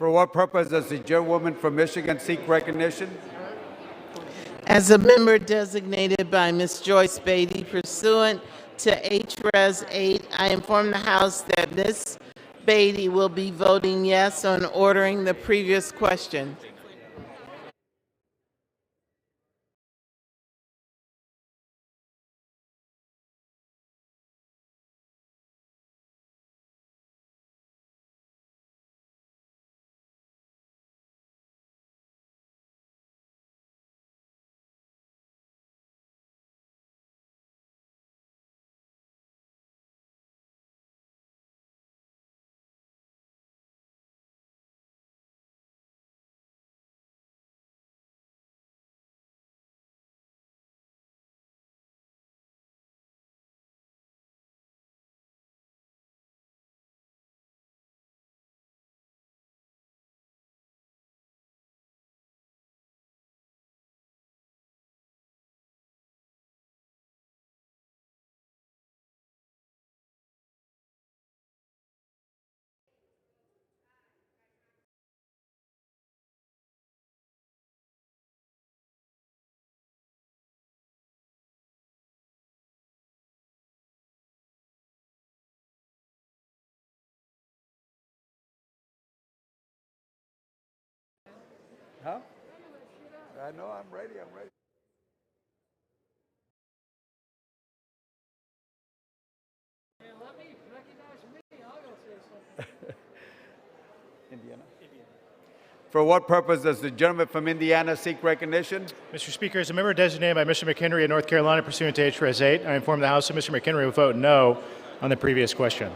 For what purpose does the gentlewoman from Michigan seek recognition? As a member designated by Ms. Joyce Beatty pursuant to H-Res 8, I inform the House that Ms. Beatty will be voting yes on ordering the previous question. Huh? I know, I'm ready. Indiana. For what purpose does the gentleman from Indiana seek recognition? Mr. Speaker, as a member designated by Mr. McHenry of North Carolina pursuant to H-Res 8, I inform the House that Mr. McHenry will vote no on the previous question.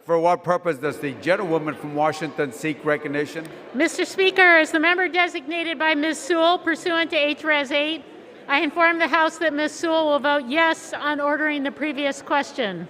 For what purpose does the gentlewoman from Washington seek recognition? Mr. Speaker, as the member designated by Ms. Sewell pursuant to H-Res 8, I inform the House that Ms. Sewell will vote yes on ordering the previous question.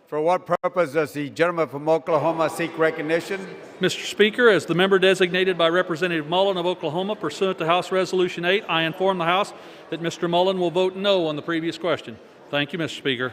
For what purpose does the gentleman from Oklahoma seek recognition? Mr. Speaker, as the member designated by Representative Mullen of Oklahoma pursuant to House Resolution 8, I inform the House that Mr. Mullen will vote no on the previous question. Thank you, Mr. Speaker.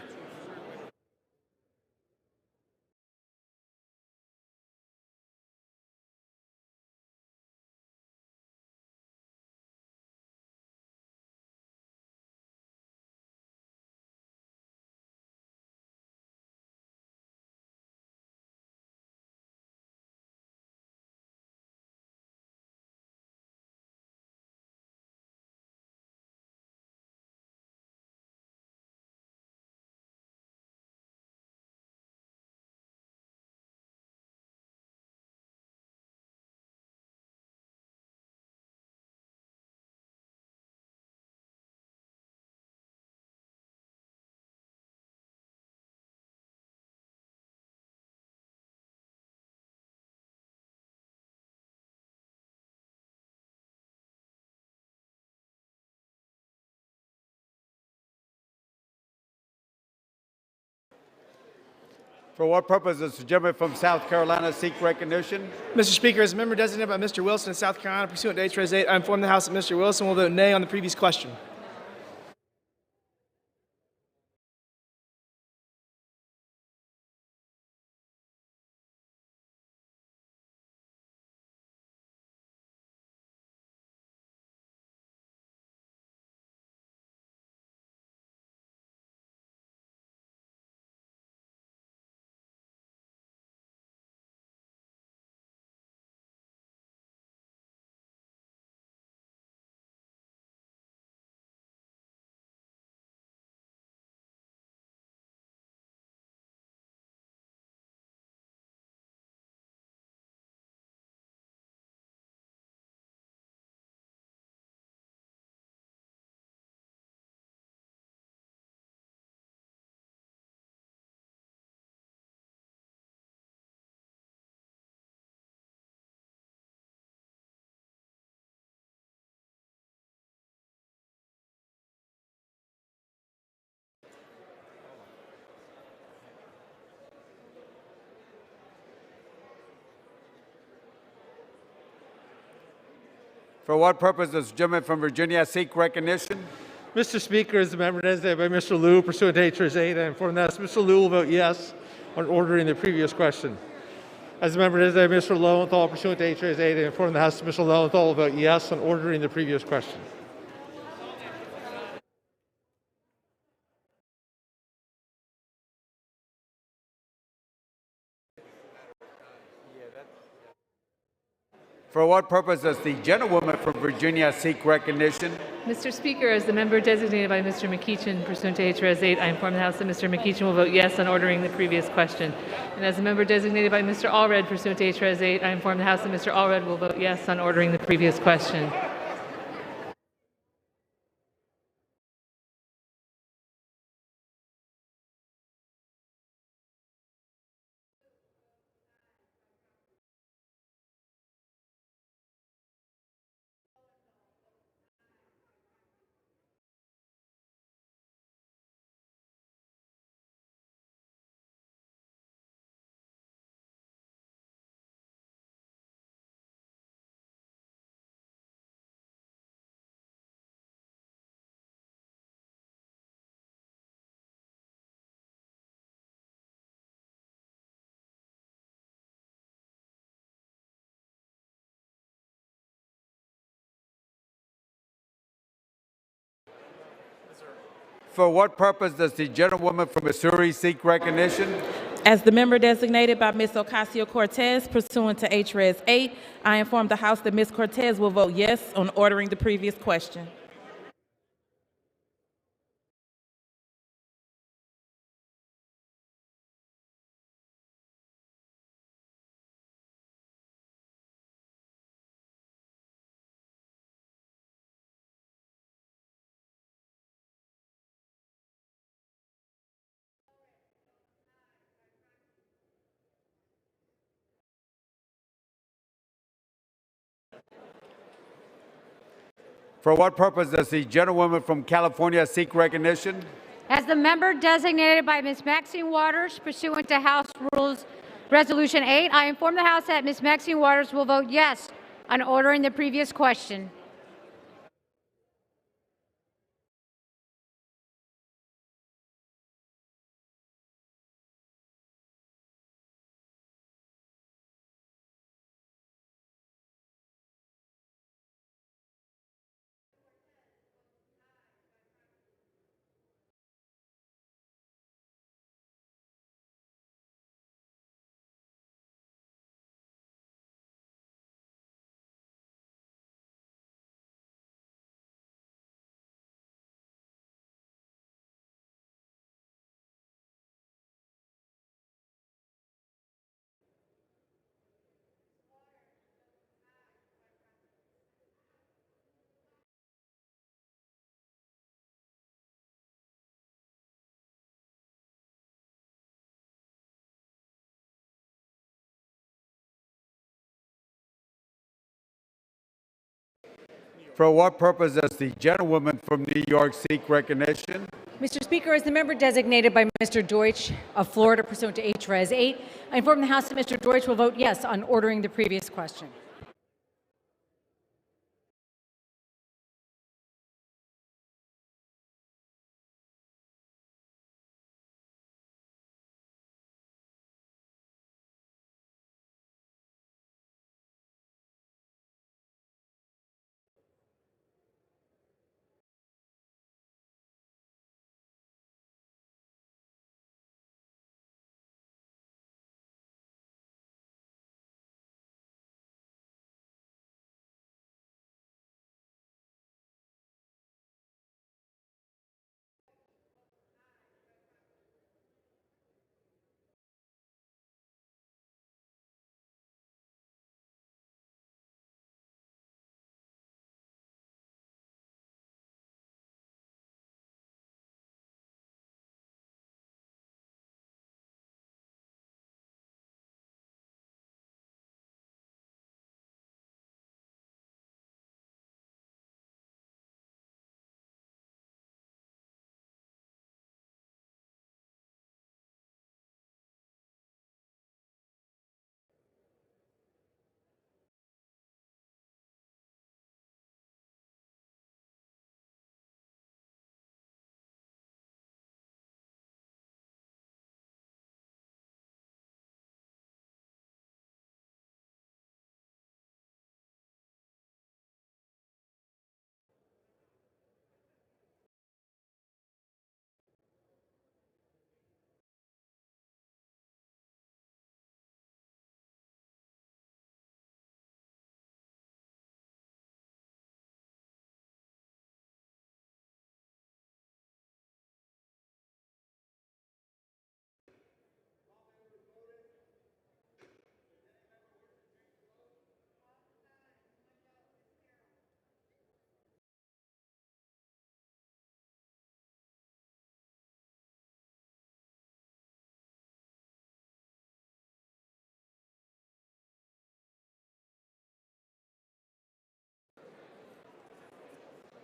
For what purpose does the gentleman from South Carolina seek recognition? Mr. Speaker, as a member designated by Mr. Wilson of South Carolina pursuant to H.Res. 8, I inform the House that Mr. Wilson will vote nay on the previous question. For what purpose does the gentleman from Virginia seek recognition? Mr. Speaker, as the member designated by Mr. Liu pursuant to H.Res. 8, I inform that Mr. Liu will vote yes on ordering the previous question. As the member designated by Mr. Lowenthal pursuant to H.Res. 8, I inform the House that Mr. Lowenthal will vote yes on ordering the previous question. For what purpose does the gentlewoman from Virginia seek recognition? Mr. Speaker, as the member designated by Mr. McEachin pursuant to H.Res. 8, I inform the House that Mr. McEachin will vote yes on ordering the previous question. And as the member designated by Mr. Allred pursuant to H.Res. 8, I inform the House that Mr. Allred will vote yes on ordering the previous question. For what purpose does the gentlewoman from Missouri seek recognition? As the member designated by Ms. Ocasio-Cortez pursuant to H.Res. 8, I inform the House that Ms. Cortez will vote yes on ordering the previous question. For what purpose does the gentlewoman from California seek recognition? As the member designated by Ms. Maxine Waters pursuant to House Rules Resolution 8, I inform the House that Ms. Maxine Waters will vote yes on ordering the previous question. For what purpose does the gentlewoman from New York seek recognition? Mr. Speaker, as the member designated by Mr. Deutsch of Florida pursuant to H-Res 8, I inform the House that Mr. Deutsch will vote yes on ordering the previous question.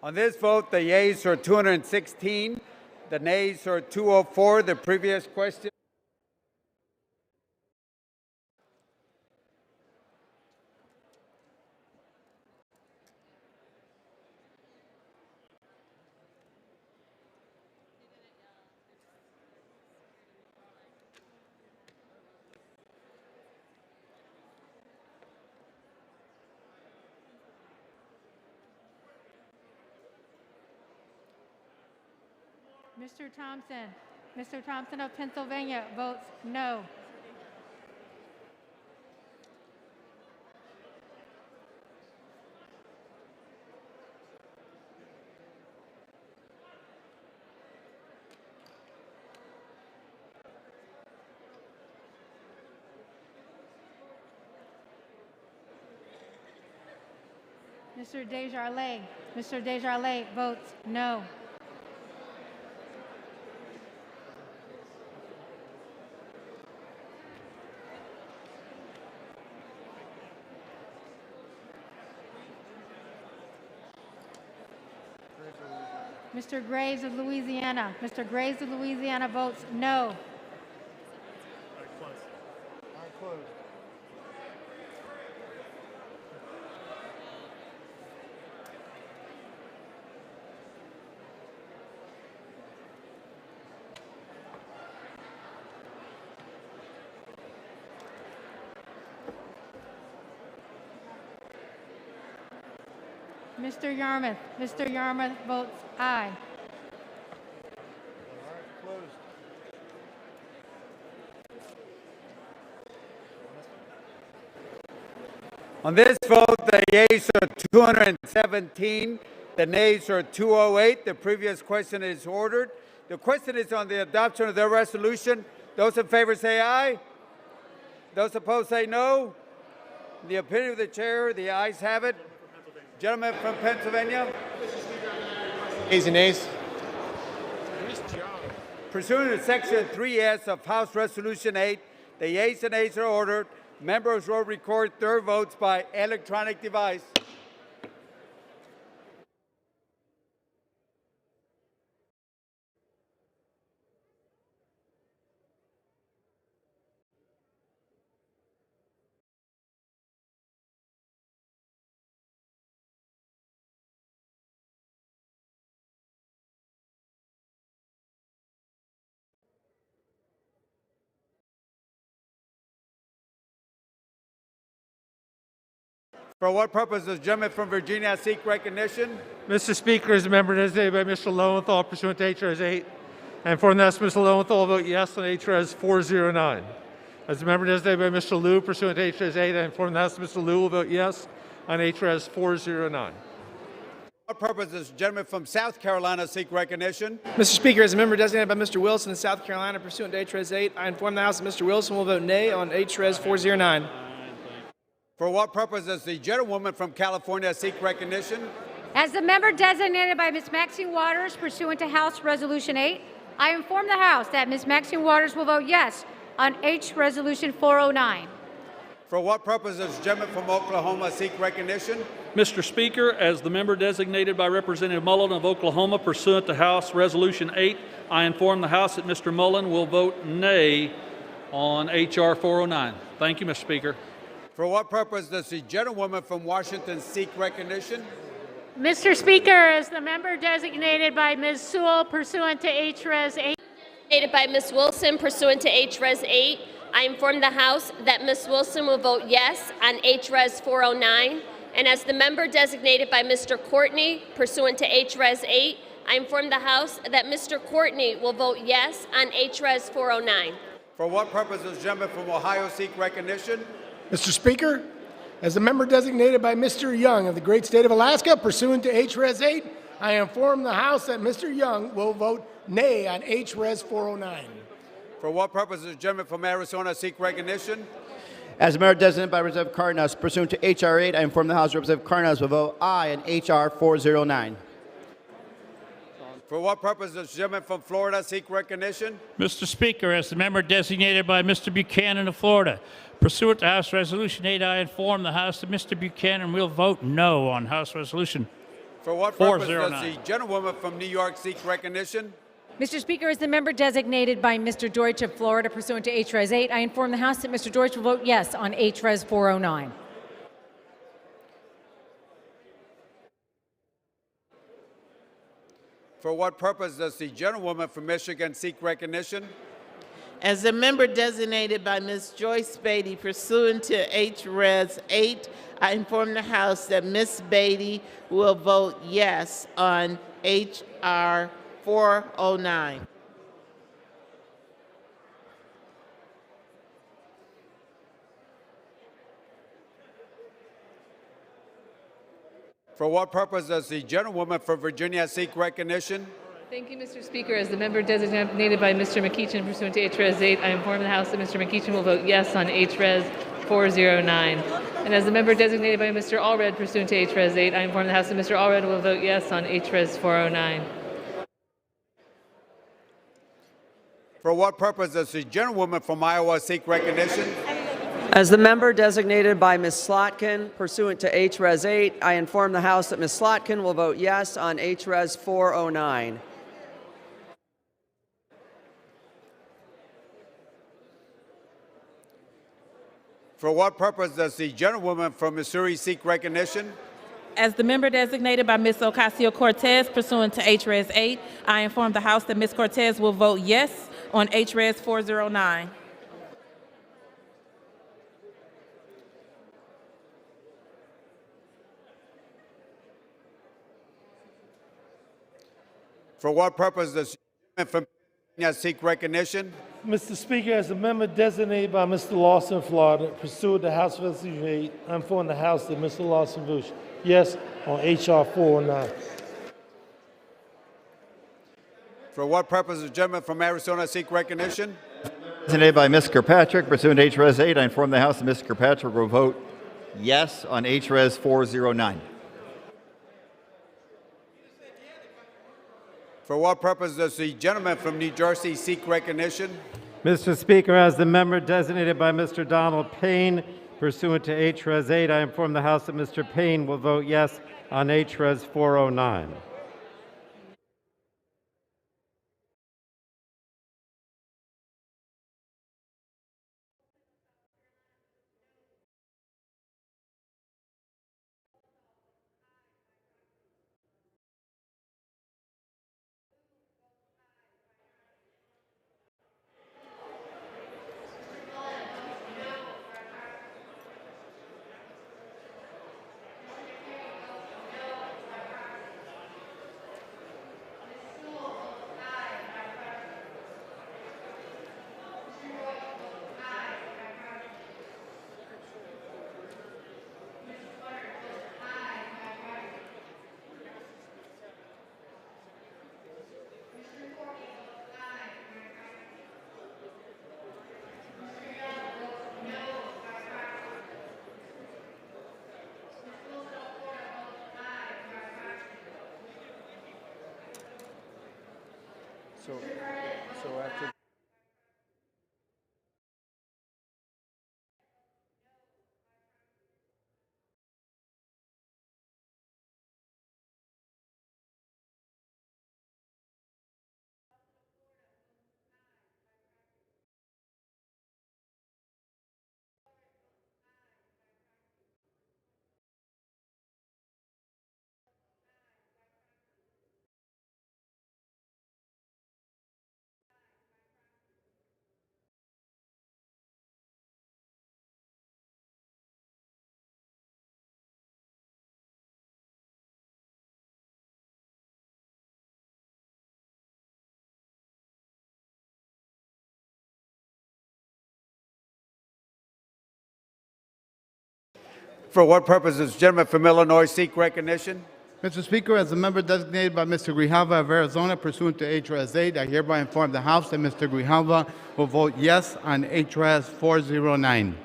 On this vote, the yeas are 216, the nays are 204. The previous question. Mr. Thompson of Pennsylvania votes no. Mr. Desjardins votes no. Mr. Graves of Louisiana. Mr. Graves of Louisiana votes no. Mr. Yarmouth. Mr. Yarmouth votes aye. On this vote, the yeas are 217, the nays are 208. The previous question is ordered. The question is on the adoption of the resolution. Those in favor say aye. Those opposed say no. In the opinion of the chair, the ayes have it. Gentleman from Pennsylvania. Ayes and nays. Pursuant to Section 3S of House Resolution 8, the yeas and nays are ordered. Members will record their votes by electronic device. For what purpose does the gentleman from Virginia seek recognition? Mr. Speaker, as a member designated by Mr. Lowenthal pursuant to H.R.S. 8, I inform the House Mr. Lowenthal will vote yes on H.R.S. 409. As a member designated by Mr. Liu pursuant to H.R.S. 8, I inform the House Mr. Liu will vote yes on H.R.S. 409. For what purpose does the gentleman from South Carolina seek recognition? Mr. Speaker, as a member designated by Mr. Wilson of South Carolina pursuant to H.R.S. 8, I inform the House that Mr. Wilson will vote nay on H.R.S. 409. For what purpose does the gentlewoman from California seek recognition? As the member designated by Ms. Maxine Waters pursuant to House Resolution 8, I inform the House that Ms. Maxine Waters will vote yes on H Resolution 409. For what purpose does the gentleman from Oklahoma seek recognition? Mr. Speaker, as the member designated by Representative Mullen of Oklahoma pursuant to House Resolution 8, I inform the House that Mr. Mullen will vote nay on H.R. 409. Thank you, Mr. Speaker. For what purpose does the gentlewoman from Washington seek recognition? Mr. Speaker, as the member designated by Ms. Sewell pursuant to H.Res. 8, Designated by Ms. Wilson pursuant to H.Res. 8, I inform the House that Ms. Wilson will vote yes on H.Res. 409. And as the member designated by Mr. Courtney pursuant to H.Res. 8, I inform the House that Mr. Courtney will vote yes on H.Res. 409. For what purpose does the gentleman from Ohio seek recognition? Mr. Speaker, as the member designated by Mr. Young of the great state of Alaska pursuant to H.Res. 8, I inform the House that Mr. Young will vote nay on H.Res. 409. For what purpose does the gentleman from Arizona seek recognition? As a member designated by Representative Cardenas pursuant to H.R. 8, I inform the House Representative Cardenas will vote aye on H.R. 409. For what purpose does the gentleman from Florida seek recognition? Mr. Speaker, as the member designated by Mr. Buchanan of Florida, pursuant to House Resolution 8, I inform the House that Mr. Buchanan will vote no on House Resolution For what purpose 409. does the gentlewoman from New York seek recognition? Mr. Speaker, as the member designated by Mr. Deutsch of Florida pursuant to H.Res. 8, I inform the House that Mr. Deutsch will vote yes on H.Res. 409. For what purpose does the gentlewoman from Michigan seek recognition? As a member designated by Ms. Joyce Beatty pursuant to H.Res. 8, I inform the House that Ms. Beatty will vote yes on H.R. 409. For what purpose does the gentlewoman from Virginia seek recognition? Thank you, Mr. Speaker. As the member designated by Mr. McEachin pursuant to H.Res. 8, I inform the House that Mr. McEachin will vote yes on H.Res. 409. And as the member designated by Mr. Allred pursuant to H.Res. 8, I inform the House that Mr. Allred will vote yes on H.Res. 409. For what purpose does the gentlewoman from Iowa seek recognition? As the member designated by Ms. Slotkin pursuant to HRes 8, I inform the House that Ms. Slotkin will vote yes on HRes 409. For what purpose does the gentlewoman from Missouri seek recognition? As the member designated by Ms. Ocasio-Cortez pursuant to HRes 8, I inform the House that Ms. Cortez will vote yes on HRes 409. For what purpose does the gentleman from Pennsylvania seek recognition? Mr. Speaker, as a member designated by Mr. Lawson, Florida, pursuant to House Resolution 8, I inform the House that Mr. Lawson votes yes on H.R. 409. For what purpose does the gentleman from Arizona seek recognition? Designated by Ms. Kirkpatrick, pursuant to HRes 8, I inform the House that Ms. Kirkpatrick will vote yes on HRes 409. For what purpose does the gentleman from New Jersey seek recognition? Mr. Speaker, as the member designated by Mr. Donald Payne, pursuant to HRes 8, I inform the House that Mr. Payne will vote yes on HRes 409. So after For what purpose does the gentleman from Illinois seek recognition? Mr. Speaker, as a member designated by Mr. Grijalva of Arizona pursuant to HRes 8, I hereby inform the House that Mr. Grijalva will vote yes on HRes 409.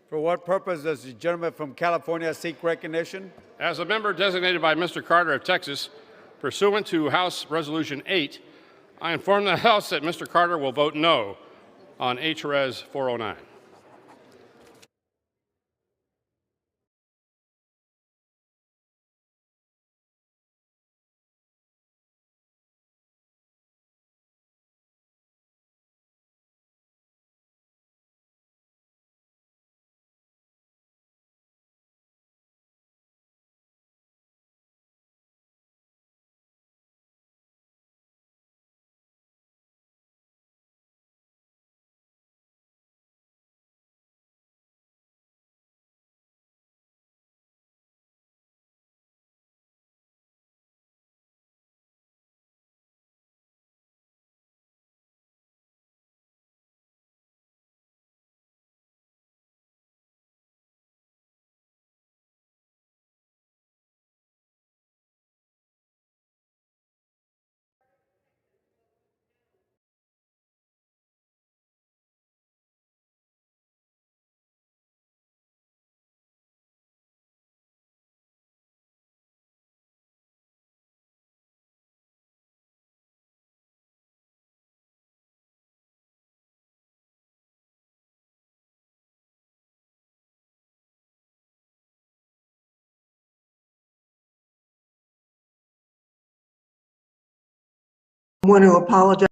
For what purpose does the gentleman from California seek recognition? As a member designated by Mr. Carter of Texas, pursuant to House Resolution 8, I inform the House that Mr. Carter will vote no on HRES 409. I want to apologize.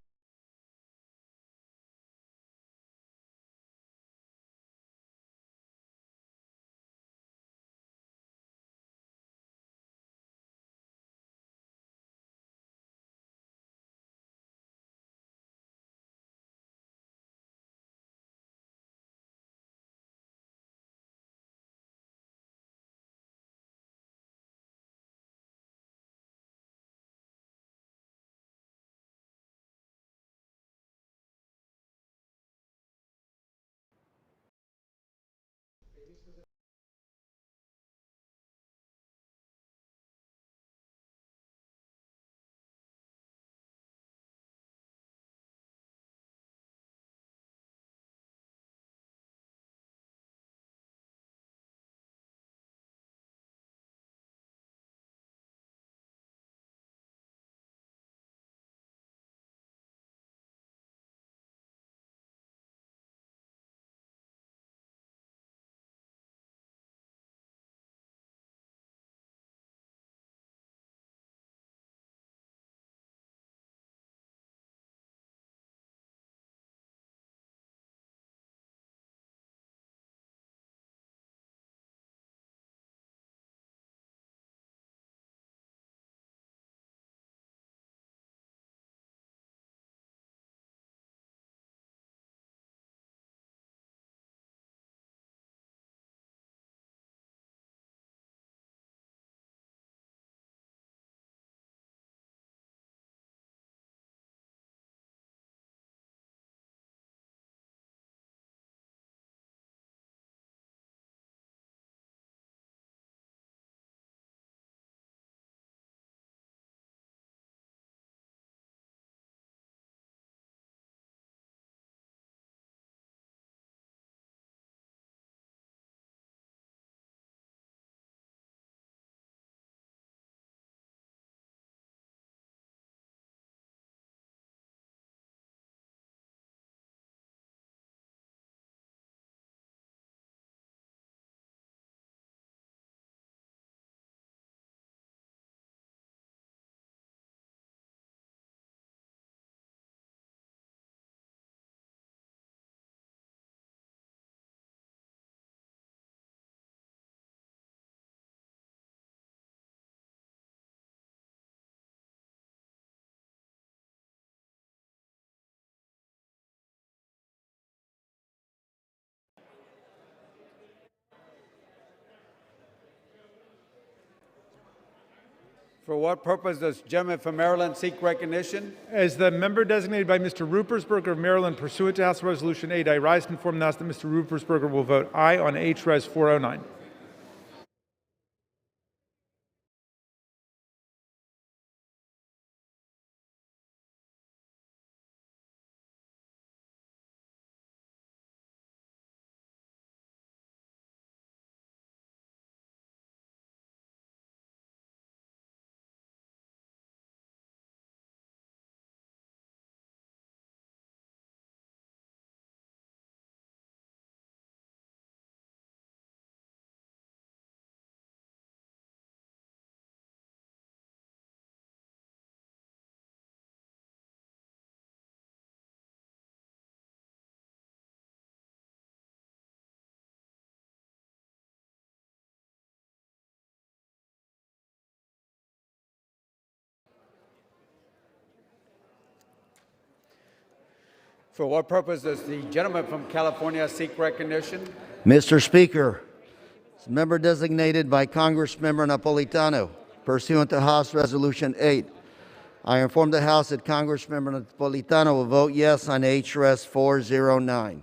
For what purpose does the gentleman from Maryland seek recognition? As the member designated by Mr. Rupersberger of Maryland pursuant to House Resolution 8, I rise to inform the House that Mr. Rupersberger will vote aye on HRES 409. For what purpose does the gentleman from California seek recognition? Mr. Speaker, as member designated by Congressmember Napolitano, pursuant to House Resolution 8, I inform the House that Congressmember Napolitano will vote yes on HRS 409.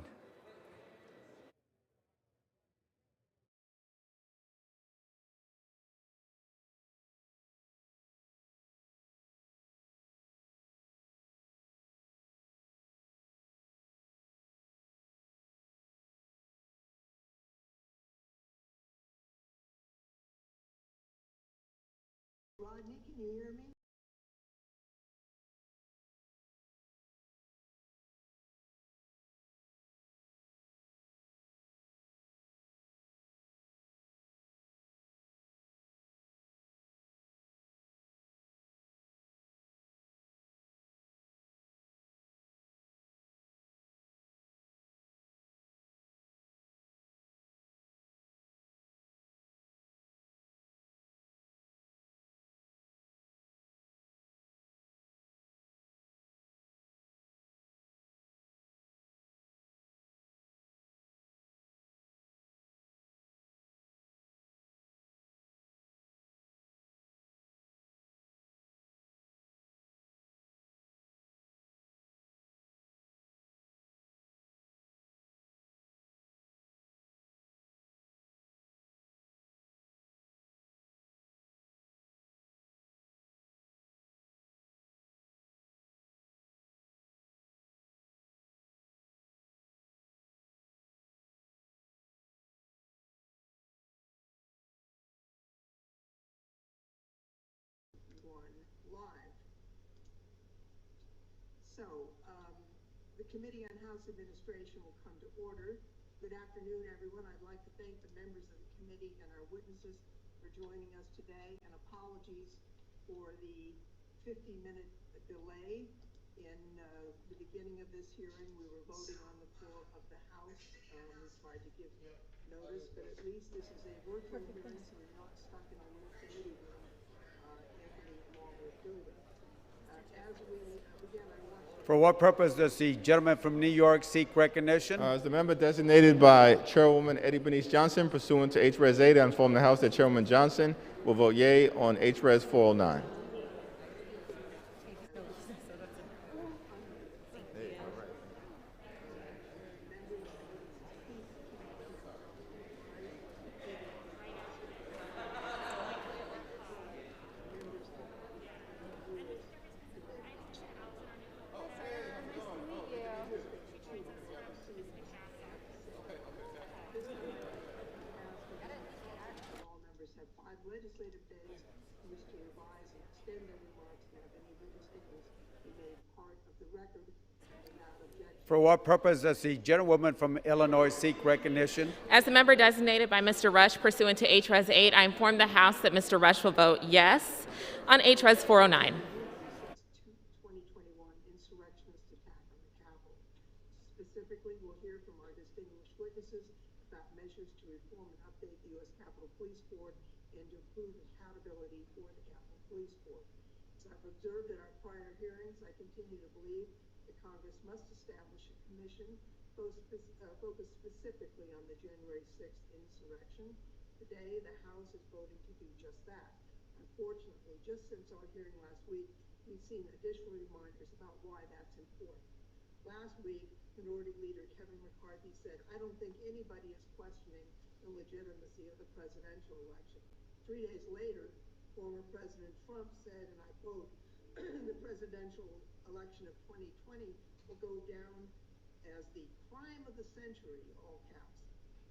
Rodney, can you hear me? Live. So, the Committee on House Administration will come to order. Good afternoon, everyone. I'd like to thank the members of the committee and our witnesses for joining us today, and apologies for the 50-minute delay in the beginning of this hearing. We were voting on the floor of the House. We tried to give notice, but at least this is a virtual hearing, so we're not stuck in a little committee room in the Longwood building. As we begin, I want to... For what purpose does the gentleman from New York seek recognition? As the member designated by Chairwoman Eddie Bernice Johnson, pursuant to HRS 8, I inform the House that Chairwoman Johnson will vote yea on HRS 409. Legislative days in which to revise and extend their remarks and have any written statements be made part of the record without objection. For what purpose does the gentlewoman from Illinois seek recognition? As the member designated by Mr. Rush pursuant to HRS 8, I inform the House that Mr. Rush will vote yes on HRS 409. 2021 insurrectionist attack on the Capitol. Specifically, we'll hear from our distinguished witnesses about measures to reform and update the U.S. Capitol Police Board and to improve accountability for the Capitol Police Board. As I've observed in our prior hearings, I continue to believe that Congress must establish a commission focused specifically on the January 6th insurrection. Today, the House is voting to do just that. Unfortunately, just since our hearing last week, we've seen additional reminders about why that's important. Last week, Minority Leader Kevin McCarthy said, "I don't think anybody is questioning the legitimacy of the presidential election." 3 days later, former President Trump said, and I quote, "The presidential election of 2020 will go down as the crime of the century," all caps,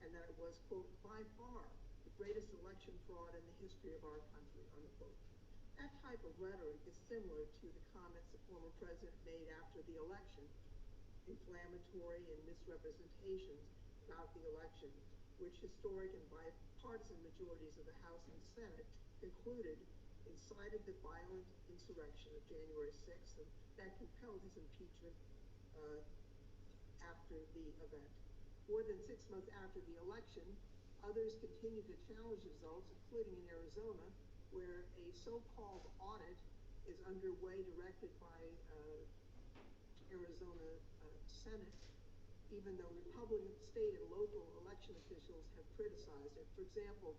and that it was, quote, "by far the greatest election fraud in the history of our country," unquote. That type of rhetoric is similar to the comments the former president made after the election, inflammatory and misrepresentations about the election, which historic and bipartisan majorities of the House and Senate concluded incited the violent insurrection of January 6th, and that compelled his impeachment after the event. More than 6 months after the election, others continue to challenge results, including in Arizona, where a so-called audit is underway directed by Arizona Senate, even though Republican state and local election officials have criticized it. For example,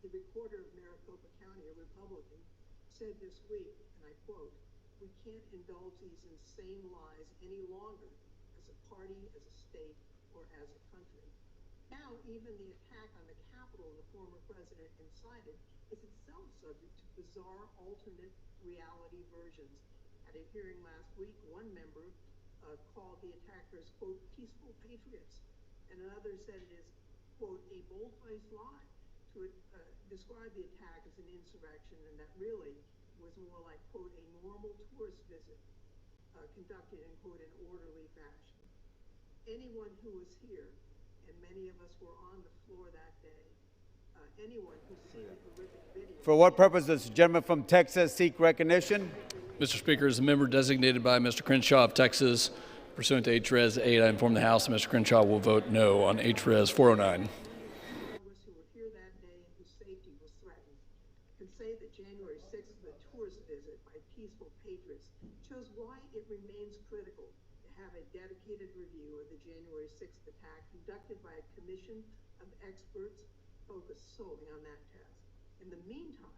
the recorder of Maricopa County, a Republican, said this week, and I quote, "We can't indulge these insane lies any longer as a party, as a state, or as a country." Now, even the attack on the Capitol the former president incited is itself subject to bizarre alternate reality versions. At a hearing last week, one member called the attackers, quote, "peaceful patriots," and another said it is, quote, "a bold-faced lie," to describe the attack as an insurrection, and that really was more like, quote, "a normal tourist visit conducted in, quote, an orderly fashion." Anyone who was here, and many of us were on the floor that day, anyone who's seen the horrific video. For what purpose does the gentleman from Texas seek recognition? Mr. Speaker, as a member designated by Mr. Crenshaw of Texas, pursuant to H-Res 8, I inform the House that Mr. Crenshaw will vote no on H-Res 409. Congress who were here that day and whose safety was threatened can say that January 6th was a tourist visit by peaceful patriots shows why it remains critical to have a dedicated review of the January 6th attack conducted by a commission of experts focused solely on that task. In the meantime,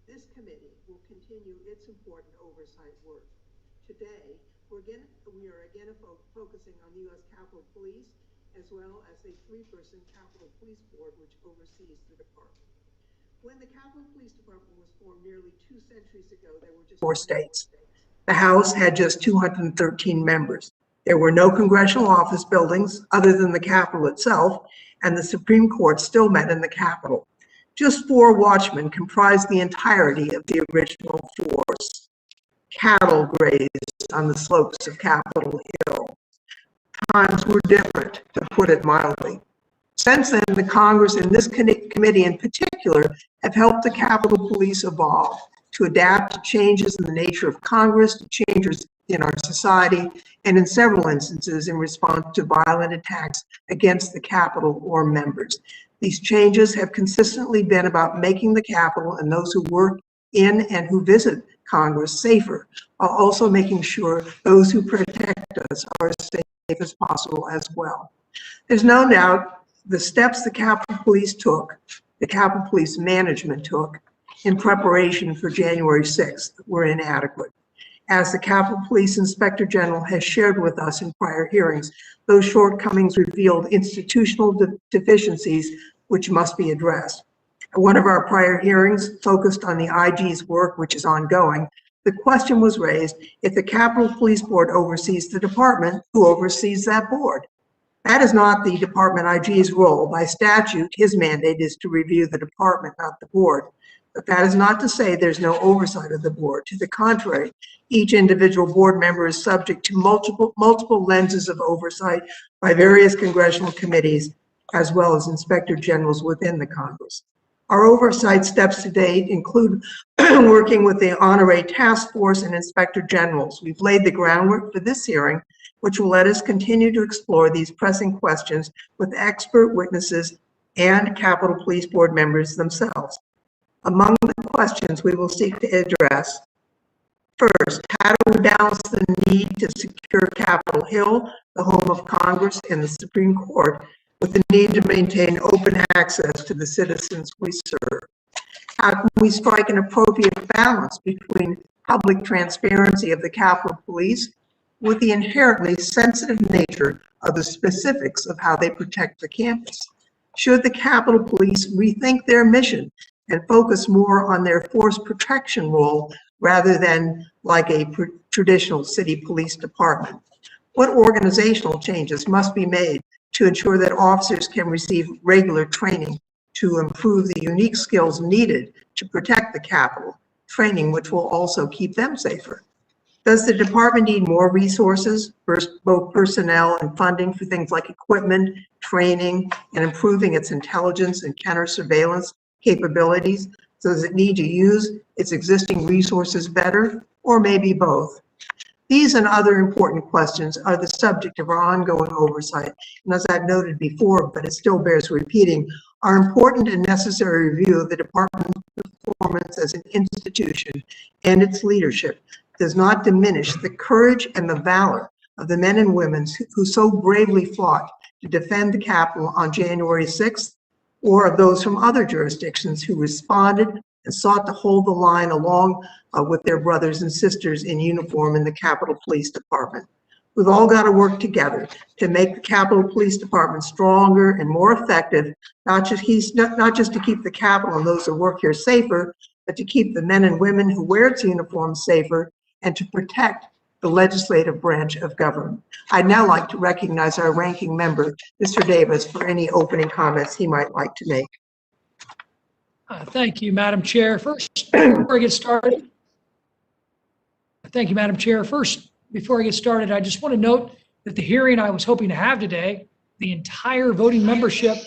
this committee will continue its important oversight work. Today, we are again focusing on the U.S. Capitol Police, as well as a three-person Capitol Police Board, which oversees the department. When the Capitol Police Department was formed nearly 2 centuries ago, there were just 4 states. The House had just 213 members. There were no congressional office buildings other than the Capitol itself, and the Supreme Court still met in the Capitol. Just 4 watchmen comprised the entirety of the original force. Cattle grazed on the slopes of Capitol Hill. Times were different, to put it mildly. Since then, the Congress and this committee in particular have helped the Capitol Police evolve to adapt to changes in the nature of Congress, to changes in our society, and in several instances in response to violent attacks against the Capitol or members. These changes have consistently been about making the Capitol and those who work in and who visit Congress safer, while also making sure those who protect us are as safe as possible as well. There's no doubt the steps the Capitol Police took, the Capitol Police management took, in preparation for January 6th were inadequate. As the Capitol Police Inspector General has shared with us in prior hearings, those shortcomings revealed institutional deficiencies which must be addressed. One of our prior hearings focused on the IG's work, which is ongoing. The question was raised, if the Capitol Police Board oversees the department, who oversees that board? That is not the department IG's role. By statute, his mandate is to review the department, not the board. But that is not to say there's no oversight of the board. To the contrary, each individual board member is subject to multiple lenses of oversight by various congressional committees, as well as inspector generals within the Congress. Our oversight steps to date include working with the Honorary Task Force and Inspector Generals. We've laid the groundwork for this hearing, which will let us continue to explore these pressing questions with expert witnesses and Capitol Police Board members themselves. Among the questions we will seek to address, first, how do we balance the need to secure Capitol Hill, the home of Congress and the Supreme Court, with the need to maintain open access to the citizens we serve? How can we strike an appropriate balance between public transparency of the Capitol Police with the inherently sensitive nature of the specifics of how they protect the campus? Should the Capitol Police rethink their mission and focus more on their force protection role rather than like a traditional city police department? What organizational changes must be made to ensure that officers can receive regular training to improve the unique skills needed to protect the Capitol, training which will also keep them safer? Does the department need more resources, both personnel and funding, for things like equipment, training, and improving its intelligence and counter-surveillance capabilities? So does it need to use its existing resources better, or maybe both? These and other important questions are the subject of our ongoing oversight, and as I've noted before, but it still bears repeating, our important and necessary review of the department's performance as an institution and its leadership does not diminish the courage and the valor of the men and women who so bravely fought to defend the Capitol on January 6th, or of those from other jurisdictions who responded and sought to hold the line along with their brothers and sisters in uniform in the Capitol Police Department. We've all got to work together to make the Capitol Police Department stronger and more effective, not just to keep the Capitol and those who work here safer, but to keep the men and women who wear its uniforms safer and to protect the legislative branch of government. I'd now like to recognize our ranking member, Mr. Davis, for any opening comments he might like to make. Thank you, Madam Chair. First, before I get started, thank you, Madam Chair. First, before I get started, I just want to note that the hearing I was hoping to have today, the entire voting membership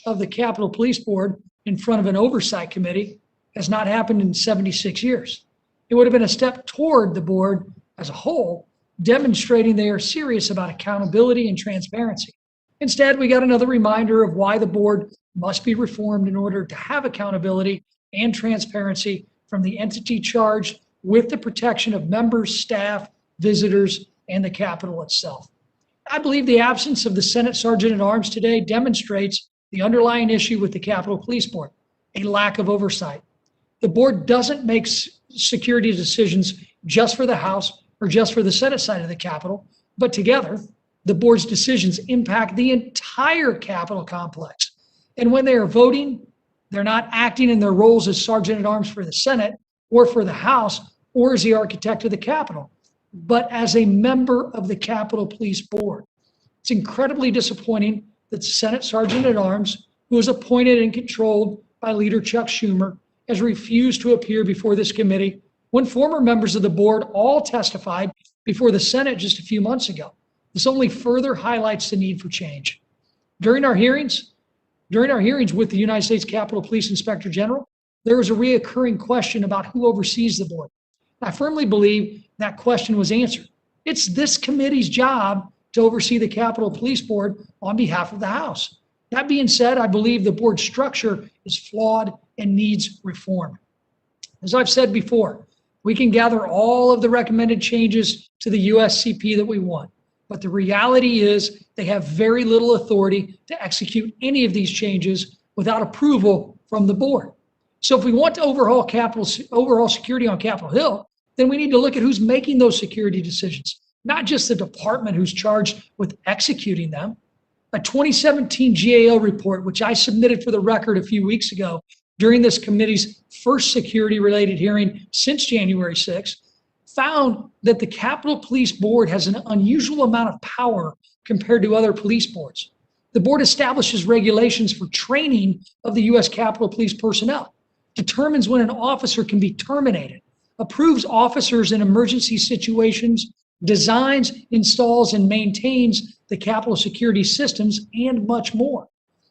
of the Capitol Police Board in front of an oversight committee has not happened in 76 years. It would have been a step toward the board as a whole, demonstrating they are serious about accountability and transparency. Instead, we got another reminder of why the board must be reformed in order to have accountability and transparency from the entity charged with the protection of members, staff, visitors, and the Capitol itself. I believe the absence of the Senate Sergeant at Arms today demonstrates the underlying issue with the Capitol Police Board, a lack of oversight. The board doesn't make security decisions just for the House or just for the Senate side of the Capitol, but together, the board's decisions impact the entire Capitol complex. And when they are voting, they're not acting in their roles as Sergeant at Arms for the Senate or for the House or as the architect of the Capitol, but as a member of the Capitol Police Board. It's incredibly disappointing that Senate Sergeant at Arms, who is appointed and controlled by Leader Chuck Schumer, has refused to appear before this committee when former members of the board all testified before the Senate just a few months ago. This only further highlights the need for change. During our hearings with the United States Capitol Police Inspector General, there was a reoccurring question about who oversees the board. I firmly believe that question was answered. It's this committee's job to oversee the Capitol Police Board on behalf of the House. That being said, I believe the board structure is flawed and needs reform. As I've said before, we can gather all of the recommended changes to the USCP that we want, but the reality is they have very little authority to execute any of these changes without approval from the board. So if we want to overhaul security on Capitol Hill, then we need to look at who's making those security decisions, not just the department who's charged with executing them. A 2017 GAO report, which I submitted for the record a few weeks ago during this committee's first security-related hearing since January 6th, found that the Capitol Police Board has an unusual amount of power compared to other police boards. The board establishes regulations for training of the U.S. Capitol Police personnel, determines when an officer can be terminated, approves officers in emergency situations, designs, installs, and maintains the Capitol security systems, and much more.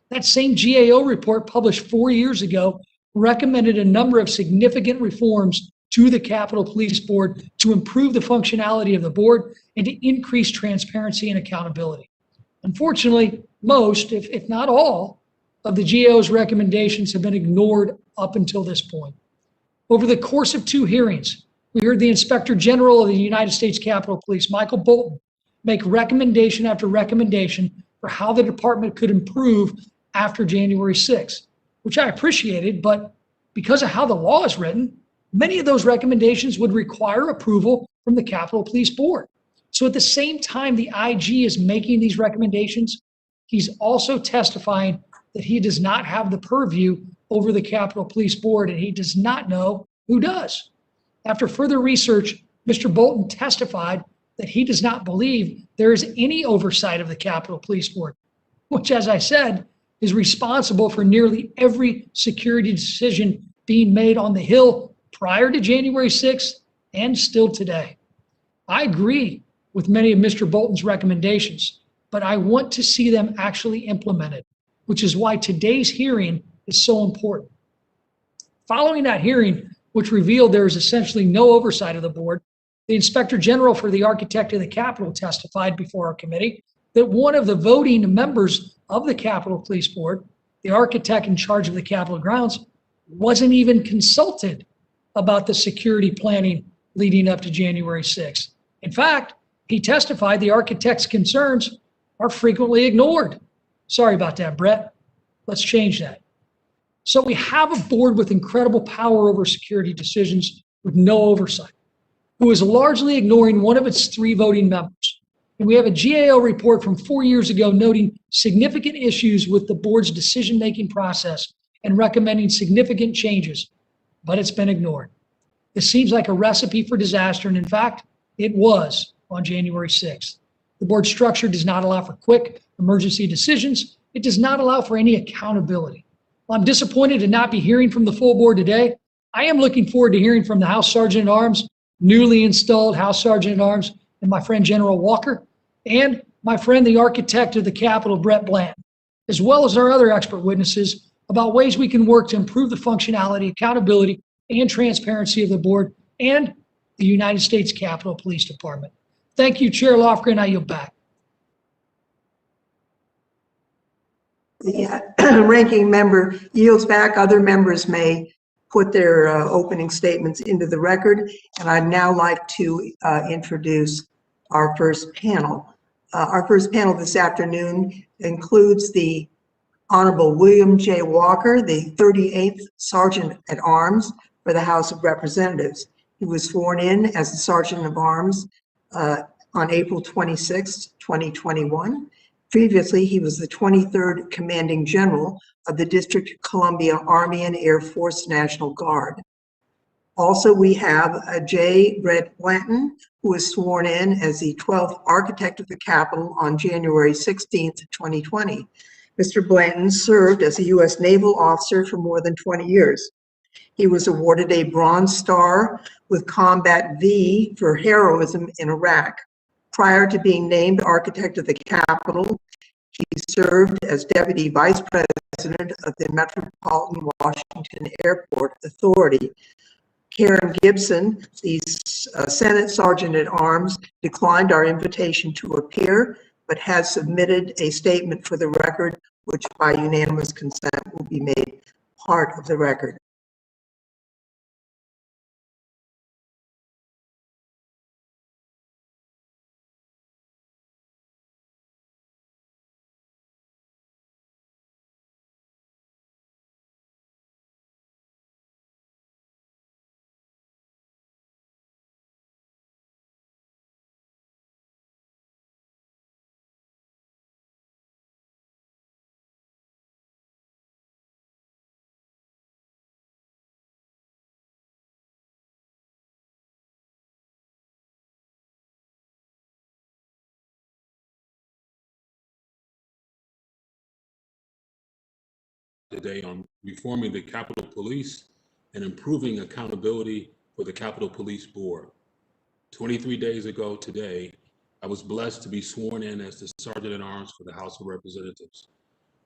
That same GAO report published 4 years ago recommended a number of significant reforms to the Capitol Police Board to improve the functionality of the board and to increase transparency and accountability. Unfortunately, most, if not all, of the GAO's recommendations have been ignored up until this point. Over the course of 2 hearings, we heard the Inspector General of the United States Capitol Police, Michael Bolton, make recommendation after recommendation for how the department could improve after January 6th, which I appreciated, but because of how the law is written, many of those recommendations would require approval from the Capitol Police Board. So at the same time the IG is making these recommendations, he's also testifying that he does not have the purview over the Capitol Police Board and he does not know who does. After further research, Mr. Bolton testified that he does not believe there is any oversight of the Capitol Police Board, which, as I said, is responsible for nearly every security decision being made on the Hill prior to January 6th and still today. I agree with many of Mr. Bolton's recommendations, but I want to see them actually implemented, which is why today's hearing is so important. Following that hearing, which revealed there is essentially no oversight of the board, the Inspector General for the Architect of the Capitol testified before our committee that one of the voting members of the Capitol Police Board, the architect in charge of the Capitol grounds, wasn't even consulted about the security planning leading up to January 6th. In fact, He testified the architect's concerns are frequently ignored. Sorry about that, Brett. Let's change that. So we have a board with incredible power over security decisions with no oversight, who is largely ignoring one of its 3 voting members. And we have a GAO report from 4 years ago noting significant issues with the board's decision-making process and recommending significant changes, but it's been ignored. This seems like a recipe for disaster, and in fact, it was on January 6th. The board structure does not allow for quick emergency decisions. It does not allow for any accountability. While I'm disappointed to not be hearing from the full board today, I am looking forward to hearing from the House Sergeant at Arms, newly installed House Sergeant at Arms, and my friend General Walker, and my friend the architect of the Capitol, Brett Blanton, as well as our other expert witnesses about ways we can work to improve the functionality, accountability, and transparency of the board and the United States Capitol Police Department. Thank you, Chair Lofgren. I yield back. The ranking member yields back. Other members may put their opening statements into the record. And I'd now like to introduce our first panel. Our first panel this afternoon includes the Honorable William J. Walker, the 38th Sergeant at Arms for the House of Representatives. He was sworn in as the Sergeant of Arms on April 26, 2021. Previously, he was the 23rd Commanding General of the District of Columbia Army and Air Force National Guard. Also, we have J. Brett Blanton, who was sworn in as the 12th Architect of the Capitol on January 16, 2020. Mr. Blanton served as a U.S. naval officer for more than 20 years. He was awarded a Bronze Star with Combat V for heroism in Iraq. Prior to being named Architect of the Capitol, he served as Deputy Vice President of the Metropolitan Washington Airport Authority. Karen Gibson, the Senate Sergeant at Arms, declined our invitation to appear, but has submitted a statement for the record, which by unanimous consent will be made part of the record. Today on reforming the Capitol Police and improving accountability for the Capitol Police Board. 23 days ago today, I was blessed to be sworn in as the Sergeant at Arms for the House of Representatives.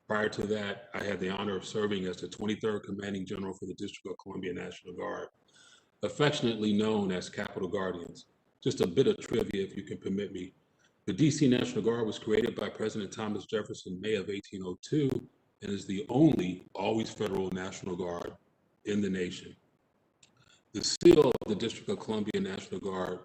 Prior to that, I had the honor of serving as the 23rd Commanding General for the District of Columbia National Guard, affectionately known as Capitol Guardians. Just a bit of trivia, if you can permit me. The DC National Guard was created by President Thomas Jefferson in May of 1802 and is the only always federal National Guard in the nation. The seal of the District of Columbia National Guard,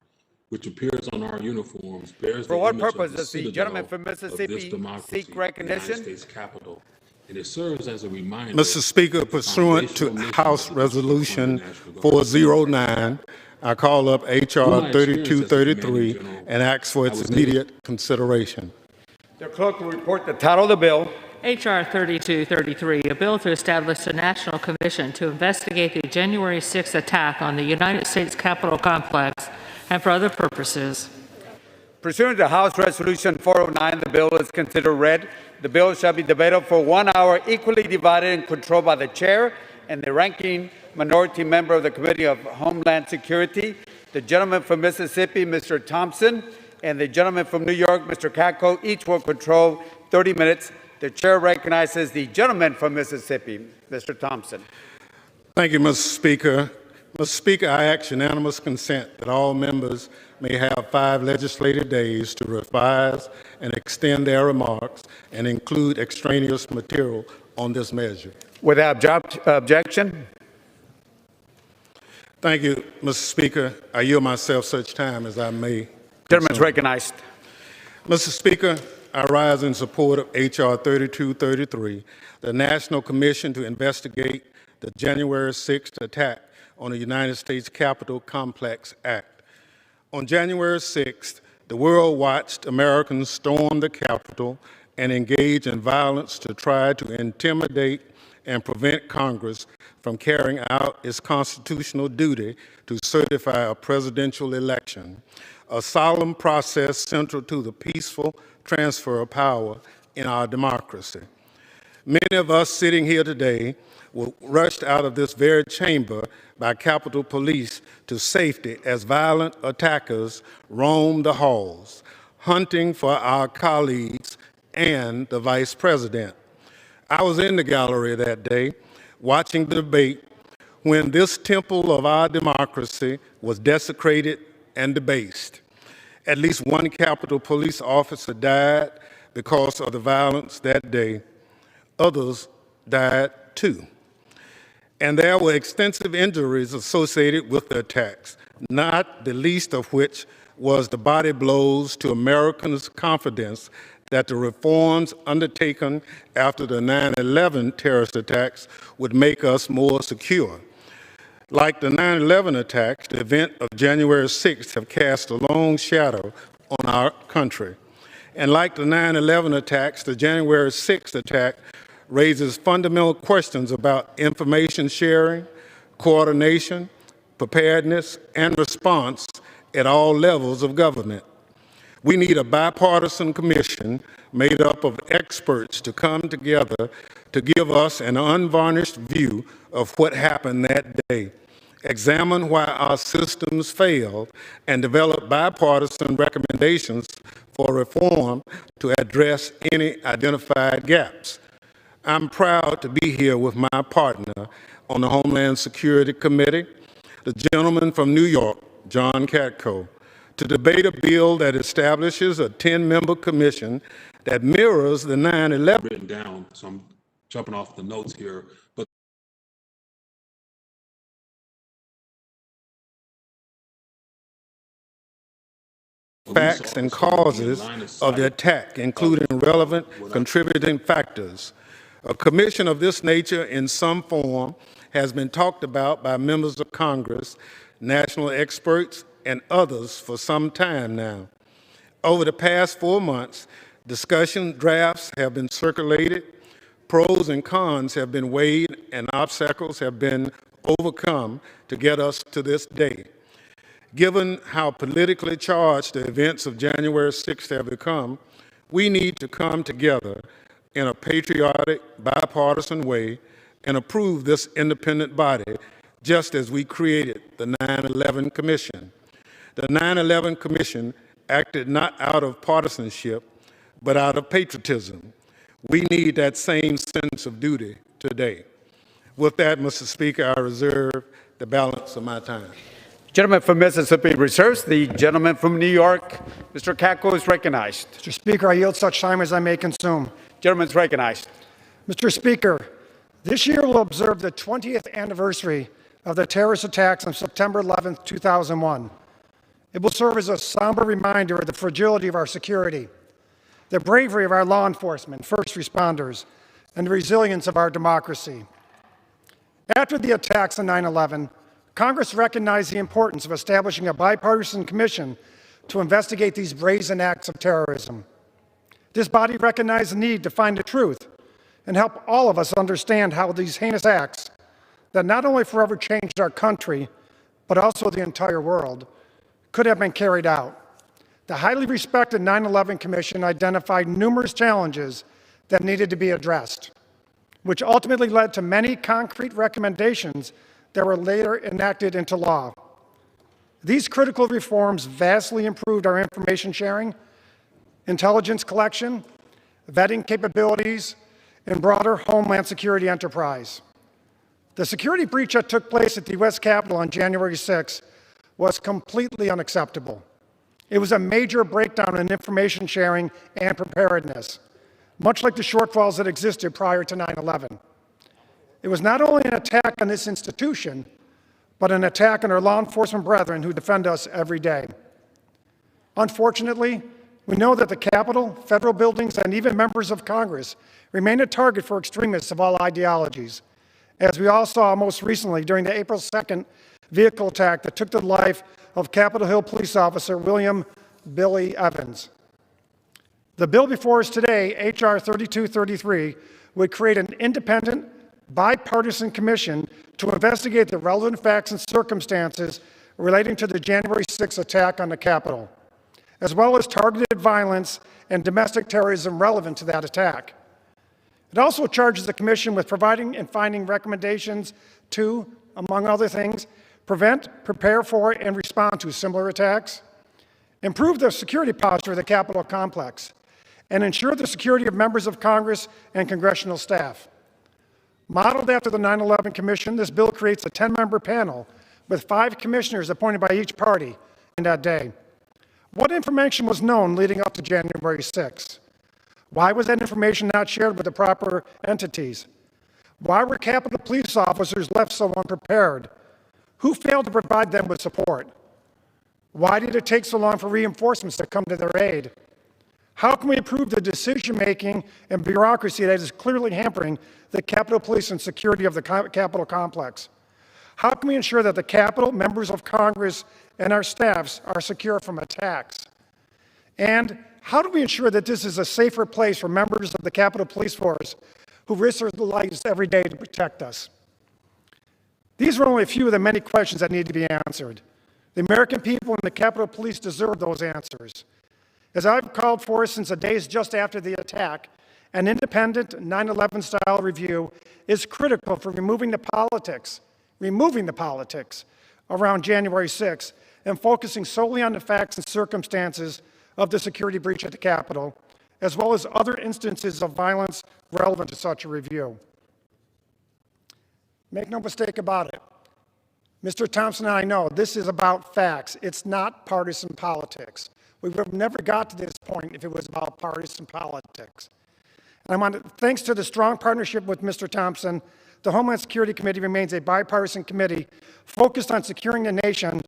which appears on our uniforms, bears For the what image of purpose the does the citadel gentleman from of this Mississippi democracy, seek recognition? the United States Capitol, and it serves as a reminder. Mr. Speaker, pursuant to House Resolution 409, I call up H.R. 3233 and ask for its immediate consideration. The clerk will report the title of the bill. H.R. 3233, a bill to establish a national commission to investigate the January 6th attack on the United States Capitol complex and for other purposes. Pursuant to House Resolution 409, the bill is considered read. The bill shall be debated for 1 hour, equally divided and controlled by the chair and the ranking minority member of the Committee of Homeland Security. The gentleman from Mississippi, Mr. Thompson, and the gentleman from New York, Mr. Katko, each will control 30 minutes. The chair recognizes the gentleman from Mississippi, Mr. Thompson. Thank you, Mr. Speaker. Mr. Speaker, I ask unanimous consent that all members may have 5 legislative days to revise and extend their remarks and include extraneous material on this measure. Without objection. Thank you, Mr. Speaker. I yield myself such time as I may. Gentleman's recognized. Mr. Speaker, I rise in support of H.R. 3233, the National Commission to investigate the January 6th attack on the United States Capitol Complex Act. On January 6th, the world watched Americans storm the Capitol and engage in violence to try to intimidate and prevent Congress from carrying out its constitutional duty to certify a presidential election, a solemn process central to the peaceful transfer of power in our democracy. Many of us sitting here today were rushed out of this very chamber by Capitol Police to safety as violent attackers roamed the halls, hunting for our colleagues and the Vice President. I was in the gallery that day watching the debate when this temple of our democracy was desecrated and debased. At least one Capitol Police officer died because of the violence that day. Others died too. And there were extensive injuries associated with the attacks, not the least of which was the body blows to Americans' confidence that the reforms undertaken after the 9/11 terrorist attacks would make us more secure. Like the 9/11 attacks, the event of January 6th have cast a long shadow on our country. And like the 9/11 attacks, the January 6th attack raises fundamental questions about information sharing, coordination, preparedness, and response at all levels of government. We need a bipartisan commission made up of experts to come together to give us an unvarnished view of what happened that day, examine why our systems failed, and develop bipartisan recommendations for reform to address any identified gaps. I'm proud to be here with my partner on the Homeland Security Committee, the gentleman from New York, John Katko, to debate a bill that establishes a 10-member commission that mirrors the 9/11. Written down, so I'm jumping off the notes here, but facts and causes of the attack, including relevant contributing factors. A commission of this nature in some form has been talked about by members of Congress, national experts, and others for some time now. Over the past 4 months, discussion drafts have been circulated, pros and cons have been weighed, and obstacles have been overcome to get us to this day. Given how politically charged the events of January 6th have become, we need to come together in a patriotic, bipartisan way and approve this independent body, just as we created the 9/11 Commission. The 9/11 Commission acted not out of partisanship, but out of patriotism. We need that same sense of duty today. With that, Mr. Speaker, I reserve the balance of my time. Gentleman from Mississippi reserves. The gentleman from New York, Mr. Katko, is recognized. Mr. Speaker, I yield such time as I may consume. Gentleman's recognized. Mr. Speaker, this year we'll observe the 20th anniversary of the terrorist attacks on September 11, 2001. It will serve as a somber reminder of the fragility of our security, the bravery of our law enforcement, first responders, and the resilience of our democracy. After the attacks on 9/11, Congress recognized the importance of establishing a bipartisan commission to investigate these brazen acts of terrorism. This body recognized the need to find the truth and help all of us understand how these heinous acts that not only forever changed our country, but also the entire world, could have been carried out. The highly respected 9/11 Commission identified numerous challenges that needed to be addressed, which ultimately led to many concrete recommendations that were later enacted into law. These critical reforms vastly improved our information sharing, intelligence collection, vetting capabilities, and broader homeland security enterprise. The security breach that took place at the U.S. Capitol on January 6 was completely unacceptable. It was a major breakdown in information sharing and preparedness, much like the shortfalls that existed prior to 9/11. It was not only an attack on this institution, but an attack on our law enforcement brethren who defend us every day. Unfortunately, we know that the Capitol, federal buildings, and even members of Congress remain a target for extremists of all ideologies, as we all saw most recently during the April 2nd vehicle attack that took the life of Capitol Hill police officer William Billy Evans. The bill before us today, H.R. 3233, would create an independent, bipartisan commission to investigate the relevant facts and circumstances relating to the January 6th attack on the Capitol, as well as targeted violence and domestic terrorism relevant to that attack. It also charges the commission with providing and finding recommendations to, among other things, prevent, prepare for, and respond to similar attacks, improve the security posture of the Capitol complex, and ensure the security of members of Congress and congressional staff. Modeled after the 9/11 Commission, this bill creates a 10-member panel with 5 commissioners appointed by each party in that day. What information was known leading up to January 6th? Why was that information not shared with the proper entities? Why were Capitol police officers left so unprepared? Who failed to provide them with support? Why did it take so long for reinforcements to come to their aid? How can we improve the decision-making and bureaucracy that is clearly hampering the Capitol Police and security of the Capitol complex? How can we ensure that the Capitol, members of Congress, and our staffs are secure from attacks? And how do we ensure that this is a safer place for members of the Capitol Police Force who risk their lives every day to protect us? These are only a few of the many questions that need to be answered. The American people and the Capitol Police deserve those answers. As I've called for since the days just after the attack, an independent 9/11-style review is critical for removing the politics around January 6th and focusing solely on the facts and circumstances of the security breach at the Capitol, as well as other instances of violence relevant to such a review. Make no mistake about it. Mr. Thompson and I know this is about facts. It's not partisan politics. We would have never got to this point if it was about partisan politics. And thanks to the strong partnership with Mr. Thompson, the Homeland Security Committee remains a bipartisan committee focused on securing the nation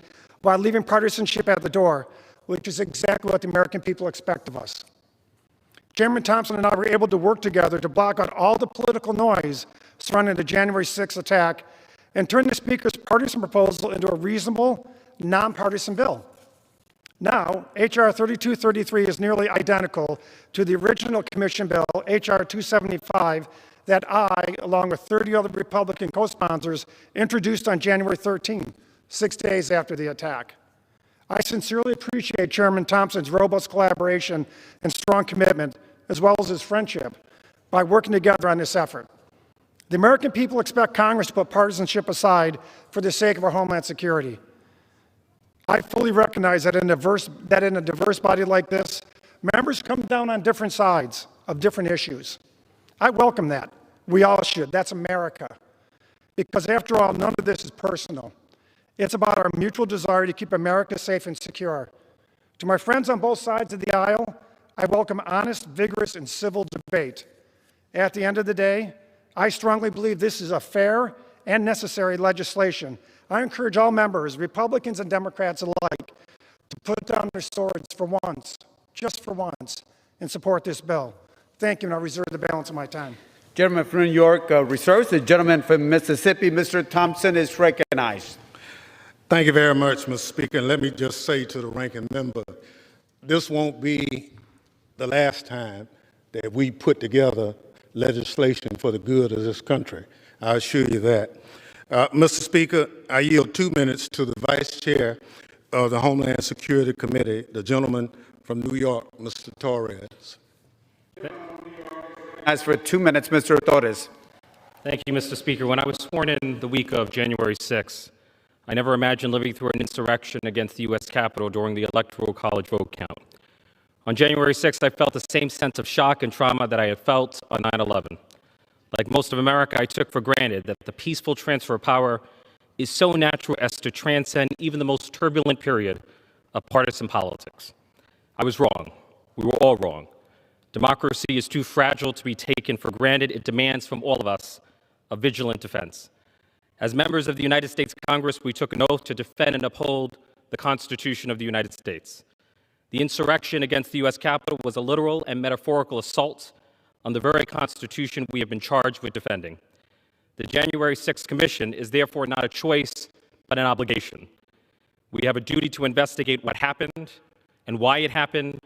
while leaving partisanship at the door, which is exactly what the American people expect of us. Chairman Thompson and I were able to work together to block out all the political noise surrounding the January 6th attack and turn the Speaker's partisan proposal into a reasonable, nonpartisan bill. Now, H.R. 3233 is nearly identical to the original Commission bill, H.R. 275, that I, along with 30 other Republican co-sponsors, introduced on January 13, 6 days after the attack. I sincerely appreciate Chairman Thompson's robust collaboration and strong commitment, as well as his friendship, by working together on this effort. The American people expect Congress to put partisanship aside for the sake of our homeland security. I fully recognize that in a diverse body like this, members come down on different sides of different issues. I welcome that. We all should. That's America. Because after all, none of this is personal. It's about our mutual desire to keep America safe and secure. To my friends on both sides of the aisle, I welcome honest, vigorous, and civil debate. At the end of the day, I strongly believe this is a fair and necessary legislation. I encourage all members, Republicans and Democrats alike, to put down their swords for once, just for once, and support this bill. Thank you, and I'll reserve the balance of my time. Gentleman from New York reserves. The gentleman from Mississippi, Mr. Thompson, is recognized. Thank you very much, Mr. Speaker. And let me just say to the ranking member, this won't be the last time that we put together legislation for the good of this country. I assure you that. Mr. Speaker, I yield 2 minutes to the Vice Chair of the Homeland Security Committee, the gentleman from New York, Mr. Torres. As for 2 minutes, Mr. Torres. Thank you, Mr. Speaker. When I was sworn in the week of January 6th, I never imagined living through an insurrection against the U.S. Capitol during the Electoral College vote count. On January 6th, I felt the same sense of shock and trauma that I had felt on 9/11. Like most of America, I took for granted that the peaceful transfer of power is so natural as to transcend even the most turbulent period of partisan politics. I was wrong. We were all wrong. Democracy is too fragile to be taken for granted. It demands from all of us a vigilant defense. As members of the United States Congress, we took an oath to defend and uphold the Constitution of the United States. The insurrection against the U.S. Capitol was a literal and metaphorical assault on the very Constitution we have been charged with defending. The January 6th Commission is therefore not a choice, but an obligation. We have a duty to investigate what happened and why it happened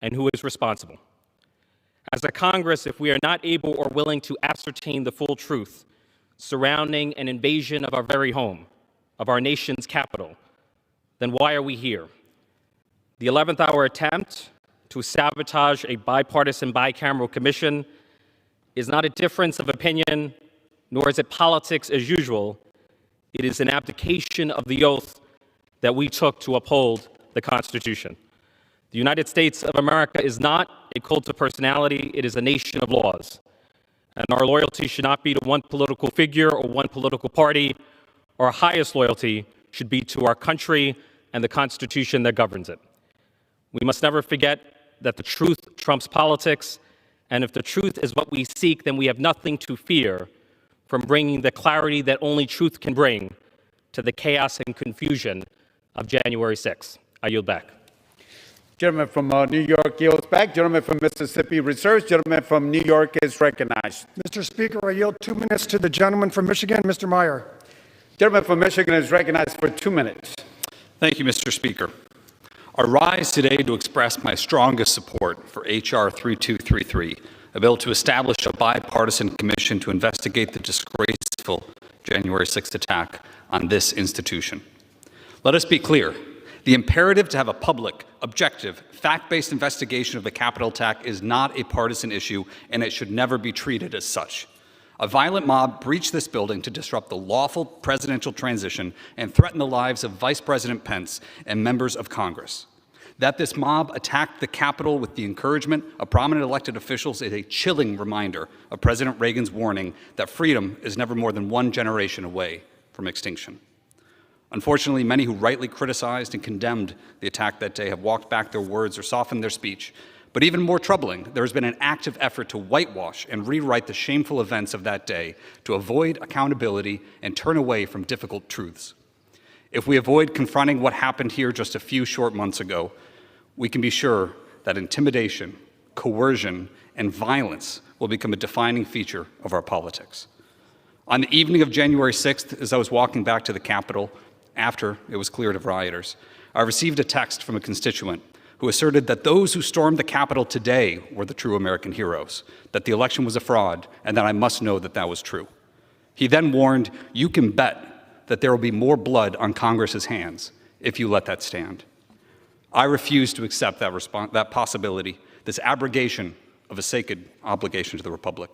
and who is responsible. As a Congress, if we are not able or willing to ascertain the full truth surrounding an invasion of our very home, of our nation's capital, then why are we here? The 11th hour attempt to sabotage a bipartisan bicameral commission is not a difference of opinion, nor is it politics as usual. It is an abdication of the oath that we took to uphold the Constitution. The United States of America is not a cult of personality, it is a nation of laws. And our loyalty should not be to one political figure or one political party. Our highest loyalty should be to our country and the Constitution that governs it. We must never forget that the truth trumps politics, and if the truth is what we seek, then we have nothing to fear from bringing the clarity that only truth can bring to the chaos and confusion of January 6th. I yield back. Gentleman from New York yields back. Gentleman from Mississippi reserves. Gentleman from New York is recognized. Mr. Speaker, I yield 2 minutes to the gentleman from Michigan, Mr. Meyer. Gentleman from Michigan is recognized for 2 minutes. Thank you, Mr. Speaker. I rise today to express my strongest support for H.R. 3233, a bill to establish a bipartisan commission to investigate the disgraceful January 6th attack on this institution. Let us be clear. The imperative to have a public, objective, fact-based investigation of the Capitol attack is not a partisan issue, and it should never be treated as such. A violent mob breached this building to disrupt the lawful presidential transition and threaten the lives of Vice President Pence and members of Congress. That this mob attacked the Capitol with the encouragement of prominent elected officials is a chilling reminder of President Reagan's warning that freedom is never more than one generation away from extinction. Unfortunately, many who rightly criticized and condemned the attack that day have walked back their words or softened their speech. But even more troubling, there has been an active effort to whitewash and rewrite the shameful events of that day to avoid accountability and turn away from difficult truths. If we avoid confronting what happened here just a few short months ago, we can be sure that intimidation, coercion, and violence will become a defining feature of our politics. On the evening of January 6th, as I was walking back to the Capitol, after it was cleared of rioters, I received a text from a constituent who asserted that those who stormed the Capitol today were the true American heroes, that the election was a fraud, and that I must know that that was true. He then warned, "You can bet that there will be more blood on Congress's hands if you let that stand." I refuse to accept that possibility, this abrogation of a sacred obligation to the Republic.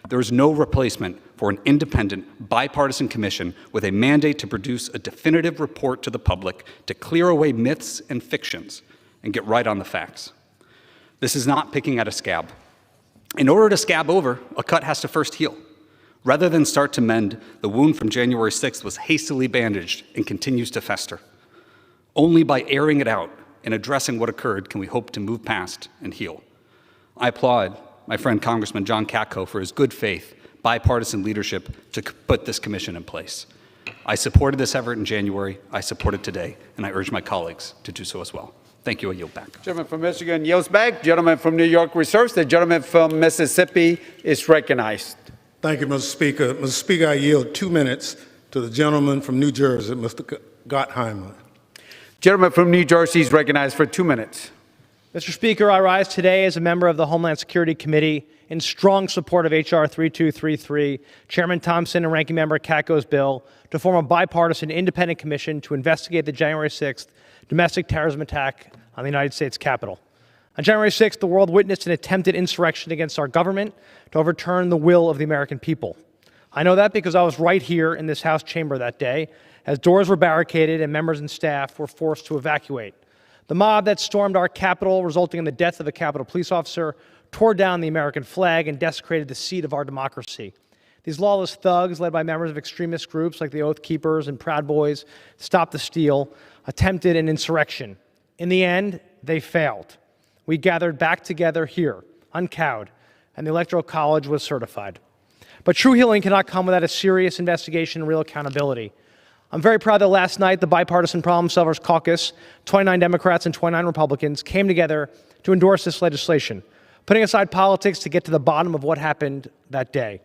There is no replacement for an independent, bipartisan commission with a mandate to produce a definitive report to the public to clear away myths and fictions and get right on the facts. This is not picking at a scab. In order to scab over, a cut has to first heal. Rather than start to mend, the wound from January 6th was hastily bandaged and continues to fester. Only by airing it out and addressing what occurred can we hope to move past and heal. I applaud my friend Congressman John Katko for his good faith, bipartisan leadership to put this commission in place. I supported this effort in January, I support it today, and I urge my colleagues to do so as well. Thank you. I yield back. Gentleman from Michigan yields back. Gentleman from New York reserves. The gentleman from Mississippi is recognized. Thank you, Mr. Speaker. Mr. Speaker, I yield 2 minutes to the gentleman from New Jersey, Mr. Gottheimer. Gentleman from New Jersey is recognized for 2 minutes. Mr. Speaker, I rise today as a member of the Homeland Security Committee in strong support of H.R. 3233, Chairman Thompson and Ranking Member Katko's bill to form a bipartisan independent commission to investigate the January 6th domestic terrorism attack on the United States Capitol. On January 6th, the world witnessed an attempted insurrection against our government to overturn the will of the American people. I know that because I was right here in this House chamber that day as doors were barricaded and members and staff were forced to evacuate. The mob that stormed our Capitol, resulting in the death of a Capitol police officer, tore down the American flag and desecrated the seat of our democracy. These lawless thugs, led by members of extremist groups like the Oath Keepers and Proud Boys, Stop the Steal, attempted an insurrection. In the end, they failed. We gathered back together here, uncowed, and the Electoral College was certified. But true healing cannot come without a serious investigation and real accountability. I'm very proud that last night the Bipartisan Problem Solvers Caucus, 29 Democrats and 29 Republicans, came together to endorse this legislation, putting aside politics to get to the bottom of what happened that day.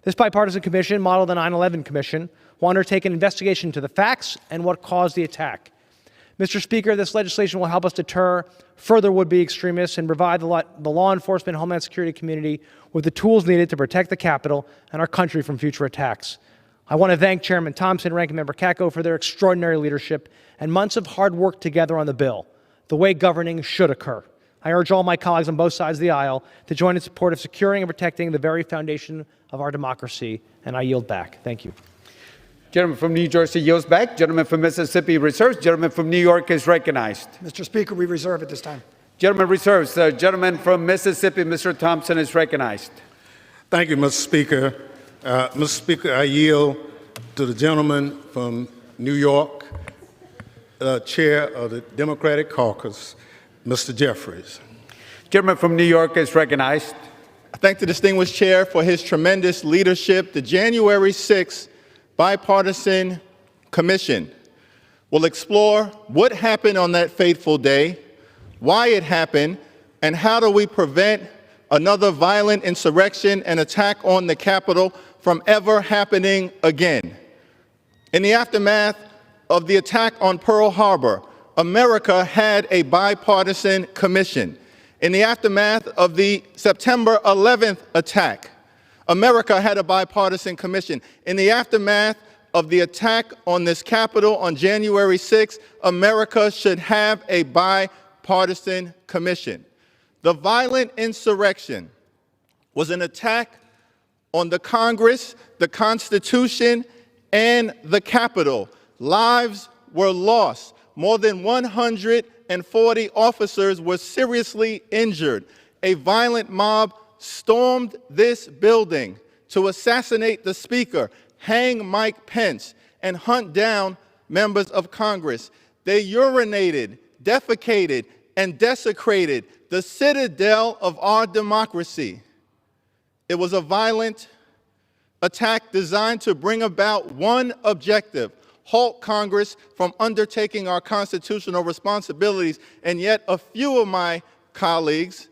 This bipartisan commission, modeled the 9/11 Commission, will undertake an investigation into the facts and what caused the attack. Mr. Speaker, this legislation will help us deter further would-be extremists and provide the law enforcement and Homeland Security community with the tools needed to protect the Capitol and our country from future attacks. I want to thank Chairman Thompson and Ranking Member Katko for their extraordinary leadership and months of hard work together on the bill, the way governing should occur. I urge all my colleagues on both sides of the aisle to join in support of securing and protecting the very foundation of our democracy, and I yield back. Thank you. Gentleman from New Jersey yields back. Gentleman from Mississippi reserves. Gentleman from New York is recognized. Mr. Speaker, we reserve at this time. Gentleman reserves. The gentleman from Mississippi, Mr. Thompson, is recognized. Thank you, Mr. Speaker. Mr. Speaker, I yield to the gentleman from New York, Chair of the Democratic Caucus, Mr. Jeffries. Gentleman from New York is recognized. I thank the distinguished chair for his tremendous leadership. The January 6th Bipartisan Commission will explore what happened on that fateful day, why it happened, and how do we prevent another violent insurrection and attack on the Capitol from ever happening again. In the aftermath of the attack on Pearl Harbor, America had a bipartisan commission. In the aftermath of the September 11th attack, America had a bipartisan commission. In the aftermath of the attack on this Capitol on January 6th, America should have a bipartisan commission. The violent insurrection was an attack on the Congress, the Constitution, and the Capitol. Lives were lost. More than 140 officers were seriously injured. A violent mob stormed this building to assassinate the Speaker, hang Mike Pence, and hunt down members of Congress. They urinated, defecated, and desecrated the citadel of our democracy. It was a violent attack designed to bring about one objective: halt Congress from undertaking our constitutional responsibilities, and yet a few of my colleagues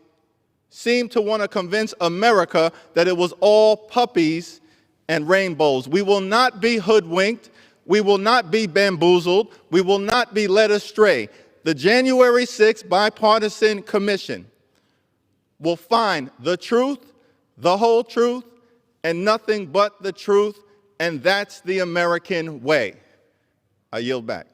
seem to want to convince America that it was all puppies and rainbows. We will not be hoodwinked. We will not be bamboozled. We will not be led astray. The January 6th Bipartisan Commission will find the truth, the whole truth, and nothing but the truth, and that's the American way. I yield back.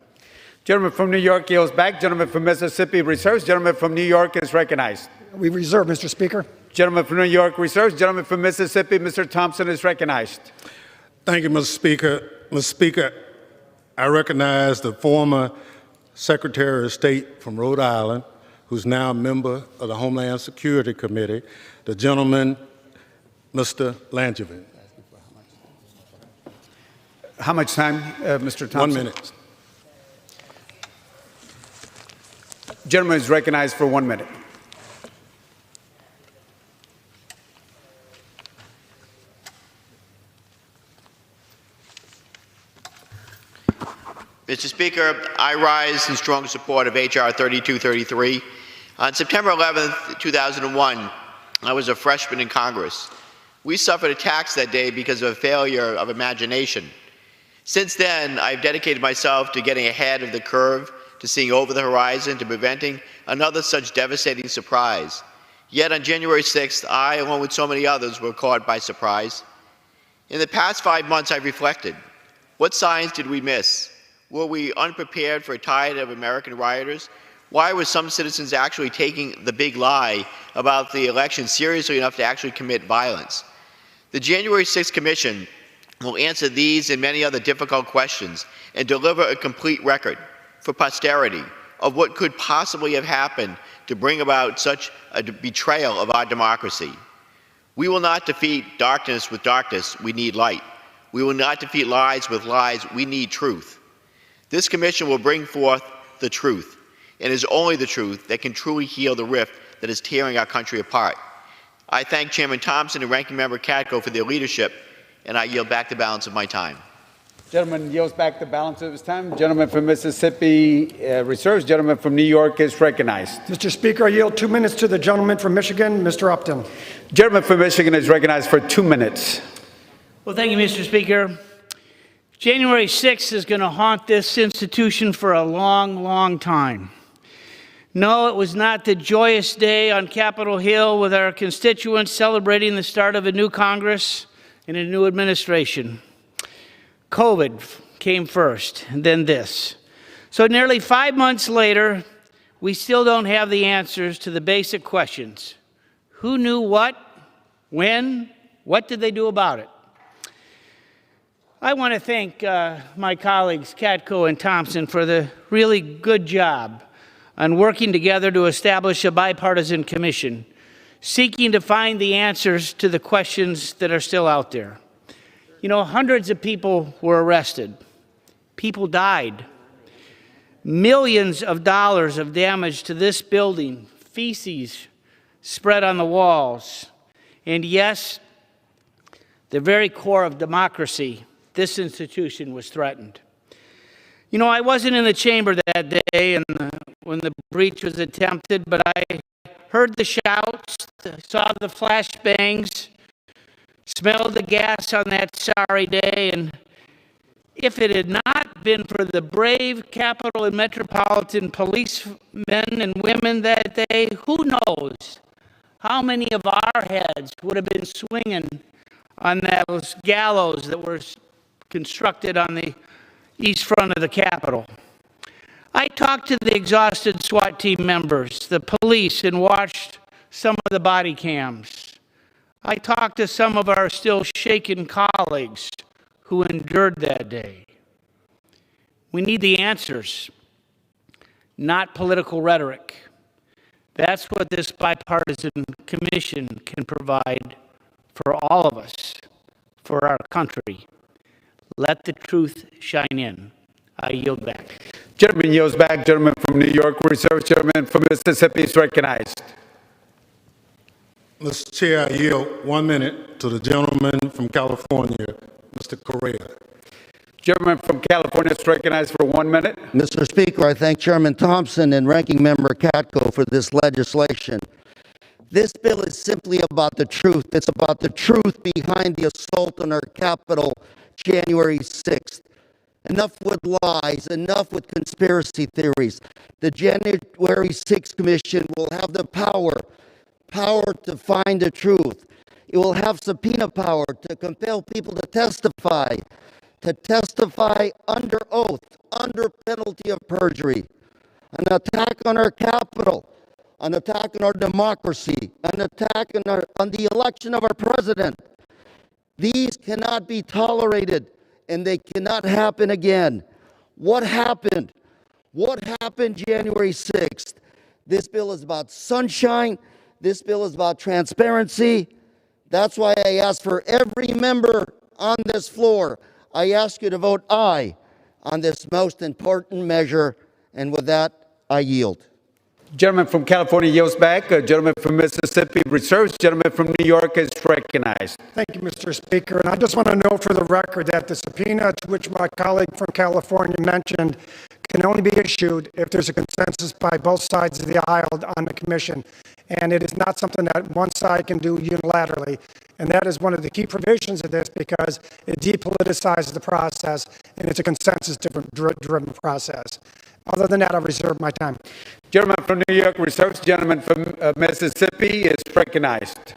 Gentleman from New York yields back. Gentleman from Mississippi reserves. Gentleman from New York is recognized. We reserve, Mr. Speaker. Gentleman from New York reserves. Gentleman from Mississippi, Mr. Thompson, is recognized. Thank you, Mr. Speaker. Mr. Speaker, I recognize the former Secretary of State from Rhode Island, who's now a member of the Homeland Security Committee, the gentleman, Mr. Langevin. How much time, Mr. Thompson? 1 minute. Gentleman is recognized for 1 minute. Mr. Speaker, I rise in strong support of H.R. 3233. On September 11, 2001, I was a freshman in Congress. We suffered attacks that day because of a failure of imagination. Since then, I've dedicated myself to getting ahead of the curve, to seeing over the horizon, to preventing another such devastating surprise. Yet on January 6th, I, along with so many others, were caught by surprise. In the past 5 months, I've reflected. What signs did we miss? Were we unprepared for a tide of American rioters? Why were some citizens actually taking the big lie about the election seriously enough to actually commit violence? The January 6th Commission will answer these and many other difficult questions and deliver a complete record for posterity of what could possibly have happened to bring about such a betrayal of our democracy. We will not defeat darkness with darkness, we need light. We will not defeat lies with lies, we need truth. This commission will bring forth the truth, and it is only the truth that can truly heal the rift that is tearing our country apart. I thank Chairman Thompson and Ranking Member Katko for their leadership, and I yield back the balance of my time. Gentleman yields back the balance of his time. Gentleman from Mississippi reserves. Gentleman from New York is recognized. Mr. Speaker, I yield 2 minutes to the gentleman from Michigan, Mr. Upton. Gentleman from Michigan is recognized for 2 minutes. Well, thank you, Mr. Speaker. January 6th is going to haunt this institution for a long, long time. No, it was not the joyous day on Capitol Hill with our constituents celebrating the start of a new Congress and a new administration. COVID came first, and then this. So nearly 5 months later, we still don't have the answers to the basic questions. Who knew what? When? What did they do about it? I want to thank my colleagues, Katko and Thompson, for the really good job on working together to establish a bipartisan commission, seeking to find the answers to the questions that are still out there. You know, hundreds of people were arrested. People died. Millions of dollars of damage to this building, feces spread on the walls. And yes, the very core of democracy, this institution was threatened. You know, I wasn't in the chamber that day when the breach was attempted, but I heard the shouts, saw the flashbangs, smelled the gas on that sorry day, and if it had not been for the brave Capitol and Metropolitan policemen and women that day, who knows how many of our heads would have been swinging on those gallows that were constructed on the east front of the Capitol. I talked to the exhausted SWAT team members, the police, and watched some of the body cams. I talked to some of our still shaken colleagues who endured that day. We need the answers, not political rhetoric. That's what this bipartisan commission can provide for all of us, for our country. Let the truth shine in. I yield back. Gentleman yields back. Gentleman from New York reserves. Gentleman from Mississippi is recognized. Mr. Chair, I yield 1 minute to the gentleman from California, Mr. Correa. Gentleman from California is recognized for 1 minute. Mr. Speaker, I thank Chairman Thompson and Ranking Member Katko for this legislation. This bill is simply about the truth. It's about the truth behind the assault on our Capitol January 6th. Enough with lies, enough with conspiracy theories. The January 6th Commission will have the power to find the truth. It will have subpoena power to compel people to testify under oath, under penalty of perjury. An attack on our Capitol, an attack on our democracy, an attack on the election of our president. These cannot be tolerated, and they cannot happen again. What happened? What happened January 6th? This bill is about sunshine. This bill is about transparency. That's why I ask for every member on this floor, I ask you to vote aye on this most important measure. And with that, I yield. Gentleman from California yields back. Gentleman from Mississippi reserves. Gentleman from New York is recognized. Thank you, Mr. Speaker. And I just want to note for the record that the subpoena to which my colleague from California mentioned can only be issued if there's a consensus by both sides of the aisle on the commission. And it is not something that one side can do unilaterally. And that is one of the key provisions of this because it depoliticizes the process and it's a consensus-driven process. Other than that, I'll reserve my time. Gentleman from New York reserves. Gentleman from Mississippi is recognized.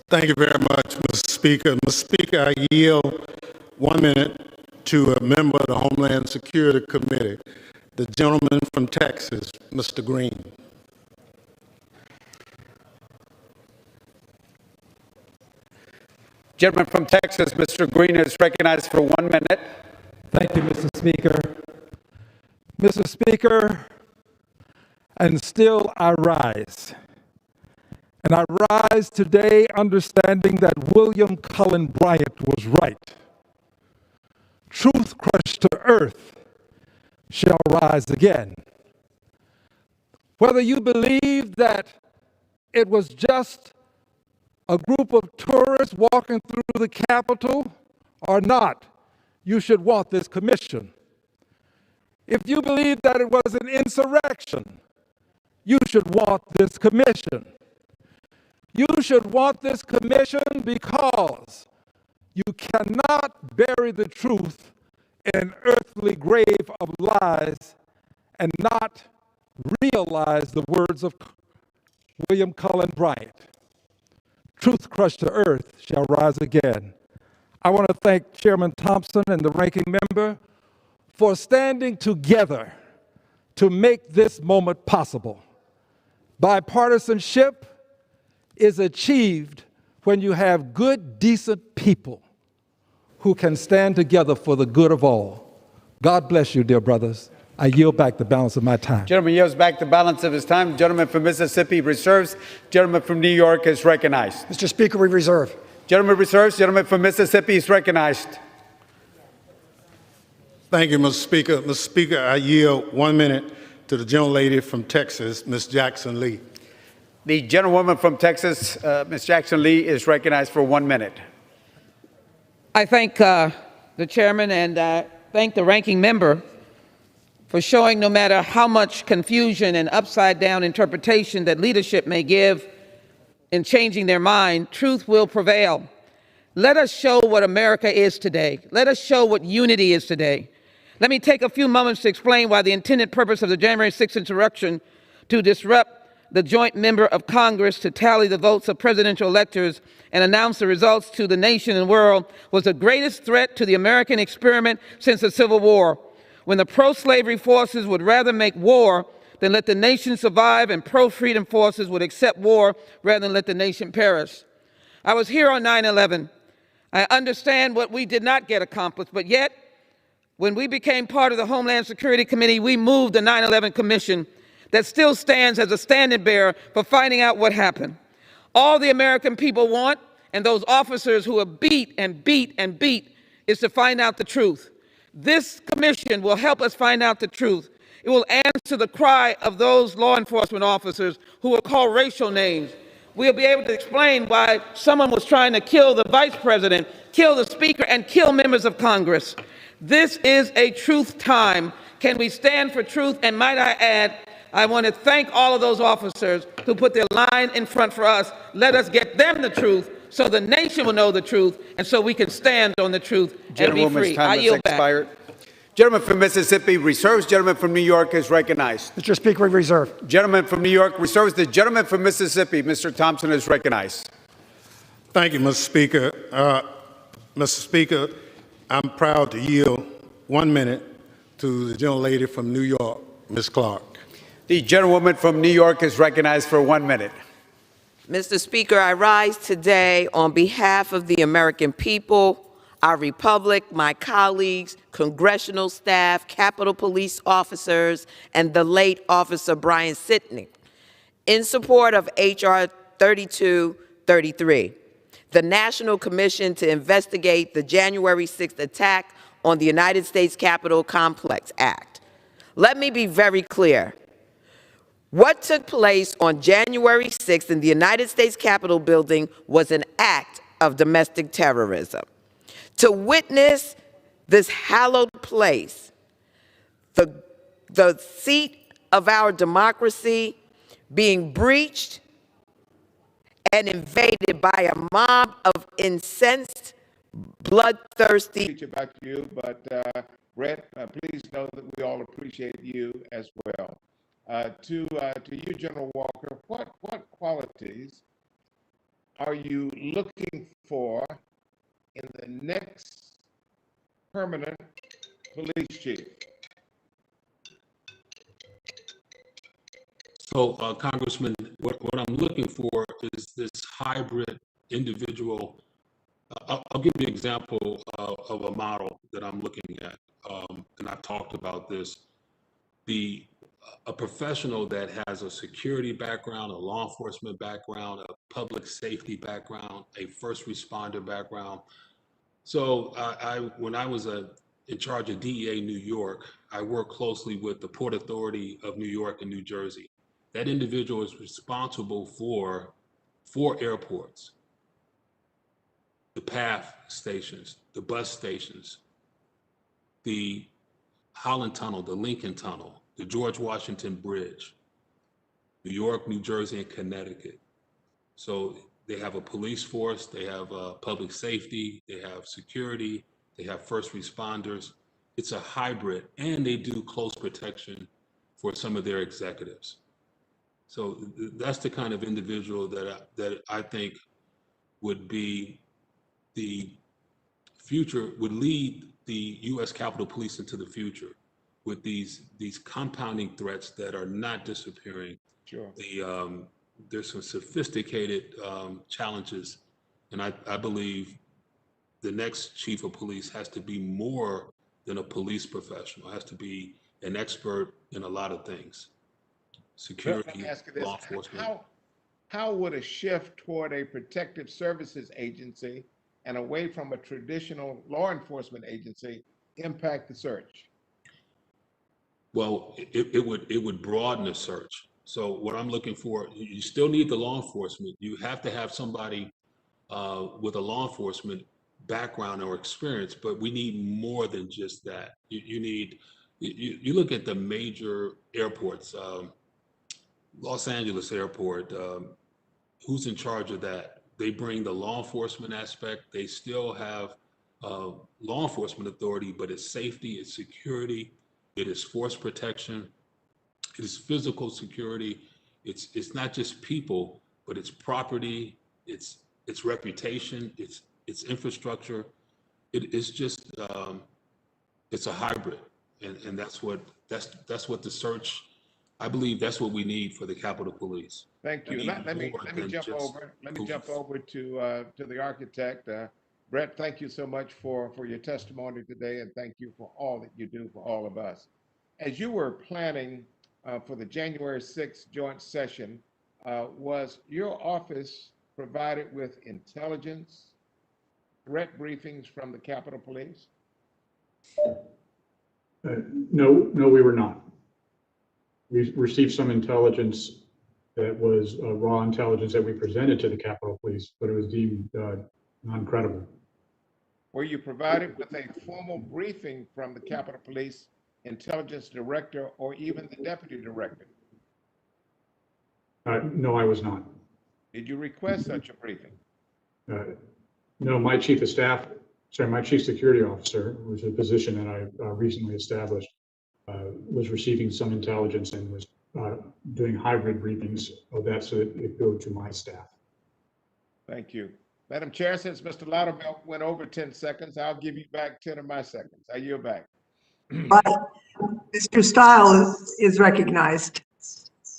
Thank you very much, Mr. Speaker. Mr. Speaker, I yield 1 minute to a member of the Homeland Security Committee, the gentleman from Texas, Mr. Green. Gentleman from Texas, Mr. Green is recognized for 1 minute. Thank you, Mr. Speaker. Mr. Speaker, and still I rise. And I rise today understanding that William Cullen Bryant was right. Truth crushed to earth shall rise again. Whether you believe that it was just a group of tourists walking through the Capitol or not, you should want this commission. If you believe that it was an insurrection, you should want this commission. You should want this commission because you cannot bury the truth in an earthly grave of lies and not realize the words of William Cullen Bryant. Truth crushed to earth shall rise again. I want to thank Chairman Thompson and the ranking member for standing together to make this moment possible. Bipartisanship is achieved when you have good, decent people who can stand together for the good of all. God bless you, dear brothers. I yield back the balance of my time. Gentleman yields back the balance of his time. Gentleman from Mississippi reserves. Gentleman from New York is recognized. Mr. Speaker, we reserve. Gentleman reserves. Gentleman from Mississippi is recognized. Thank you, Mr. Speaker. Mr. Speaker, I yield 1 minute to the gentlelady from Texas, Ms. Jackson Lee. The gentlewoman from Texas, Ms. Jackson Lee, is recognized for 1 minute. I thank the chairman and thank the ranking member for showing no matter how much confusion and upside-down interpretation that leadership may give in changing their mind, truth will prevail. Let us show what America is today. Let us show what unity is today. Let me take a few moments to explain why the intended purpose of the January 6th insurrection to disrupt the joint member of Congress to tally the votes of presidential electors and announce the results to the nation and world was the greatest threat to the American experiment since the Civil War, when the pro-slavery forces would rather make war than let the nation survive, and pro-freedom forces would accept war rather than let the nation perish. I was here on 9/11. I understand what we did not get accomplished, but yet, when we became part of the Homeland Security Committee, we moved the 9/11 Commission that still stands as a standing bearer for finding out what happened. All the American people want, and those officers who are beat and beat and beat, is to find out the truth. This commission will help us find out the truth. It will answer the cry of those law enforcement officers who were called racial names. We'll be able to explain why someone was trying to kill the vice president, kill the speaker, and kill members of Congress. This is a truth time. Can we stand for truth? And might I add, I want to thank all of those officers who put their line in front for us. Let us get them the truth so the nation will know the truth and so we can stand on the truth and be free. I yield back. Gentleman from Mississippi reserves. Gentleman from New York is recognized. Mr. Speaker, we reserve. Gentleman from New York reserves. The gentleman from Mississippi, Mr. Thompson, is recognized. Thank you, Mr. Speaker. Mr. Speaker, I'm proud to yield 1 minute to the gentlelady from New York, Ms. Clark. The gentlewoman from New York is recognized for 1 minute. Mr. Speaker, I rise today on behalf of the American people, our republic, my colleagues, congressional staff, Capitol Police officers, and the late Officer Brian Sitnick, in support of H.R. 3233, the National Commission to investigate the January 6th attack on the United States Capitol Complex Act. Let me be very clear. What took place on January 6th in the United States Capitol building was an act of domestic terrorism. To witness this hallowed place, the seat of our democracy being breached and invaded by a mob of incensed, bloodthirsty. Back to you, but Brett, please know that we all appreciate you as well. To you, General Walker, what qualities are you looking for in the next permanent police chief? So, Congressman, what I'm looking for is this hybrid individual. I'll give you an example of a model that I'm looking at, and I've talked about this. A professional that has a security background, a law enforcement background, a public safety background, a first responder background. So when I was in charge of DEA New York, I worked closely with the Port Authority of New York and New Jersey. That individual is responsible for 4 airports, the PATH stations, the bus stations, the Holland Tunnel, the Lincoln Tunnel, the George Washington Bridge, New York, New Jersey, and Connecticut. So they have a police force, they have public safety, they have security, they have first responders. It's a hybrid, and they do close protection for some of their executives. So that's the kind of individual that I think would be the future, would lead the U.S. Capitol Police into the future with these compounding threats that are not disappearing. Sure. There's some sophisticated challenges, and I believe the next chief of police has to be more than a police professional, has to be an expert in a lot of things. Security, Let me ask you this. law enforcement. How would a shift toward a protective services agency and away from a traditional law enforcement agency impact the search? Well, it would broaden the search. So what I'm looking for, you still need the law enforcement. You have to have somebody with a law enforcement background or experience, but we need more than just that. You look at the major airports, Los Angeles Airport, who's in charge of that? They bring the law enforcement aspect. They still have law enforcement authority, but it's safety, it's security, it is force protection, it is physical security. It's not just people, but it's property, it's reputation, it's infrastructure. It's just it's a hybrid, and that's what the search. I believe that's what we need for the Capitol Police. Thank you. Let me jump over to the architect. Brett, thank you so much for your testimony today, and thank you for all that you do for all of us. As you were planning for the January 6th joint session, was your office provided with intelligence, threat briefings from the Capitol Police? No, we were not. We received some intelligence that was raw intelligence that we presented to the Capitol Police, but it was deemed non-credible. Were you provided with a formal briefing from the Capitol Police intelligence director or even the deputy director? No, I was not. Did you request such a briefing? No, my chief security officer, which is a position that I recently established, was receiving some intelligence and was doing hybrid briefings of that so that it go to my staff. Thank you. Madam Chair, since Mr. Loudermilk went over 10 seconds, I'll give you back 10 of my seconds. I yield back. Mr. Stiles is recognized.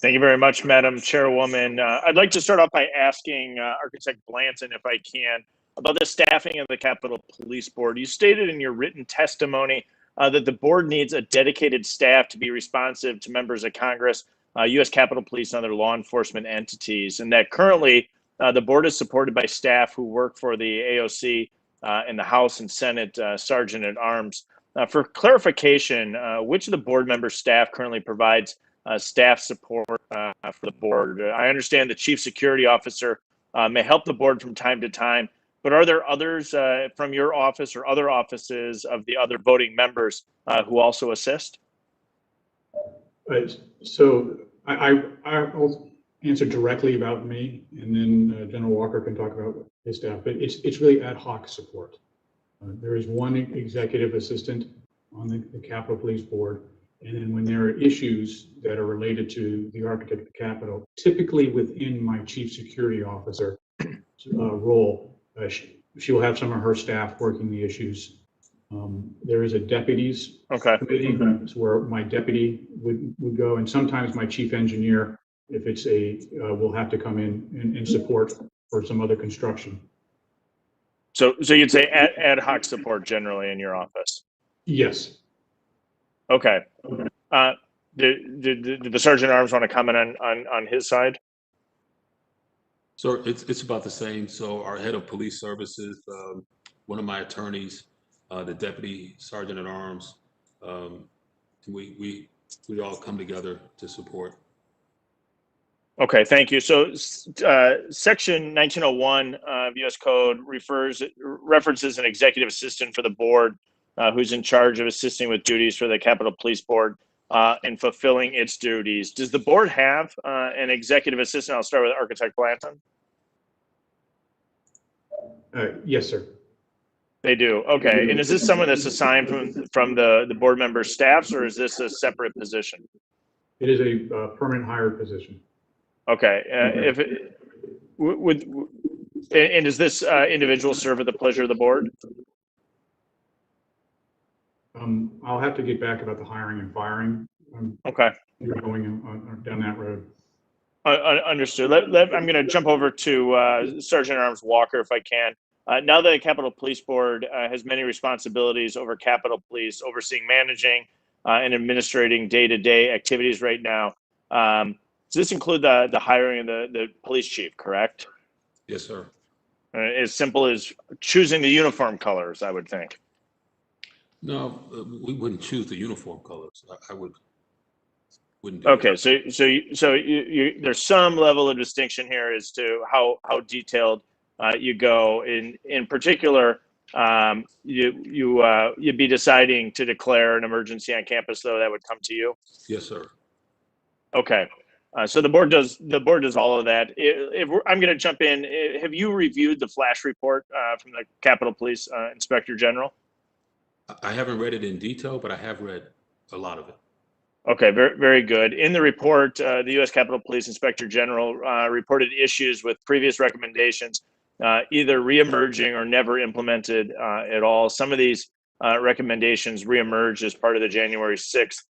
Thank you very much, Madam Chairwoman. I'd like to start off by asking Architect Blanton, if I can, about the staffing of the Capitol Police Board. You stated in your written testimony that the board needs a dedicated staff to be responsive to members of Congress, U.S. Capitol Police, and other law enforcement entities, and that currently the board is supported by staff who work for the AOC in the House and Senate Sergeant at Arms. For clarification, which of the board member staff currently provides staff support for the board? I understand the Chief Security Officer may help the board from time to time, but are there others from your office or other offices of the other voting members who also assist? So I'll answer directly about me, and then General Walker can talk about his staff, but it's really ad hoc support. There is one executive assistant on the Capitol Police Board, and then when there are issues that are related to the architect of the Capitol, typically within my Chief Security Officer role, she will have some of her staff working the issues. There is a deputies committee where my deputy would go, and sometimes my chief engineer, if it's will have to come in and support for some other construction. So you'd say ad hoc support generally in your office? Yes. Okay. Did the Sergeant at Arms want to comment on his side? So it's about the same. So our head of police services, one of my attorneys, the deputy sergeant at arms, we all come together to support. Okay, thank you. So section 1901 of U.S. Code references an executive assistant for the board who's in charge of assisting with duties for the Capitol Police Board and fulfilling its duties. Does the board have an executive assistant? I'll start with Architect Blanton. Yes, sir. They do. Okay. And is this someone that's assigned from the board member staffs, or is this a separate position? It is a permanent hired position. Okay. If it, and does this individual serve at the pleasure of the board? I'll have to get back about the hiring and firing. Okay. We're going down that road. Understood. I'm going to jump over to Sergeant at Arms Walker, if I can. Now that the Capitol Police Board has many responsibilities over Capitol Police, overseeing, managing, and administrating day-to-day activities right now, does this include the hiring of the police chief, correct? Yes, sir. As simple as choosing the uniform colors, I would think. No, we wouldn't choose the uniform colors. I wouldn't do Okay, that. so there's some level of distinction here as to how detailed you go. In particular, you'd be deciding to declare an emergency on campus, though that would come to you. Yes, sir. Okay, so the board does all of that. I'm going to jump in. Have you reviewed the flash report from the Capitol Police Inspector General? I haven't read it in detail, but I have read a lot of it. Okay, very, very good. In the report, the U.S. Capitol Police Inspector General reported issues with previous recommendations, either reemerging or never implemented at all. Some of these recommendations reemerged as part of the January 6th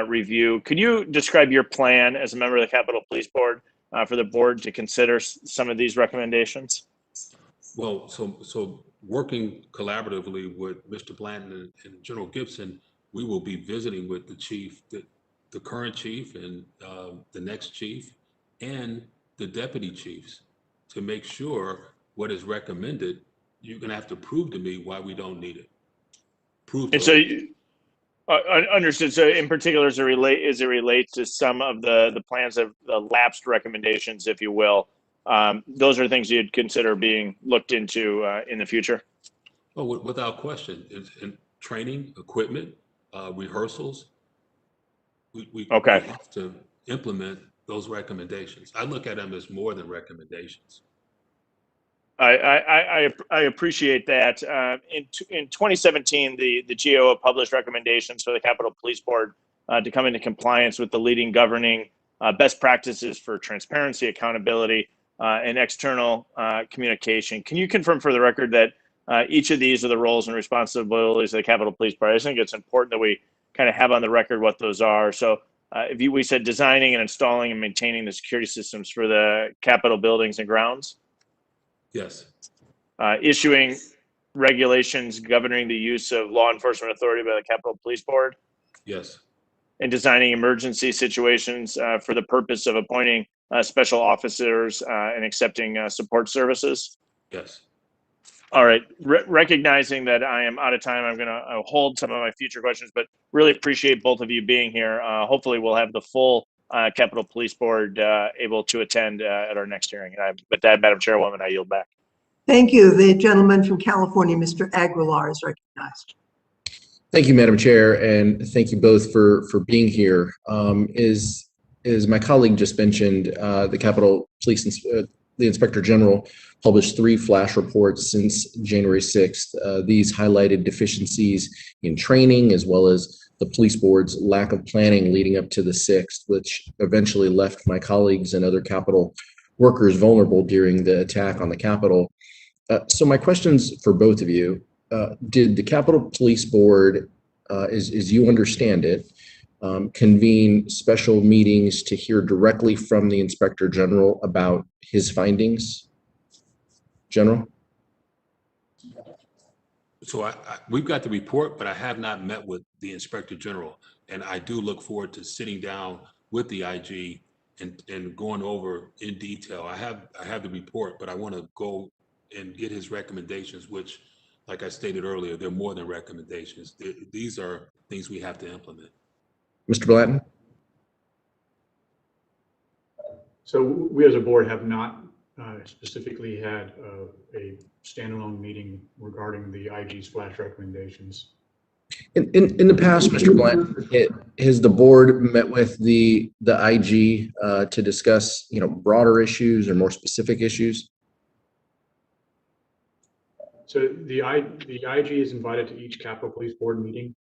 review. Could you describe your plan as a member of the Capitol Police Board for the board to consider some of these recommendations? Well, so working collaboratively with Mr. Blanton and General Gibson, we will be visiting with the chief, the current chief and the next chief and the deputy chiefs to make sure what is recommended, you're going to have to prove to me why we don't need it. Prove and so understood. So in particular, as it relates to some of the plans of the lapsed recommendations, if you will, those are things you'd consider being looked into in the future? Oh, without question. And training, equipment, rehearsals, we have to implement those recommendations. I look at them as more than recommendations. I appreciate that. In 2017, the GAO published recommendations for the Capitol Police Board to come into compliance with the leading governing best practices for transparency, accountability, and external communication. Can you confirm for the record that each of these are the roles and responsibilities of the Capitol Police Board? I think it's important that we kind of have on the record what those are. So we said designing and installing and maintaining the security systems for the Capitol buildings and grounds. Yes. Issuing regulations governing the use of law enforcement authority by the Capitol Police Board. Yes. And designing emergency situations for the purpose of appointing special officers and accepting support services. Yes. All right. Recognizing that I am out of time, I'm going to hold some of my future questions, but really appreciate both of you being here. Hopefully we'll have the full Capitol Police Board able to attend at our next hearing. And with that, Madam Chairwoman, I yield back. Thank you. The gentleman from California, Mr. Aguilar, is recognized. Thank you, Madam Chair, and thank you both for being here. As my colleague just mentioned, the Capitol Police, the Inspector General published 3 flash reports since January 6th. These highlighted deficiencies in training as well as the police board's lack of planning leading up to the 6th, which eventually left my colleagues and other Capitol workers vulnerable during the attack on the Capitol. So my questions for both of you, did the Capitol Police Board, as you understand it, convene special meetings to hear directly from the Inspector General about his findings? General? So we've got the report, but I have not met with the Inspector General. And I do look forward to sitting down with the IG and going over in detail. I have the report, but I want to go and get his recommendations, which, like I stated earlier, they're more than recommendations. These are things we have to implement. Mr. Blanton? So we as a board have not specifically had a standalone meeting regarding the IG's flash recommendations. In the past, Mr. Blanton, has the board met with the IG to discuss, broader issues or more specific issues? So the IG is invited to each Capitol Police Board meeting.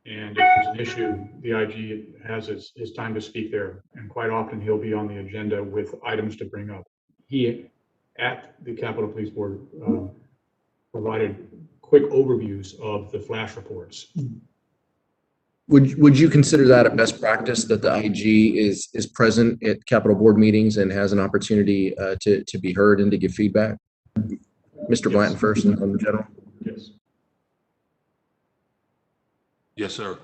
And if there's an issue, the IG has his time to speak there. And quite often he'll be on the agenda with items to bring up. He, at the Capitol Police Board, provided quick overviews of the flash reports. Would you consider that a best practice, that the IG is present at Capitol Board meetings and has an opportunity to be heard and to give feedback? Mr. Yes. Blanton first, and then the general. Yes. Yes, sir.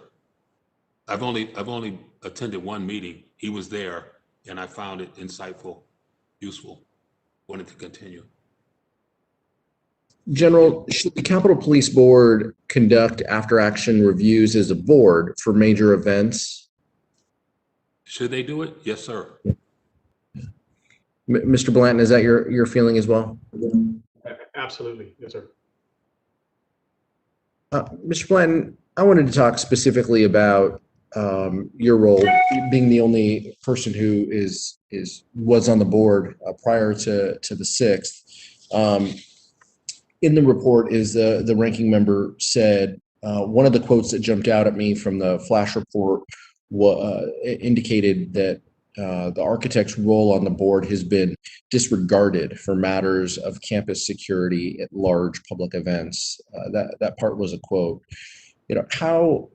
I've only attended one meeting. He was there, and I found it insightful, useful. Wanted to continue. General, should the Capitol Police Board conduct after-action reviews as a board for major events? Should they do it? Yes, sir. Mr. Blanton, is that your feeling as well? Absolutely, yes, sir. Mr. Blanton, I wanted to talk specifically about your role, being the only person who was on the board prior to the 6th. In the report, is the ranking member said, one of the quotes that jumped out at me from the flash report indicated that the architect's role on the board has been disregarded for matters of campus security at large public events. That part was a quote. How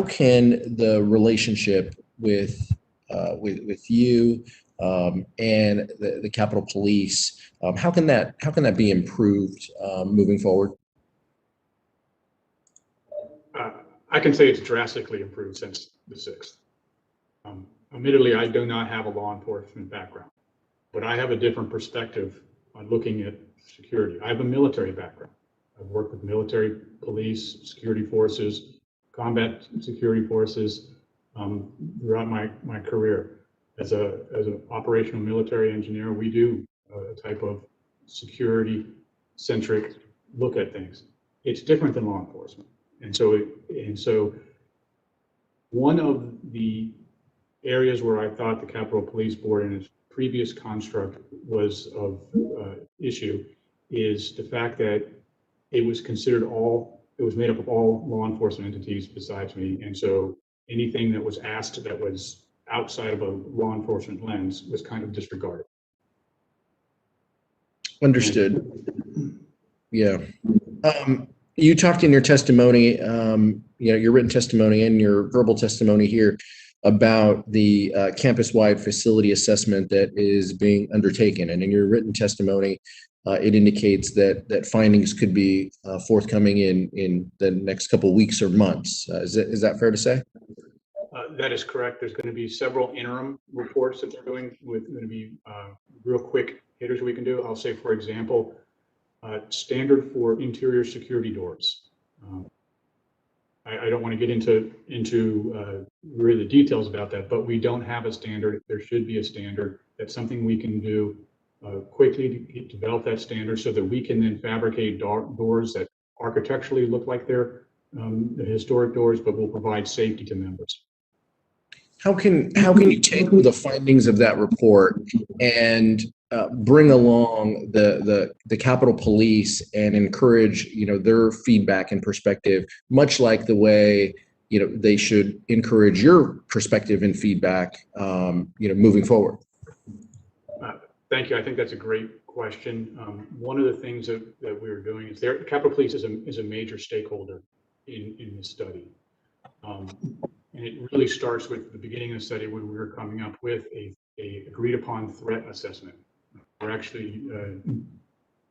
can the relationship with you and the Capitol Police, how can that be improved moving forward? I can say it's drastically improved since the 6th. Admittedly, I do not have a law enforcement background, but I have a different perspective on looking at security. I have a military background. I've worked with military, police, security forces, combat security forces throughout my career. As an operational military engineer, we do a type of security-centric look at things. It's different than law enforcement. And so one of the areas where I thought the Capitol Police Board in its previous construct was of issue is the fact that it was made up of all law enforcement entities besides me. And so anything that was asked that was outside of a law enforcement lens was kind of disregarded. Understood. Yeah. You talked in your testimony, your written testimony and your verbal testimony here about the campus-wide facility assessment that is being undertaken. And in your written testimony, it indicates that findings could be forthcoming in the next couple of weeks or months. Is that fair to say? That is correct. There's going to be several interim reports that they're doing with going to be real quick hitters we can do. I'll say, for example, standard for interior security doors. I don't want to get into really the details about that, but we don't have a standard. There should be a standard. That's something we can do quickly to develop that standard so that we can then fabricate doors that architecturally look like they're the historic doors, but will provide safety to members. How can you take the findings of that report and bring along the Capitol Police and encourage their feedback and perspective, much like the way they should encourage your perspective and feedback moving forward? Thank you. I think that's a great question. One of the things that we're doing is Capitol Police is a major stakeholder in this study. And it really starts with the beginning of the study when we were coming up with a agreed upon threat assessment. We're actually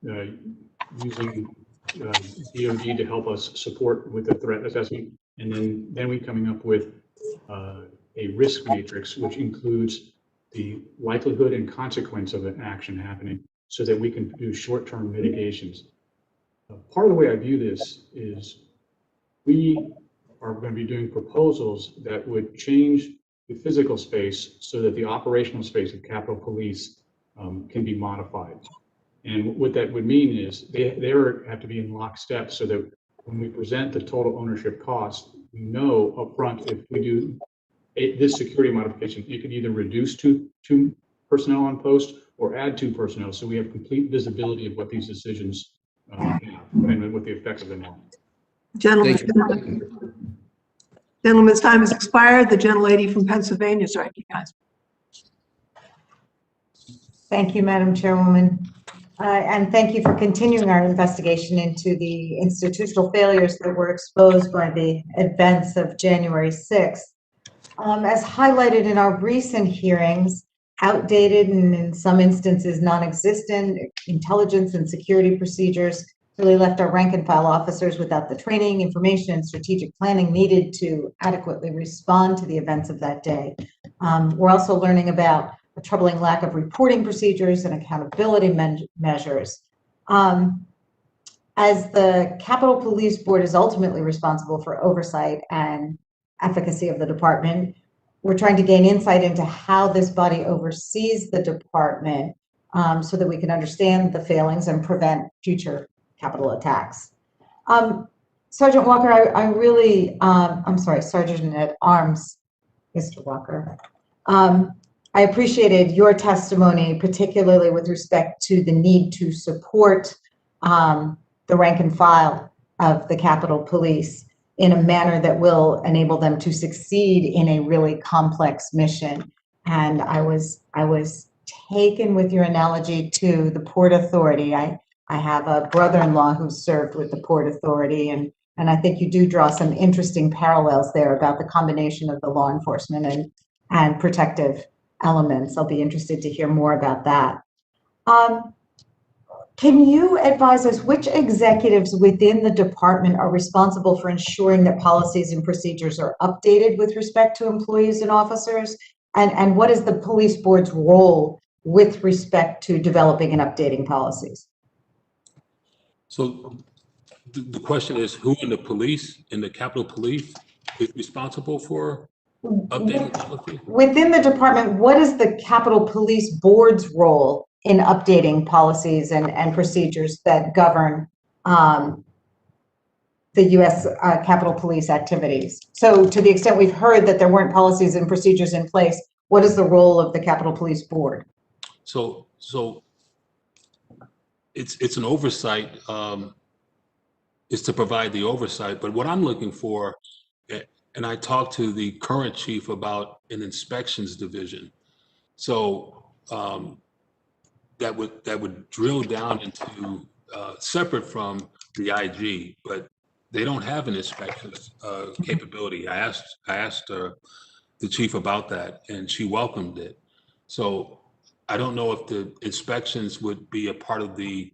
using DoD to help us support with the threat assessment. And then we coming up with a risk matrix, which includes the likelihood and consequence of an action happening so that we can do short-term mitigations. Part of the way I view this is we are going to be doing proposals that would change the physical space so that the operational space of Capitol Police can be modified. And what that would mean is they have to be in lockstep so that when we present the total ownership cost, we know upfront if we do this security modification, it could either reduce two personnel on post or add 2 personnel, so we have complete visibility of what these decisions have and what the effects of them are. Gentleman's time has expired. The gentlelady from Pennsylvania is recognized. Thank you, Madam Chairwoman. And thank you for continuing our investigation into the institutional failures that were exposed by the events of January 6th. As highlighted in our recent hearings, outdated and in some instances non-existent intelligence and security procedures really left our rank and file officers without the training, information, and strategic planning needed to adequately respond to the events of that day. We're also learning about a troubling lack of reporting procedures and accountability measures. As the Capitol Police Board is ultimately responsible for oversight and efficacy of the department, we're trying to gain insight into how this body oversees the department so that we can understand the failings and prevent future Capitol attacks. Sergeant Walker, I'm sorry, Sergeant at Arms, Mr. Walker. I appreciated your testimony, particularly with respect to the need to support the rank and file of the Capitol Police in a manner that will enable them to succeed in a really complex mission. And I was taken with your analogy to the Port Authority. I have a brother-in-law who served with the Port Authority, and I think you do draw some interesting parallels there about the combination of the law enforcement and protective elements. I'll be interested to hear more about that. Can you advise us which executives within the department are responsible for ensuring that policies and procedures are updated with respect to employees and officers? And what is the police board's role with respect to developing and updating policies? So the question is, who in the police, in the Capitol Police, is responsible for updating policy? Within the department, what is the Capitol Police Board's role in updating policies and procedures that govern the U.S. Capitol Police activities? So to the extent we've heard that there weren't policies and procedures in place, what is the role of the Capitol Police Board? So it's an oversight, is to provide the oversight, but what I'm looking for, and I talked to the current chief about an inspections division. So that would drill down into separate from the IG, but they don't have an inspections capability. I asked the chief about that, and she welcomed it. So I don't know if the inspections would be a part of the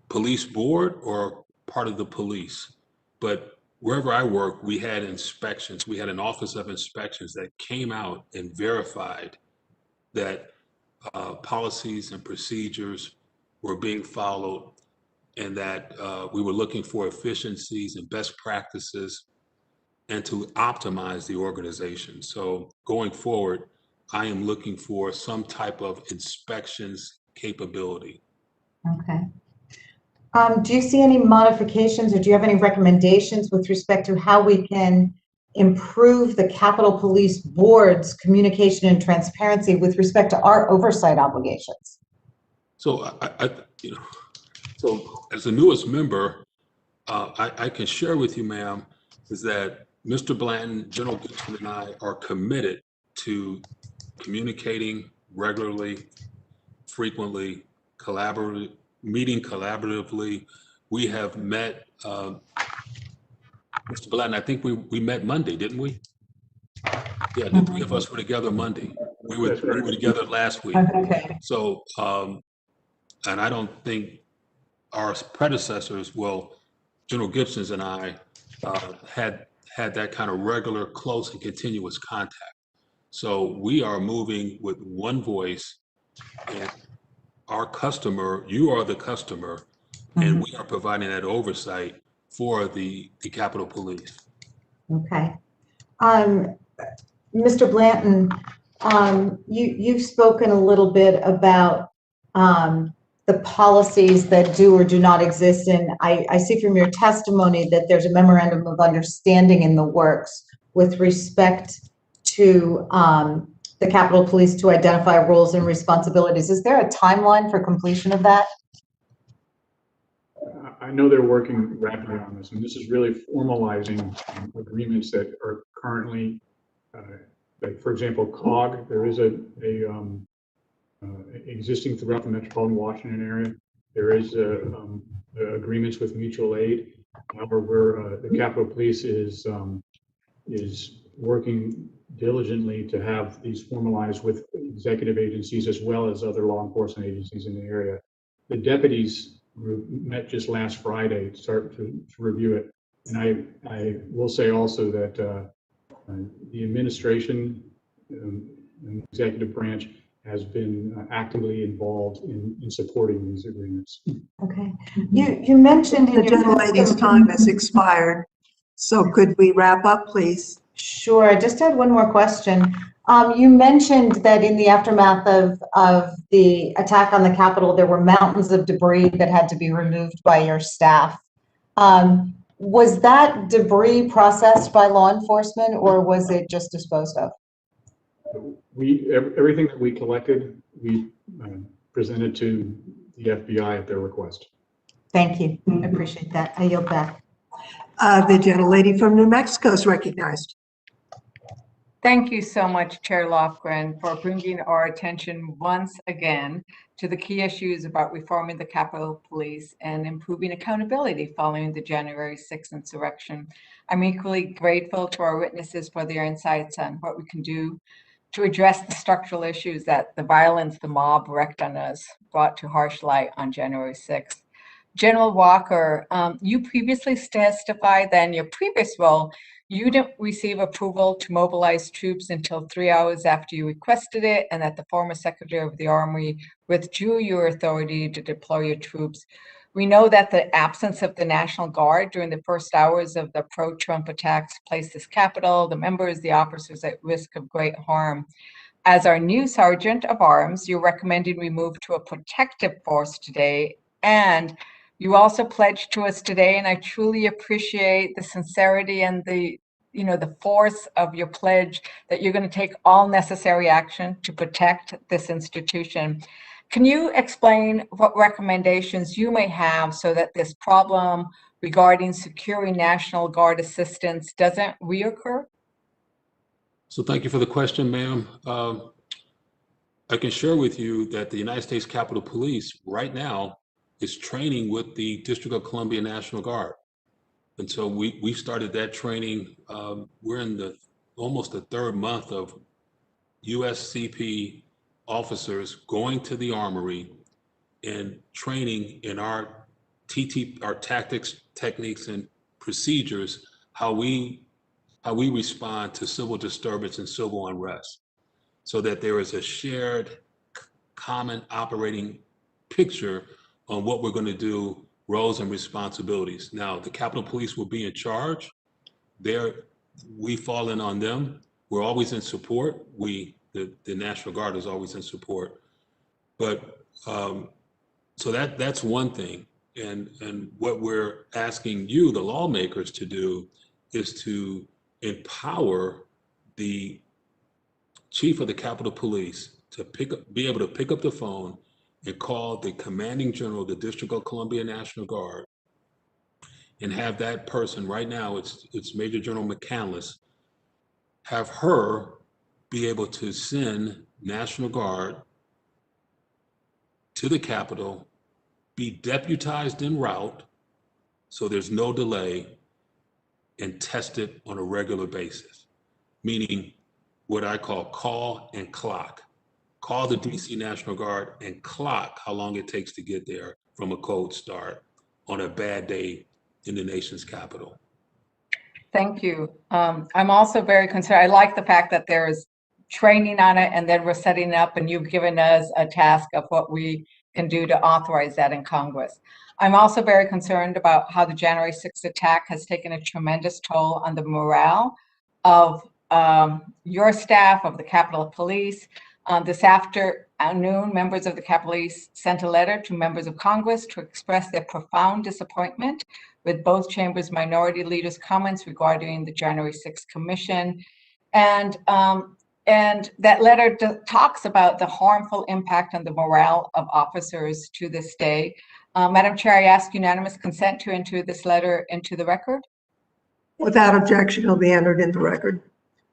police board or part of the police, but wherever I work, we had inspections. We had an office of inspections that came out and verified that policies and procedures were being followed, and that we were looking for efficiencies and best practices and to optimize the organization. So going forward, I am looking for some type of inspections capability. Okay. Do you see any modifications or do you have any recommendations with respect to how we can improve the Capitol Police Board's communication and transparency with respect to our oversight obligations? So so as the newest member, I can share with you, ma'am, is that Mr. Blanton, General Gibson, and I are committed to communicating regularly, frequently, meeting collaboratively. We have met, Mr. Blanton, I think we met Monday, didn't we? Yeah, the three of us were together Monday. We were together last week. Okay. So, and I don't think our predecessors, well, General Gibson's and I had that kind of regular, close, and continuous contact. So we are moving with one voice, and our customer, you are the customer, and we are providing that oversight for the Capitol Police. Okay. Mr. Blanton, you've spoken a little bit about the policies that do or do not exist. And I see from your testimony that there's a memorandum of understanding in the works with respect to the Capitol Police to identify roles and responsibilities. Is there a timeline for completion of that? I know they're working rapidly on this, and this is really formalizing agreements that are currently, like for example, COG. There is existing throughout the metropolitan Washington area. There is agreements with mutual aid. However, the Capitol Police is working diligently to have these formalized with executive agencies as well as other law enforcement agencies in the area. The deputies met just last Friday to start to review it. And I will say also that the administration and executive branch has been actively involved in supporting these agreements. Okay. You mentioned in the gentlelady's time has expired. So could we wrap up, please? Sure. I just had one more question. You mentioned that in the aftermath of the attack on the Capitol, there were mountains of debris that had to be removed by your staff. Was that debris processed by law enforcement, or was it just disposed of? Everything that we collected, we presented to the FBI at their request. Thank you. I appreciate that. I yield back. The gentlelady from New Mexico is recognized. Thank you so much, Chair Lofgren, for bringing our attention once again to the key issues about reforming the Capitol Police and improving accountability following the January 6th insurrection. I'm equally grateful to our witnesses for their insights on what we can do to address the structural issues that the violence the mob wreaked on us brought to harsh light on January 6th. General Walker, you previously testified that in your previous role, you didn't receive approval to mobilize troops until 3 hours after you requested it, and that the former Secretary of the Army withdrew your authority to deploy your troops. We know that the absence of the National Guard during the first hours of the pro-Trump attacks placed this Capitol, the members, the officers at risk of great harm. As our new Sergeant of Arms, you're recommending we move to a protective force today, and you also pledged to us today, and I truly appreciate the sincerity and the force of your pledge that you're going to take all necessary action to protect this institution. Can you explain what recommendations you may have so that this problem regarding securing National Guard assistance doesn't reoccur? So thank you for the question, ma'am. I can share with you that the United States Capitol Police right now is training with the District of Columbia National Guard. And so we started that training. We're in almost the third month of USCP officers going to the armory and training in our tactics, techniques, and procedures, how we respond to civil disturbance and civil unrest, so that there is a shared common operating picture on what we're going to do, roles and responsibilities. Now, the Capitol Police will be in charge. We fall in on them. We're always in support. The National Guard is always in support. But so that's one thing. And what we're asking you, the lawmakers, to do is to empower the chief of the Capitol Police to be able to pick up the phone and call the commanding general of the District of Columbia National Guard and have that person, right now it's Major General McCandless, have her be able to send National Guard to the Capitol, be deputized en route so there's no delay, and tested on a regular basis, meaning what I call and clock. Call the DC National Guard and clock how long it takes to get there from a cold start on a bad day in the nation's capital. Thank you. I'm also very concerned. I like the fact that there's training on it, and then we're setting up, and you've given us a task of what we can do to authorize that in Congress. I'm also very concerned about how the January 6th attack has taken a tremendous toll on the morale of your staff, of the Capitol Police. This afternoon, members of the Capitol Police sent a letter to members of Congress to express their profound disappointment with both chambers' minority leaders' comments regarding the January 6th Commission. And that letter talks about the harmful impact on the morale of officers to this day. Madam Chair, I ask unanimous consent to enter this letter into the record. Without objection, it'll be entered in the record.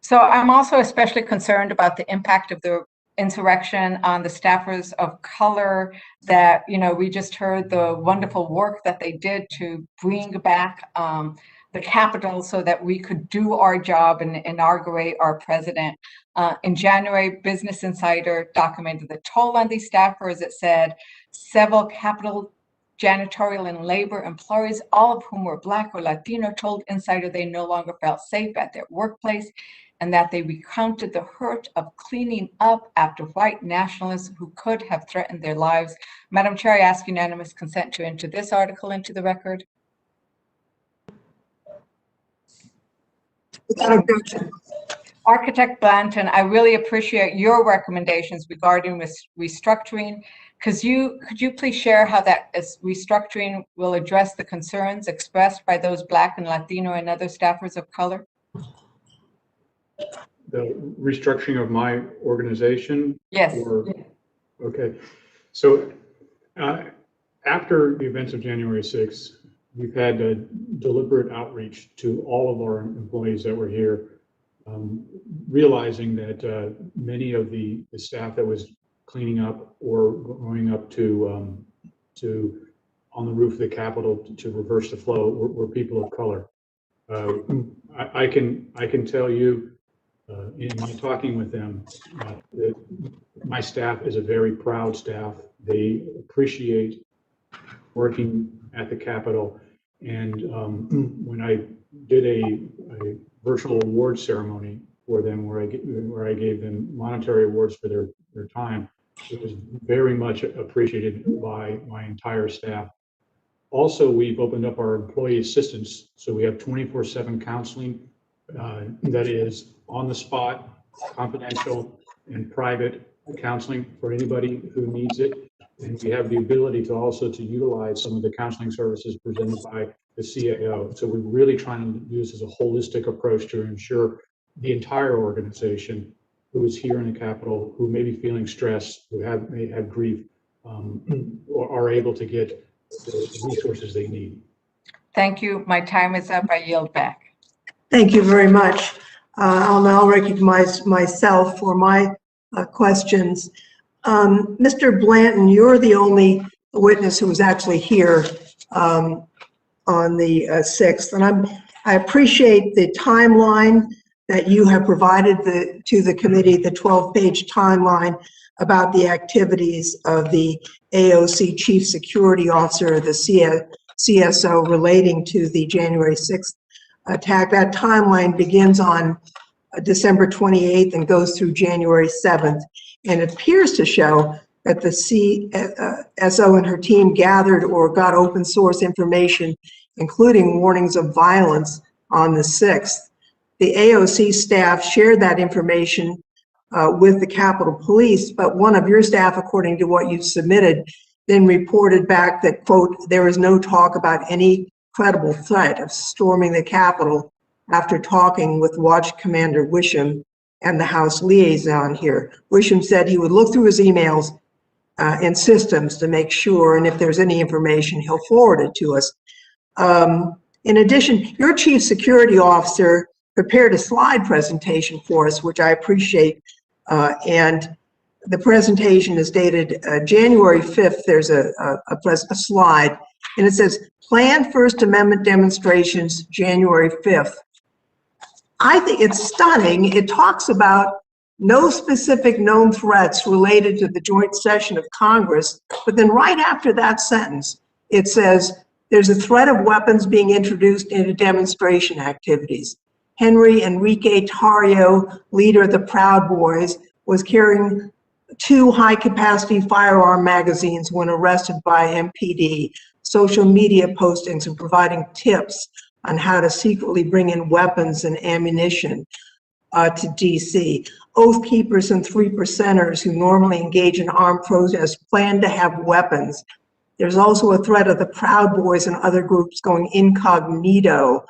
So I'm also especially concerned about the impact of the insurrection on the staffers of color that, we just heard the wonderful work that they did to bring back the Capitol so that we could do our job and inaugurate our president. In January, Business Insider documented the toll on these staffers. It said several Capitol janitorial and labor employees, all of whom were Black or Latino, told Insider they no longer felt safe at their workplace and that they recounted the hurt of cleaning up after white nationalists who could have threatened their lives. Madam Chair, I ask unanimous consent to enter this article into the record. Without objection. Architect Blanton, I really appreciate your recommendations regarding restructuring. Could you please share how that restructuring will address the concerns expressed by those Black and Latino and other staffers of color? The restructuring of my organization? Yes. Okay. So after the events of January 6th, we've had a deliberate outreach to all of our employees that were here, realizing that many of the staff that was cleaning up or going up to on the roof of the Capitol to reverse the flow were people of color. I can tell you in my talking with them that my staff is a very proud staff. They appreciate working at the Capitol. And when I did a virtual award ceremony for them, where I gave them monetary awards for their time, it was very much appreciated by my entire staff. Also, we've opened up our employee assistance, so we have 24/7 counseling that is on the spot, confidential and private counseling for anybody who needs it. And we have the ability to also to utilize some of the counseling services presented by the CAO. So we're really trying to use as a holistic approach to ensure the entire organization who is here in the Capitol, who may be feeling stress, who may have grief, or are able to get the resources they need. Thank you. My time is up. I yield back. Thank you very much. I'll now recognize myself for my questions. Mr. Blanton, you're the only witness who was actually here on the 6th, and I appreciate the timeline that you have provided to the committee, the 12-page timeline about the activities of the AOC Chief Security Officer, the CSO, relating to the January 6th attack. That timeline begins on December 28th and goes through January 7th. And it appears to show that the CSO and her team gathered or got open source information, including warnings of violence on the 6th. The AOC staff shared that information with the Capitol Police, but one of your staff, according to what you submitted, then reported back that, quote, there is no talk about any credible threat of storming the Capitol after talking with Watch Commander Wisham and the House liaison here. Wisham said he would look through his emails and systems to make sure, and if there's any information, he'll forward it to us. In addition, your Chief Security Officer prepared a slide presentation for us, which I appreciate, and the presentation is dated January 5th. There's a slide, and it says, planned First Amendment demonstrations, January 5th. I think it's stunning. It talks about no specific known threats related to the joint session of Congress, but then right after that sentence, it says, there's a threat of weapons being introduced into demonstration activities. Henry Enrique Tarrio, leader of the Proud Boys, was carrying 2 high-capacity firearm magazines when arrested by MPD, social media postings and providing tips on how to secretly bring in weapons and ammunition to DC. Oath Keepers and 3%ers who normally engage in armed protest plan to have weapons. There's also a threat of the Proud Boys and other groups going incognito.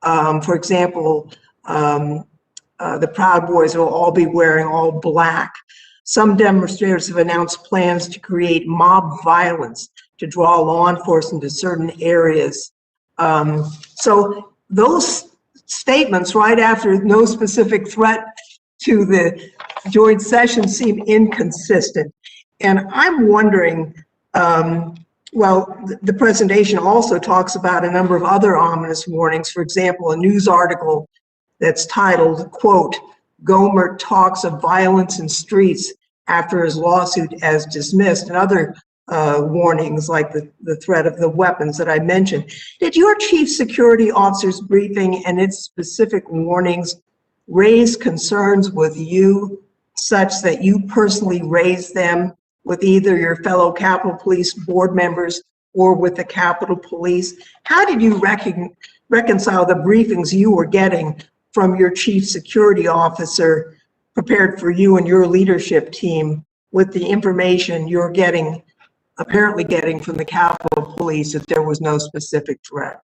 For example, the Proud Boys will all be wearing all black. Some demonstrators have announced plans to create mob violence to draw law enforcement to certain areas. So those statements right after no specific threat to the joint session seem inconsistent. And I'm wondering, well, the presentation also talks about a number of other ominous warnings. For example, a news article that's titled, quote, "Gomer talks of violence in streets after his lawsuit as dismissed," and other warnings like the threat of the weapons that I mentioned. Did your chief security officer's briefing and its specific warnings raise concerns with you such that you personally raised them with either your fellow Capitol Police board members or with the Capitol Police? How did you reconcile the briefings you were getting from your chief security officer prepared for you and your leadership team with the information you're getting, apparently getting from the Capitol Police if there was no specific threat?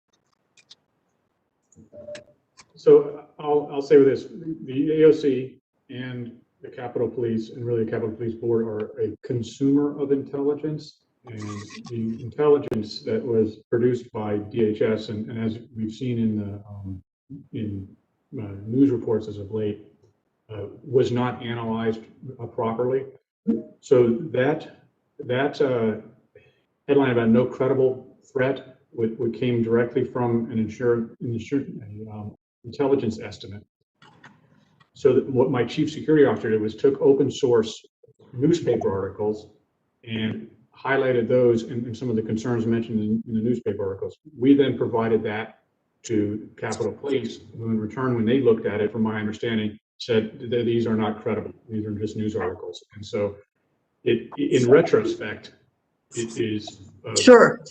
So I'll say with this, the AOC and the Capitol Police and really the Capitol Police Board are a consumer of intelligence, and the intelligence that was produced by DHS and as we've seen in news reports as of late was not analyzed properly. So that headline about no credible threat what came directly from an intelligence estimate. So that what my chief security officer did was took open source newspaper articles and highlighted those and some of the concerns mentioned in the newspaper articles. We then provided that to Capitol Police, who in return, when they looked at it, from my understanding, said that these are not credible. These are just news articles. And so in retrospect, it is Sure.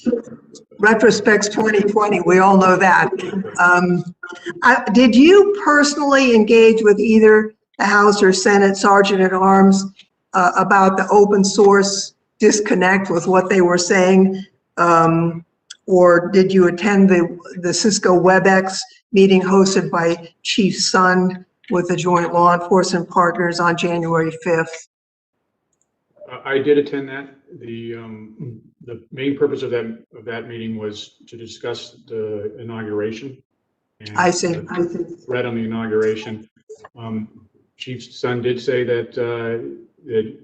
Retrospect's 2020. We all know that. Did you personally engage with either the House or Senate Sergeant at Arms about the open source disconnect with what they were saying? Or did you attend the Cisco WebEx meeting hosted by Chief Sund with the joint law enforcement partners on January 5th? I did attend that. The main purpose of that meeting was to discuss the inauguration. And I see. The threat on the inauguration. Chief Sund did say that that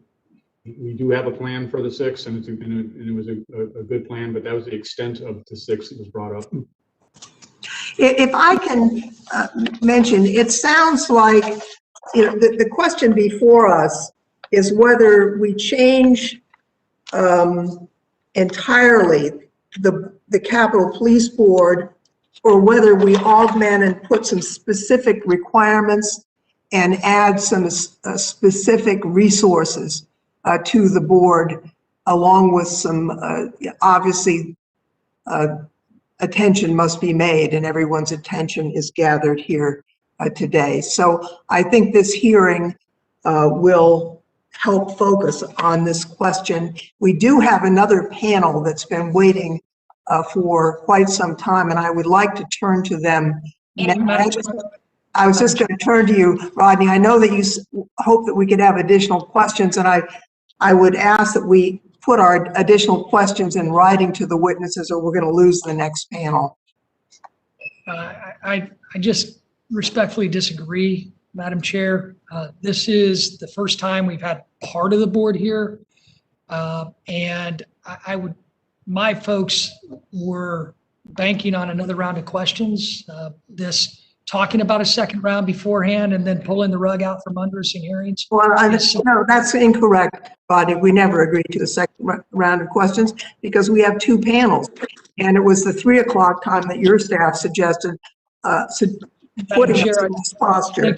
we do have a plan for the 6th, and it was a good plan, but that was the extent of the 6th that was brought up. If I can mention, it sounds like the question before us is whether we change entirely the Capitol Police Board, or whether we augment and put some specific requirements and add some specific resources to the board, along with some obviously attention must be made, and everyone's attention is gathered here today. So I think this hearing will help focus on this question. We do have another panel that's been waiting for quite some time, and I would like to turn to them. I was just going to turn to you, Rodney. I know that you hope that we could have additional questions, and I would ask that we put our additional questions in writing to the witnesses, or we're going to lose the next panel. I just respectfully disagree, Madam Chair. This is the first time we've had part of the board here, and my folks were banking on another round of questions. Talking about a second round beforehand and then pulling the rug out from under us in hearings. Well, no, that's incorrect, Rodney. We never agreed to a second round of questions because we have two panels, and it was the 3 o'clock time that your staff suggested putting us in this posture.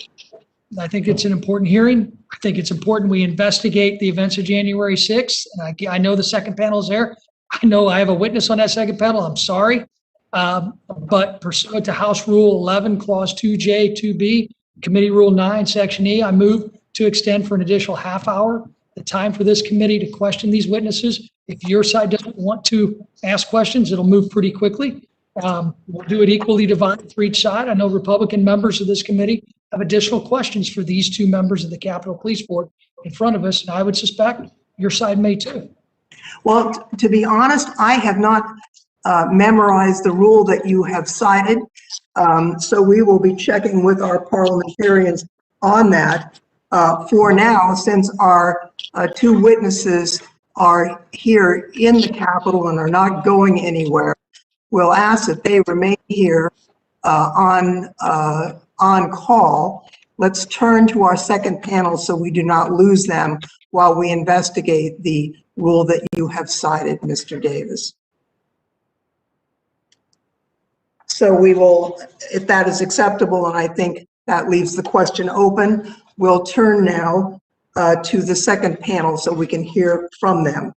I think it's an important hearing. I think it's important we investigate the events of January 6th. And I know the second panel is there. I know I have a witness on that second panel. I'm sorry. But pursuant to House Rule 11, Clause 2J, 2B, Committee Rule 9, Section E, I move to extend for an additional half hour the time for this committee to question these witnesses. If your side doesn't want to ask questions, it'll move pretty quickly. We'll do it equally divided for each side. I know Republican members of this committee have additional questions for these two members of the Capitol Police Board in front of us, and I would suspect your side may too. Well, to be honest, I have not memorized the rule that you have cited, so we will be checking with our parliamentarians on that. For now, since our two witnesses are here in the Capitol and are not going anywhere, we'll ask that they remain here on call. Let's turn to our second panel so we do not lose them while we investigate the rule that you have cited, Mr. Davis. So we will, if that is acceptable, and I think that leaves the question open, we'll turn now to the second panel so we can hear from them.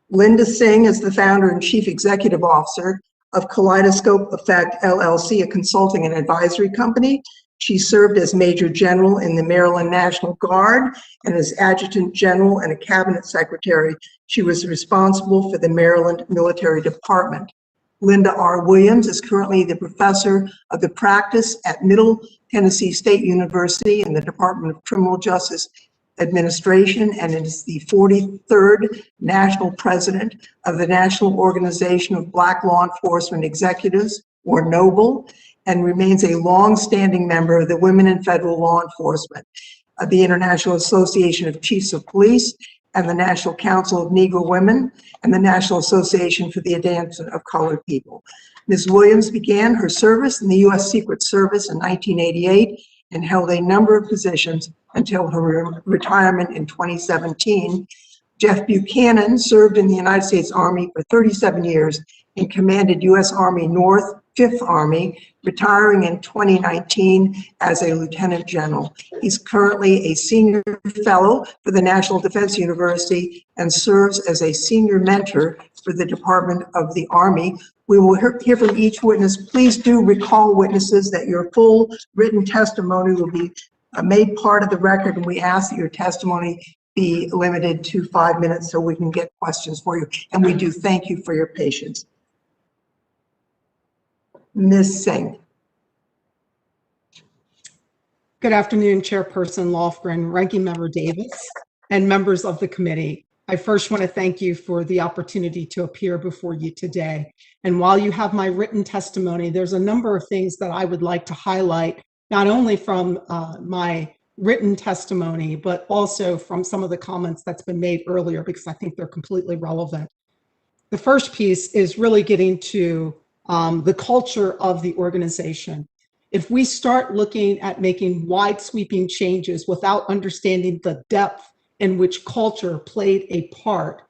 Linda Singh is the founder and chief executive officer of Kaleidoscope Effect LLC, a consulting and advisory company. She served as Major General in the Maryland National Guard and as Adjutant General and a Cabinet Secretary. She was responsible for the Maryland Military Department. Linda R. Williams is currently the professor of the practice at Middle Tennessee State University in the Department of Criminal Justice Administration and is the 43rd National President of the National Organization of Black Law Enforcement Executives, or NOBLE, and remains a long-standing member of the Women in Federal Law Enforcement, the International Association of Chiefs of Police, and the National Council of Negro Women, and the National Association for the Advancement of Colored People. Ms. Williams began her service in the U.S. Secret Service in 1988 and held a number of positions until her retirement in 2017. Jeff Buchanan served in the United States Army for 37 years and commanded U.S. Army North 5th Army, retiring in 2019 as a lieutenant general. He's currently a senior fellow for the National Defense University and serves as a senior mentor for the Department of the Army. We will hear from each witness. Please do recall, witnesses, that your full written testimony will be made part of the record, and we ask that your testimony be limited to 5 minutes so we can get questions for you. And we do thank you for your patience. Ms. Singh. Good afternoon, Chairperson Lofgren, Ranking Member Davis, and members of the committee. I first want to thank you for the opportunity to appear before you today. And while you have my written testimony, there's a number of things that I would like to highlight, not only from my written testimony, but also from some of the comments that's been made earlier, because I think they're completely relevant. The first piece is really getting to the culture of the organization. If we start looking at making wide sweeping changes without understanding the depth in which culture played a part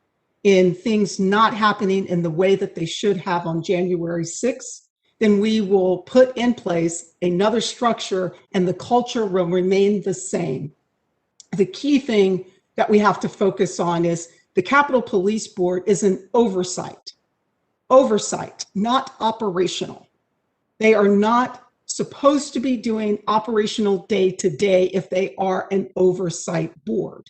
in things not happening in the way that they should have on January 6th, then we will put in place another structure and the culture will remain the same. The key thing that we have to focus on is the Capitol Police Board is an oversight. Oversight, not operational. They are not supposed to be doing operational day-to-day if they are an oversight board.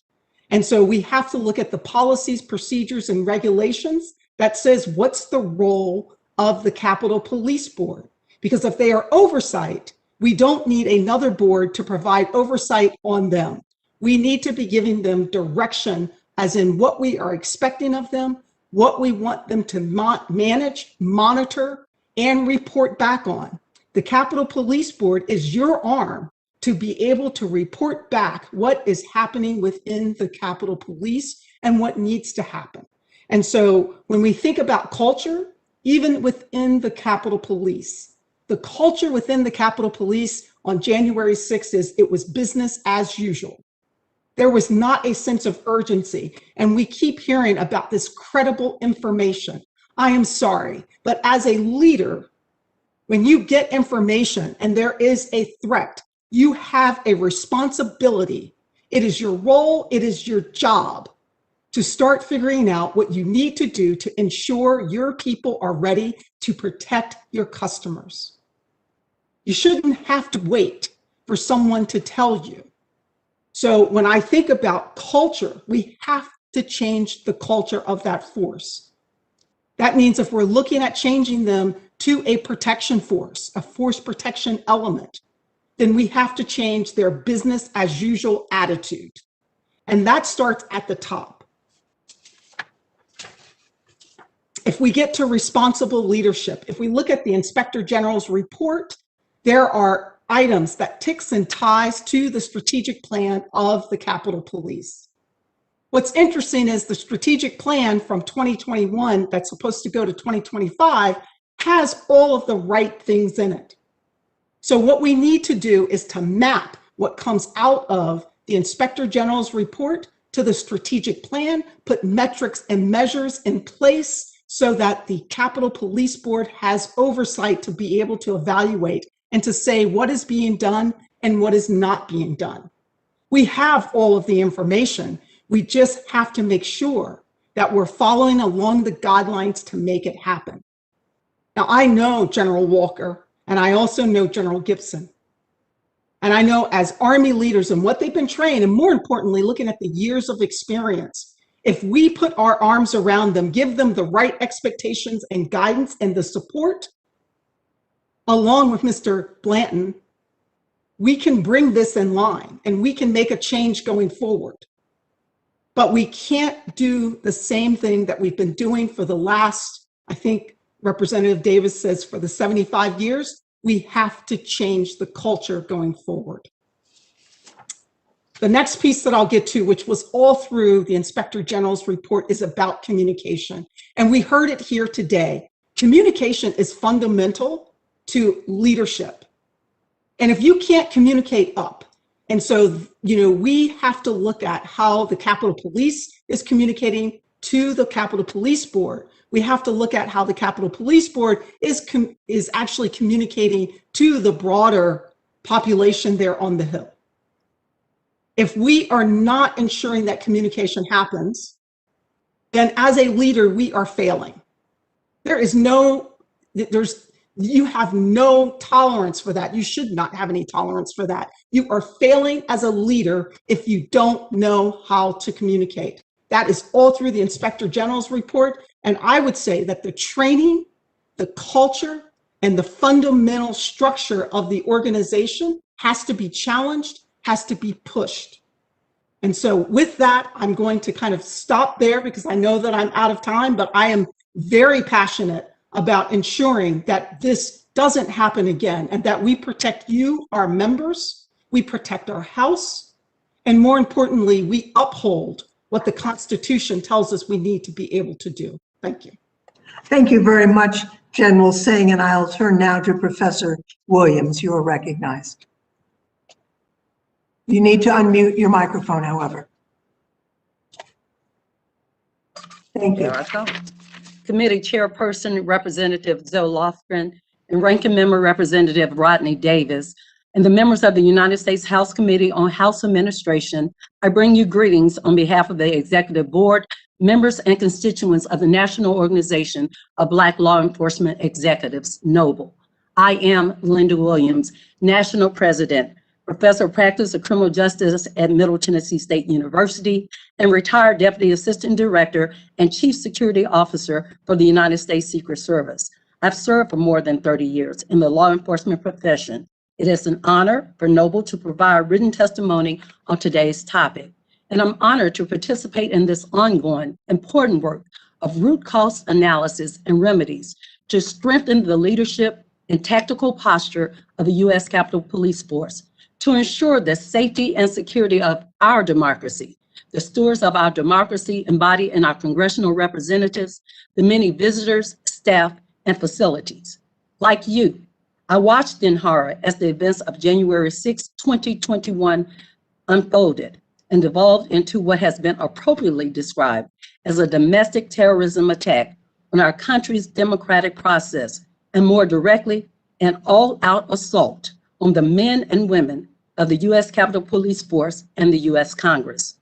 And so we have to look at the policies, procedures, and regulations that says what's the role of the Capitol Police Board. Because if they are oversight, we don't need another board to provide oversight on them. We need to be giving them direction as in what we are expecting of them, what we want them to manage, monitor, and report back on. The Capitol Police Board is your arm to be able to report back what is happening within the Capitol Police and what needs to happen. And so when we think about culture, even within the Capitol Police, the culture within the Capitol Police on January 6th is it was business as usual. There was not a sense of urgency. And we keep hearing about this credible information. I am sorry, but as a leader, when you get information and there is a threat, you have a responsibility. It is your role, it is your job to start figuring out what you need to do to ensure your people are ready to protect your customers. You shouldn't have to wait for someone to tell you. So when I think about culture, we have to change the culture of that force. That means if we're looking at changing them to a protection force, a force protection element, then we have to change their business as usual attitude. And that starts at the top. If we get to responsible leadership, if we look at the Inspector General's report, there are items that ticks and ties to the strategic plan of the Capitol Police. What's interesting is the strategic plan from 2021 that's supposed to go to 2025 has all of the right things in it. So what we need to do is to map what comes out of the Inspector General's report to the strategic plan, put metrics and measures in place so that the Capitol Police Board has oversight to be able to evaluate and to say what is being done and what is not being done. We have all of the information. We just have to make sure that we're following along the guidelines to make it happen. Now, I know General Walker, and I also know General Gibson. And I know as Army leaders and what they've been trained, and more importantly, looking at the years of experience, if we put our arms around them, give them the right expectations and guidance and the support, along with Mr. Blanton, we can bring this in line and we can make a change going forward. But we can't do the same thing that we've been doing for the last, I think Representative Davis says, for the 75 years. We have to change the culture going forward. The next piece that I'll get to, which was all through the Inspector General's report, is about communication. And we heard it here today. Communication is fundamental to leadership. And if you can't communicate up, and so, we have to look at how the Capitol Police is communicating to the Capitol Police Board. We have to look at how the Capitol Police Board is actually communicating to the broader population there on the Hill. If we are not ensuring that communication happens, then as a leader, we are failing. You have no tolerance for that. You should not have any tolerance for that. You are failing as a leader if you don't know how to communicate. That is all through the Inspector General's report. And I would say that the training, the culture, and the fundamental structure of the organization has to be challenged, has to be pushed. And so with that, I'm going to kind of stop there because I know that I'm out of time, but I am very passionate about ensuring that this doesn't happen again and that we protect you, our members, we protect our House, and more importantly, we uphold what the Constitution tells us we need to be able to do. Thank you. Thank you very much, General Singh, and I'll turn now to Professor Williams. You are recognized. You need to unmute your microphone, however. Thank you. Committee Chairperson Representative Zoe Lofgren and Ranking Member Representative Rodney Davis, and the members of the United States House Committee on House Administration, I bring you greetings on behalf of the Executive Board, members and constituents of the National Organization of Black Law Enforcement Executives, NOBLE. I am Linda Williams, National President, Professor of Practice of Criminal Justice at Middle Tennessee State University, and retired Deputy Assistant Director and Chief Security Officer for the United States Secret Service. I've served for more than 30 years in the law enforcement profession. It is an honor for NOBLE to provide written testimony on today's topic, and I'm honored to participate in this ongoing, important work of root cause analysis and remedies to strengthen the leadership and tactical posture of the U.S. Capitol Police Force, to ensure the safety and security of our democracy, the stewards of our democracy embodied in our congressional representatives, the many visitors, staff, and facilities. Like you, I watched in horror as the events of January 6, 2021 unfolded and devolved into what has been appropriately described as a domestic terrorism attack on our country's democratic process, and more directly, an all-out assault on the men and women of the U.S. Capitol Police Force and the U.S. Congress.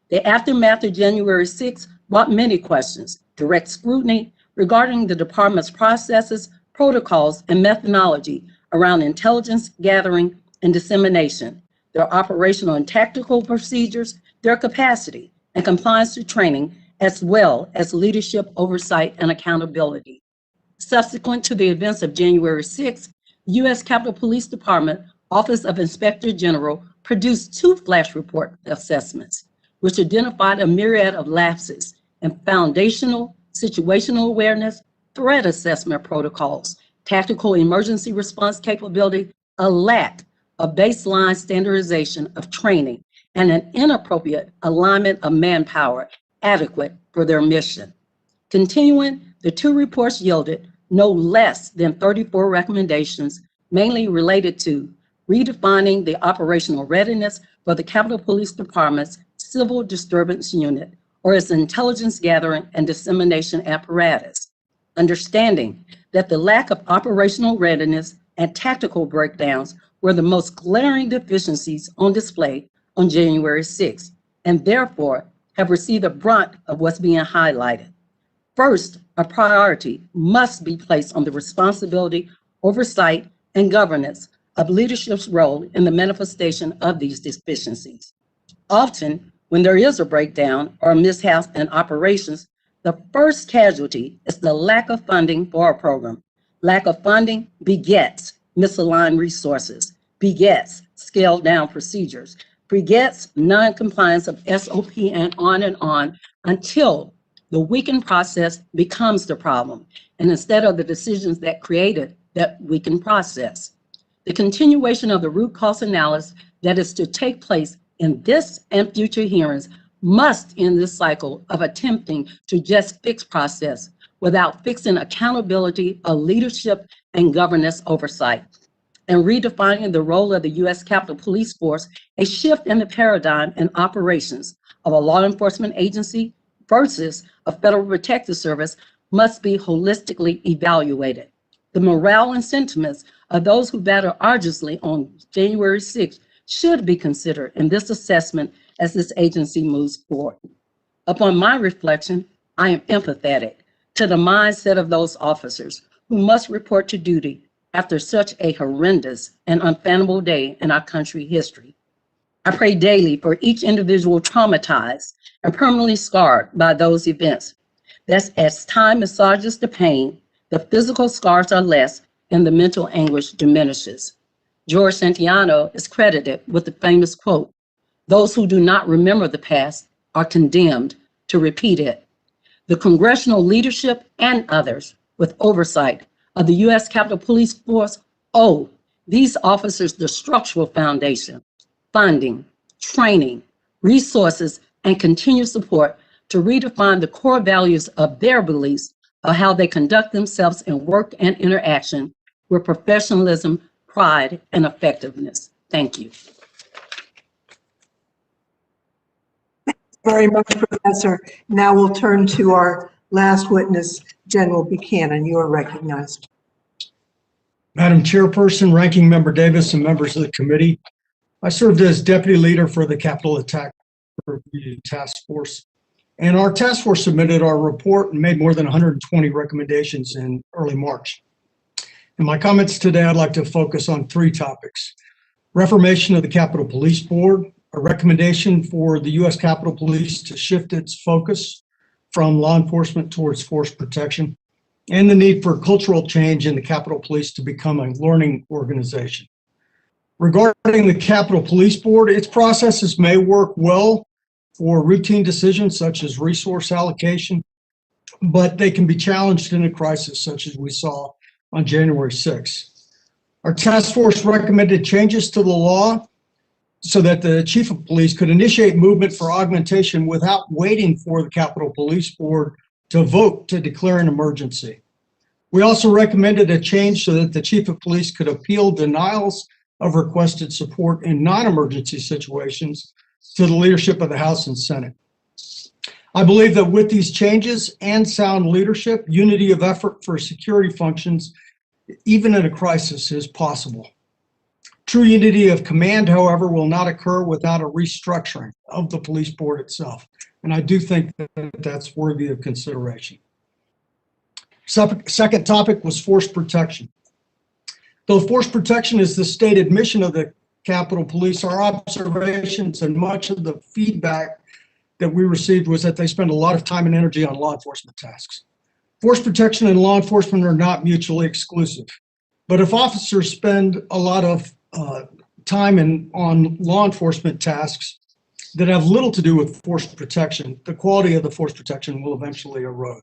The aftermath of January 6 brought many questions, direct scrutiny regarding the department's processes, protocols, and methodology around intelligence gathering and dissemination, their operational and tactical procedures, their capacity and compliance to training, as well as leadership oversight and accountability. Subsequent to the events of January 6th, U.S. Capitol Police Department Office of Inspector General produced 2 flash report assessments, which identified a myriad of lapses in foundational, situational awareness, threat assessment protocols, tactical emergency response capability, a lack of baseline standardization of training, and an inappropriate alignment of manpower adequate for their mission. Continuing, the 2 reports yielded no less than 34 recommendations, mainly related to redefining the operational readiness for the Capitol Police Department's Civil Disturbance Unit, or its intelligence gathering and dissemination apparatus, understanding that the lack of operational readiness and tactical breakdowns were the most glaring deficiencies on display on January 6th, and therefore have received the brunt of what's being highlighted. First, a priority must be placed on the responsibility, oversight, and governance of leadership's role in the manifestation of these deficiencies. Often, when there is a breakdown or a mishap in operations, the first casualty is the lack of funding for a program. Lack of funding begets misaligned resources, begets scaled down procedures, begets non-compliance of SOP, and on until the weakened process becomes the problem, and instead of the decisions that created that weakened process. The continuation of the root cause analysis that is to take place in this and future hearings must end this cycle of attempting to just fix process without fixing accountability of leadership and governance oversight, and redefining the role of the U.S. Capitol Police Force, a shift in the paradigm and operations of a law enforcement agency versus a Federal Protective Service must be holistically evaluated. The morale and sentiments of those who battled arduously on January 6th should be considered in this assessment as this agency moves forward. Upon my reflection, I am empathetic to the mindset of those officers who must report to duty after such a horrendous and unfathomable day in our country's history. I pray daily for each individual traumatized and permanently scarred by those events. That as time massages the pain, the physical scars are less and the mental anguish diminishes. George Santayana is credited with the famous quote, "Those who do not remember the past are condemned to repeat it." The congressional leadership and others with oversight of the U.S. Capitol Police Force owe these officers the structural foundation, funding, training, resources, and continued support to redefine the core values of their beliefs of how they conduct themselves in work and interaction with professionalism, pride, and effectiveness. Thank you. Very much, Professor. Now we'll turn to our last witness, General Buchanan. You are recognized. Madam Chairperson, Ranking Member Davis, and members of the committee, I served as deputy leader for the Capitol Attack Review Task Force. And our task force submitted our report and made more than 120 recommendations in early March. In my comments today, I'd like to focus on 3 topics: reformation of the Capitol Police Board, a recommendation for the U.S. Capitol Police to shift its focus from law enforcement towards force protection, and the need for cultural change in the Capitol Police to become a learning organization. Regarding the Capitol Police Board, its processes may work well for routine decisions such as resource allocation, but they can be challenged in a crisis such as we saw on January 6th. Our task force recommended changes to the law so that the chief of police could initiate movement for augmentation without waiting for the Capitol Police Board to vote to declare an emergency. We also recommended a change so that the chief of police could appeal denials of requested support in non-emergency situations to the leadership of the House and Senate. I believe that with these changes and sound leadership, unity of effort for security functions, even in a crisis, is possible. True unity of command, however, will not occur without a restructuring of the police board itself. And I do think that that's worthy of consideration. Second topic was force protection. Though force protection is the stated mission of the Capitol Police, our observations and much of the feedback that we received was that they spend a lot of time and energy on law enforcement tasks. Force protection and law enforcement are not mutually exclusive. But if officers spend a lot of time on law enforcement tasks that have little to do with force protection, the quality of the force protection will eventually erode.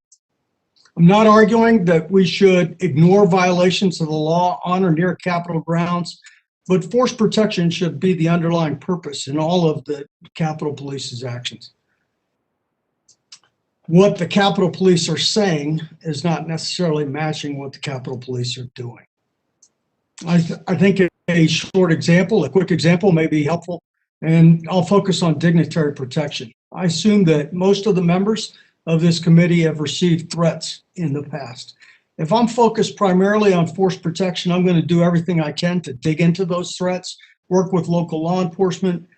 I'm not arguing that we should ignore violations of the law on or near Capitol grounds, but force protection should be the underlying purpose in all of the Capitol Police's actions. What the Capitol Police are saying is not necessarily matching what the Capitol Police are doing. I think a short example, a quick example may be helpful, and I'll focus on dignitary protection. I assume that most of the members of this committee have received threats in the past. If I'm focused primarily on force protection, I'm going to do everything I can to dig into those threats, work with local law enforcement,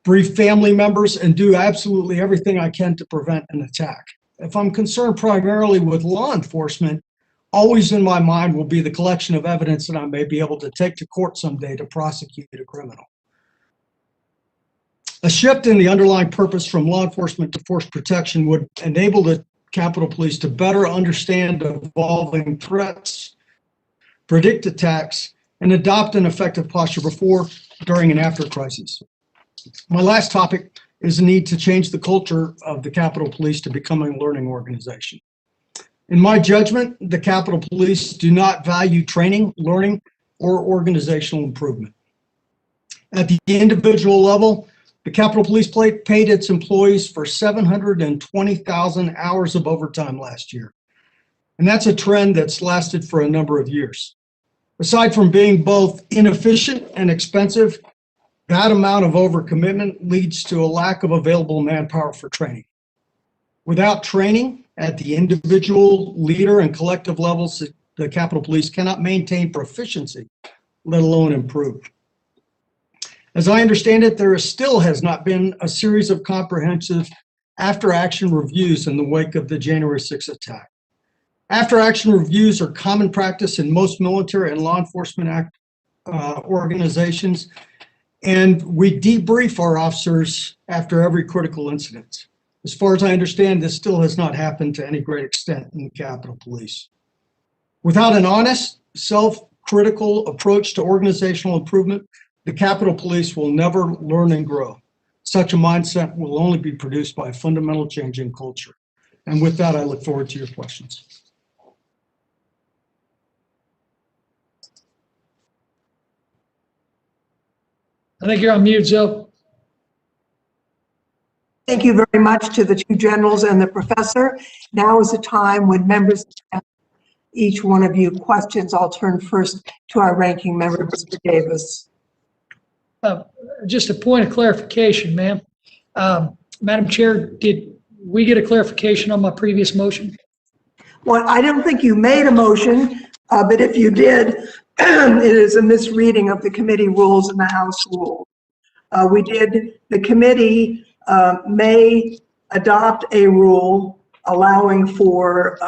brief family members, and do absolutely everything I can to prevent an attack. If I'm concerned primarily with law enforcement, always in my mind will be the collection of evidence that I may be able to take to court someday to prosecute a criminal. A shift in the underlying purpose from law enforcement to force protection would enable the Capitol Police to better understand evolving threats, predict attacks, and adopt an effective posture before, during, and after crises. My last topic is the need to change the culture of the Capitol Police to becoming a learning organization. In my judgment, the Capitol Police do not value training, learning, or organizational improvement. At the individual level, the Capitol Police paid its employees for 720,000 hours of overtime last year. And that's a trend that's lasted for a number of years. Aside from being both inefficient and expensive, that amount of overcommitment leads to a lack of available manpower for training. Without training at the individual, leader, and collective levels, the Capitol Police cannot maintain proficiency, let alone improve. As I understand it, there still has not been a series of comprehensive after-action reviews in the wake of the January 6th attack. After-action reviews are common practice in most military and law enforcement organizations, and we debrief our officers after every critical incident. As far as I understand, this still has not happened to any great extent in the Capitol Police. Without an honest, self-critical approach to organizational improvement, the Capitol Police will never learn and grow. Such a mindset will only be produced by a fundamental change in culture. And with that, I look forward to your questions. I think you're on mute, Zoe. Thank you very much to the two generals and the professor. Now is the time when members ask each one of you questions. I'll turn first to our ranking member, Mr. Davis. Just a point of clarification, ma'am. Madam Chair, did we get a clarification on my previous motion? Well, I don't think you made a motion, but if you did, it is a misreading of the committee rules and the House rules. The committee may adopt a rule allowing for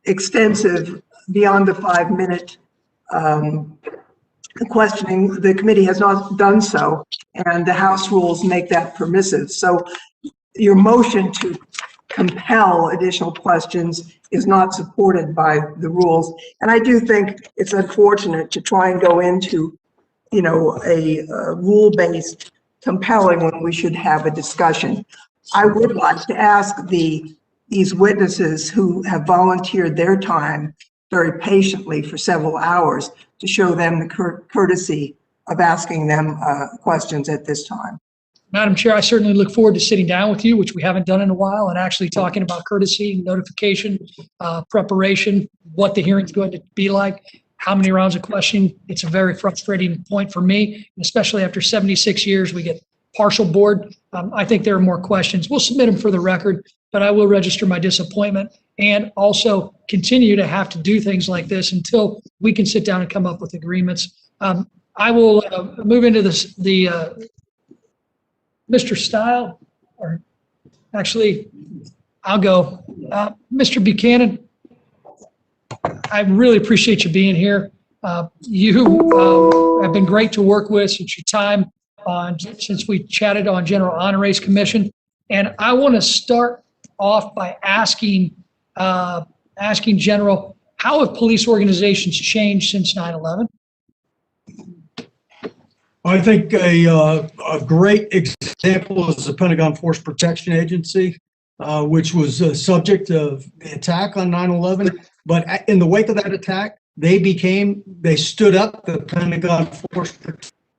extensive, beyond the 5-minute questioning. The committee has not done so, and the House rules make that permissive. So your motion to compel additional questions is not supported by the rules. And I do think it's unfortunate to try and go into, a rule-based compelling when we should have a discussion. I would like to ask these witnesses who have volunteered their time very patiently for several hours to show them the courtesy of asking them questions at this time. Madam Chair, I certainly look forward to sitting down with you, which we haven't done in a while, and actually talking about courtesy, notification, preparation, what the hearing's going to be like, how many rounds of questioning. It's a very frustrating point for me, especially after 76 years, we get partial board. I think there are more questions. We'll submit them for the record, but I will register my disappointment and also continue to have to do things like this until we can sit down and come up with agreements. I will move into Mr. Stile, or actually, I'll go. Mr. Buchanan, I really appreciate you being here. You have been great to work with since your time since we chatted on General Honoraries Commission. And I want to start off by asking General, how have police organizations changed since 9/11? I think a great example is the Pentagon Force Protection Agency, which was a subject of the attack on 9/11. But in the wake of that attack, they stood up the Pentagon Force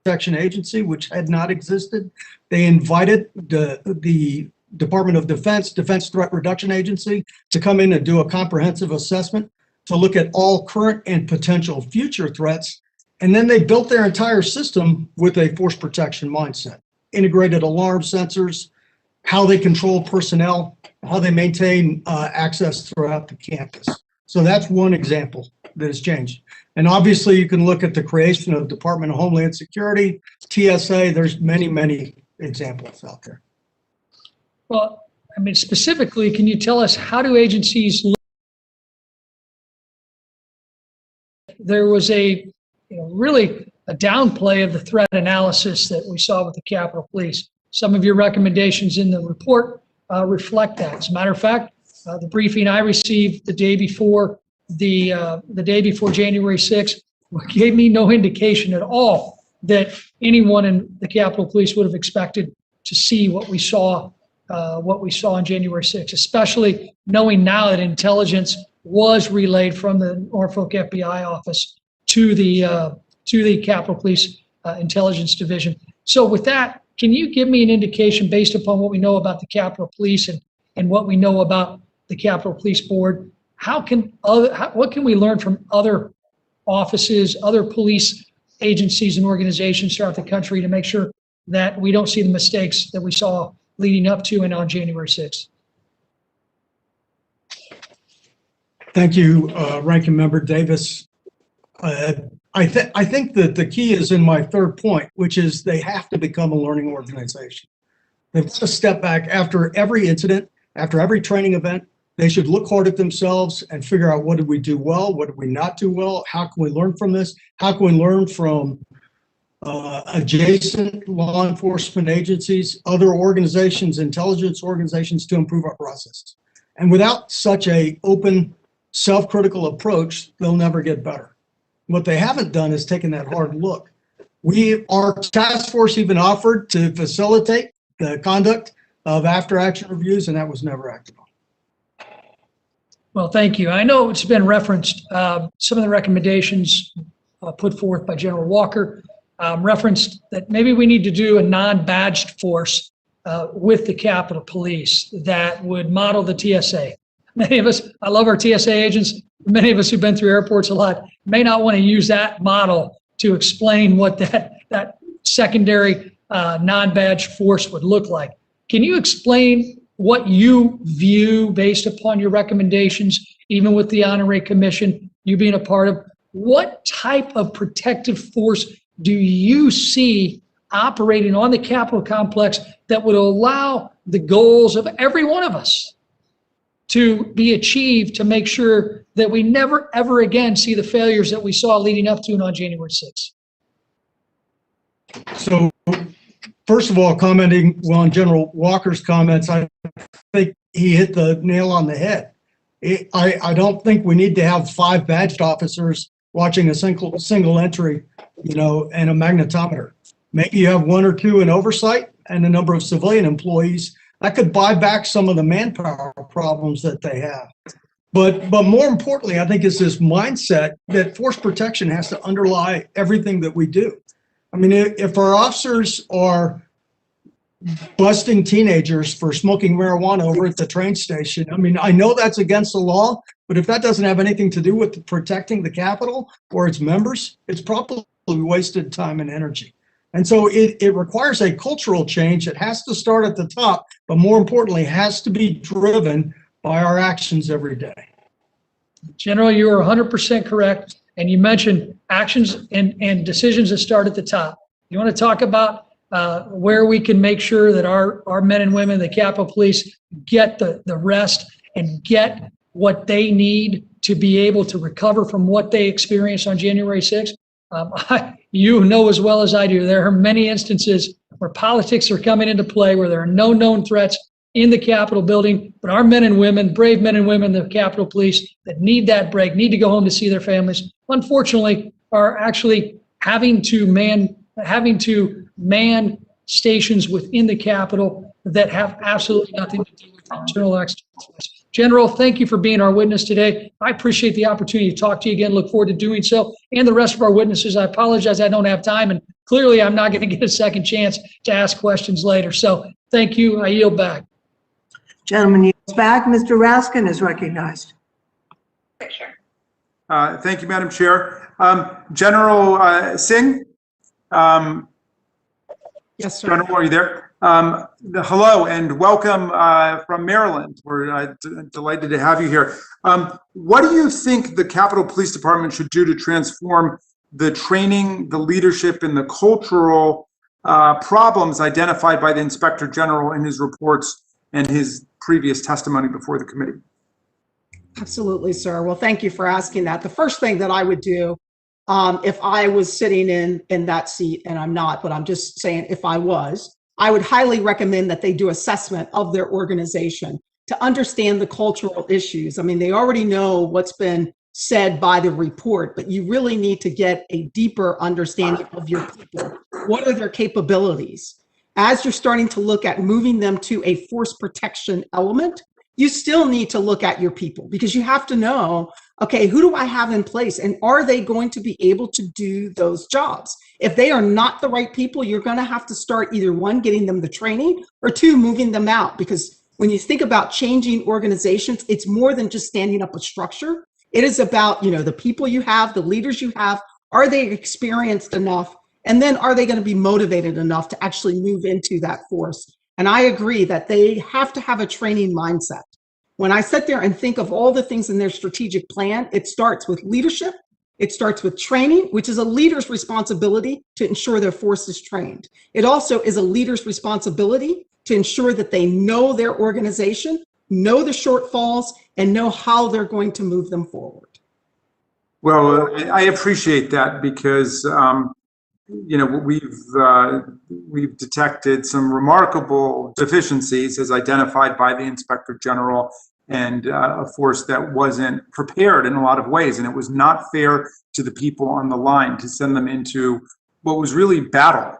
Protection Agency, which had not existed. They invited the Department of Defense Threat Reduction Agency to come in and do a comprehensive assessment to look at all current and potential future threats. And then they built their entire system with a force protection mindset, integrated alarm sensors, how they control personnel, how they maintain access throughout the campus. So that's one example that has changed. And obviously you can look at the creation of Department of Homeland Security, TSA, there's many, many examples out there. Well, I mean, specifically, can you tell us how do agencies look? There was really a downplay of the threat analysis that we saw with the Capitol Police. Some of your recommendations in the report reflect that. As a matter of fact, the briefing I received the day before January 6th gave me no indication at all that anyone in the Capitol Police would have expected to see what we saw on January 6th, especially knowing now that intelligence was relayed from the Norfolk FBI office to the Capitol Police Intelligence Division. So with that, can you give me an indication based upon what we know about the Capitol Police and what we know about the Capitol Police Board? What can we learn from other offices, other police agencies and organizations throughout the country to make sure that we don't see the mistakes that we saw leading up to and on January 6th? Thank you, Ranking Member Davis. I think that the key is in my third point, which is they have to become a learning organization. They've got to step back after every incident, after every training event. They should look hard at themselves and figure out what did we do well, what did we not do well, how can we learn from this, how can we learn from adjacent law enforcement agencies, other organizations, intelligence organizations to improve our processes. And without such a open, self-critical approach, they'll never get better. What they haven't done is taken that hard look. Our task force even offered to facilitate the conduct of after-action reviews, and that was never acted on. Well, thank you. I know it's been referenced, some of the recommendations put forth by General Walker referenced that maybe we need to do a non-badged force with the Capitol Police that would model the TSA. Many of us, I love our TSA agents, many of us who've been through airports a lot, may not want to use that model to explain what that secondary non-badged force would look like. Can you explain what you view based upon your recommendations, even with the Honorary Commission, you being a part of, what type of protective force do you see operating on the Capitol complex that would allow the goals of every one of us to be achieved to make sure that we never, ever again see the failures that we saw leading up to and on January 6th? So, first of all, commenting on General Walker's comments, I think he hit the nail on the head. I don't think we need to have 5 badged officers watching a single entry, and a magnetometer. Maybe you have 1 or 2 in oversight and a number of civilian employees. That could buy back some of the manpower problems that they have. But more importantly, I think is this mindset that force protection has to underlie everything that we do. I mean, if our officers are busting teenagers for smoking marijuana over at the train station, I mean, I know that's against the law, but if that doesn't have anything to do with protecting the Capitol or its members, it's probably wasted time and energy. And so it requires a cultural change. It has to start at the top, but more importantly, has to be driven by our actions every day. General, you are 100% correct. And you mentioned actions and decisions that start at the top. You want to talk about where we can make sure that our men and women, the Capitol Police, get the rest and get what they need to be able to recover from what they experienced on January 6th? You know as well as I do, there are many instances where politics are coming into play, where there are no known threats in the Capitol building, but our men and women, brave men and women, the Capitol Police that need that break, need to go home to see their families, unfortunately, are actually having to man stations within the Capitol that have absolutely nothing to do with internal acts. General, thank you for being our witness today. I appreciate the opportunity to talk to you again. Look forward to doing so. And the rest of our witnesses, I apologize I don't have time, and clearly I'm not going to get a second chance to ask questions later. So thank you. I yield back. Gentleman yields back. Mr. Raskin is recognized. Thank you, Madam Chair. General Singh? Yes, sir. General, are you there? Hello and welcome from Maryland. We're delighted to have you here. What do you think the Capitol Police Department should do to transform the training, the leadership, and the cultural problems identified by the Inspector General in his reports and his previous testimony before the committee? Absolutely, sir. Well, thank you for asking that. The first thing that I would do if I was sitting in that seat, and I'm not, but I'm just saying if I was, I would highly recommend that they do assessment of their organization to understand the cultural issues. I mean, they already know what's been said by the report, but you really need to get a deeper understanding of your people. What are their capabilities? As you're starting to look at moving them to a force protection element, you still need to look at your people, because you have to know, okay, who do I have in place, and are they going to be able to do those jobs? If they are not the right people, you're going to have to start either one, getting them the training, or two, moving them out. Because when you think about changing organizations, it's more than just standing up a structure. It is about, the people you have, the leaders you have, are they experienced enough? And then are they going to be motivated enough to actually move into that force? And I agree that they have to have a training mindset. When I sit there and think of all the things in their strategic plan, it starts with leadership. It starts with training, which is a leader's responsibility to ensure their force is trained. It also is a leader's responsibility to ensure that they know their organization, know the shortfalls, and know how they're going to move them forward. Well, I appreciate that because, we've detected some remarkable deficiencies as identified by the Inspector General, and a force that wasn't prepared in a lot of ways. And it was not fair to the people on the line to send them into what was really battle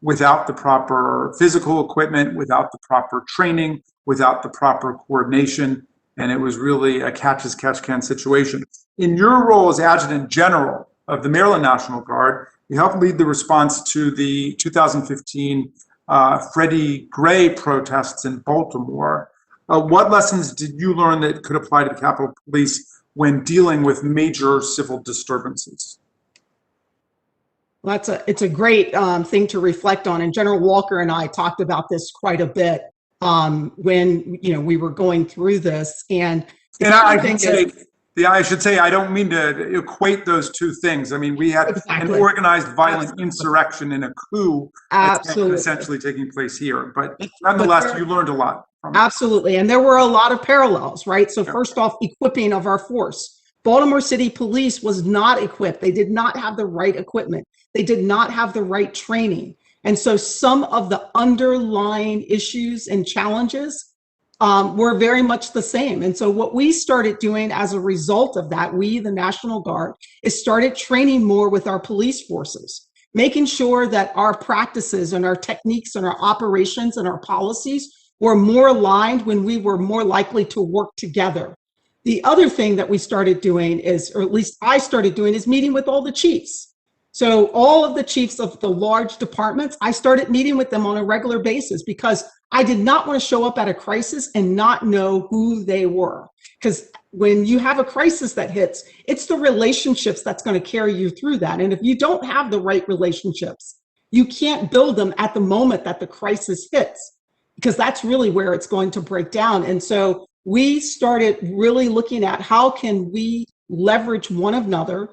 without the proper physical equipment, without the proper training, without the proper coordination. And it was really a catch-as-catch-can situation. In your role as Adjutant General of the Maryland National Guard, you helped lead the response to the 2015 Freddie Gray protests in Baltimore. What lessons did you learn that could apply to the Capitol Police when dealing with major civil disturbances? Well, it's a great thing to reflect on. And General Walker and I talked about this quite a bit when we were going through this. And I should say, I don't mean to equate those two things. I mean, we had an organized violent insurrection and a coup that's essentially taking place here. But nonetheless, you learned a lot. Absolutely. And there were a lot of parallels, right? So first off, equipping of our force. Baltimore City Police was not equipped. They did not have the right equipment. They did not have the right training. And so some of the underlying issues and challenges were very much the same. And so what we started doing as a result of that, we, the National Guard, is started training more with our police forces, making sure that our practices and our techniques and our operations and our policies were more aligned when we were more likely to work together. The other thing that we started doing is, or at least I started doing, is meeting with all the chiefs. So all of the chiefs of the large departments, I started meeting with them on a regular basis because I did not want to show up at a crisis and not know who they were. Because when you have a crisis that hits, it's the relationships that's going to carry you through that. And if you don't have the right relationships, you can't build them at the moment that the crisis hits, because that's really where it's going to break down. And so we started really looking at how can we leverage one another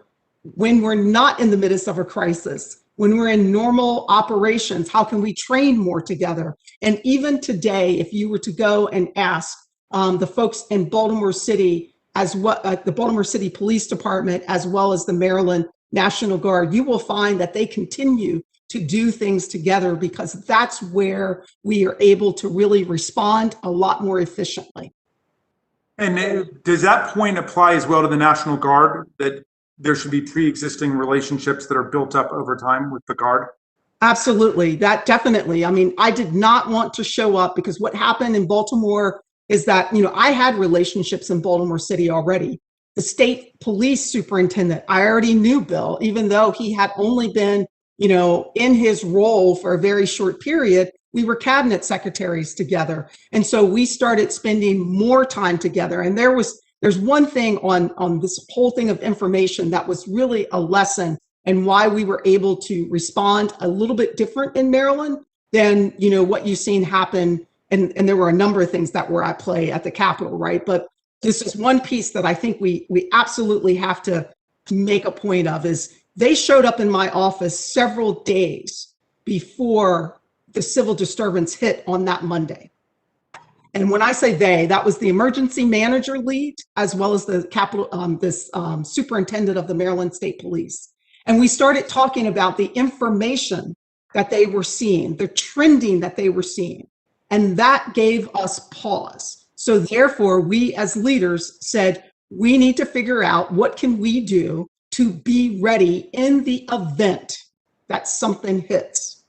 when we're not in the midst of a crisis, when we're in normal operations. How can we train more together? And even today, if you were to go and ask the folks in Baltimore City, the Baltimore City Police Department, as well as the Maryland National Guard, you will find that they continue to do things together because that's where we are able to really respond a lot more efficiently. And does that point apply as well to the National Guard, that there should be pre-existing relationships that are built up over time with the Guard? Absolutely, that definitely. I mean, I did not want to show up because what happened in Baltimore is that, I had relationships in Baltimore City already. The state police superintendent, I already knew Bill, even though he had only been, in his role for a very short period. We were cabinet secretaries together. And so we started spending more time together. And there's one thing on this whole thing of information that was really a lesson and why we were able to respond a little bit different in Maryland than, what you've seen happen. And there were a number of things that were at play at the Capitol, right? But this is one piece that I think we absolutely have to make a point of is they showed up in my office several days before the civil disturbance hit on that Monday. And when I say they, that was the emergency manager lead, as well as the superintendent of the Maryland State Police. And we started talking about the information that they were seeing, the trending that they were seeing. And that gave us pause. So therefore, we as leaders said, we need to figure out what can we do to be ready in the event that something hits,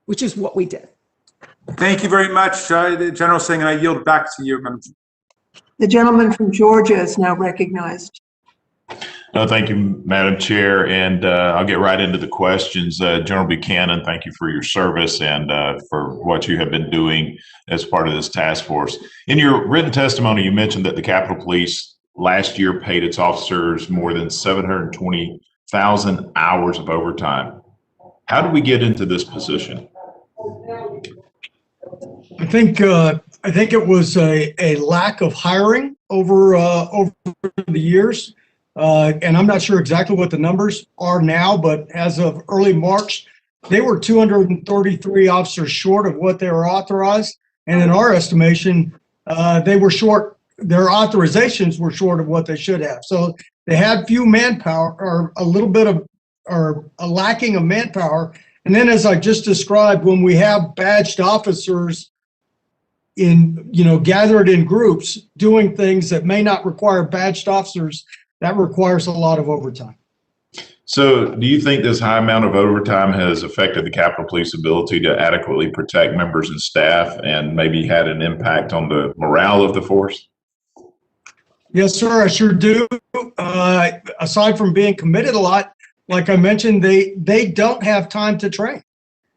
which is what we did. Thank you very much, General Singh, and I yield back to you, Madam Chair. The gentleman from Georgia is now recognized. No, thank you, Madam Chair, and I'll get right into the questions. General Buchanan, thank you for your service and for what you have been doing as part of this task force. In your written testimony, you mentioned that the Capitol Police last year paid its officers more than 720,000 hours of overtime. How did we get into this position? I think it was a lack of hiring over the years. And I'm not sure exactly what the numbers are now, but as of early March, they were 233 officers short of what they were authorized. And in our estimation, they were short, their authorizations were short of what they should have. So they had few manpower, or a little bit of, or a lacking of manpower. And then as I just described, when we have badged officers gathered in groups doing things that may not require badged officers, that requires a lot of overtime. So do you think this high amount of overtime has affected the Capitol Police ability to adequately protect members and staff and maybe had an impact on the morale of the force? Yes, sir, I sure do. Aside from being committed a lot, like I mentioned, they don't have time to train.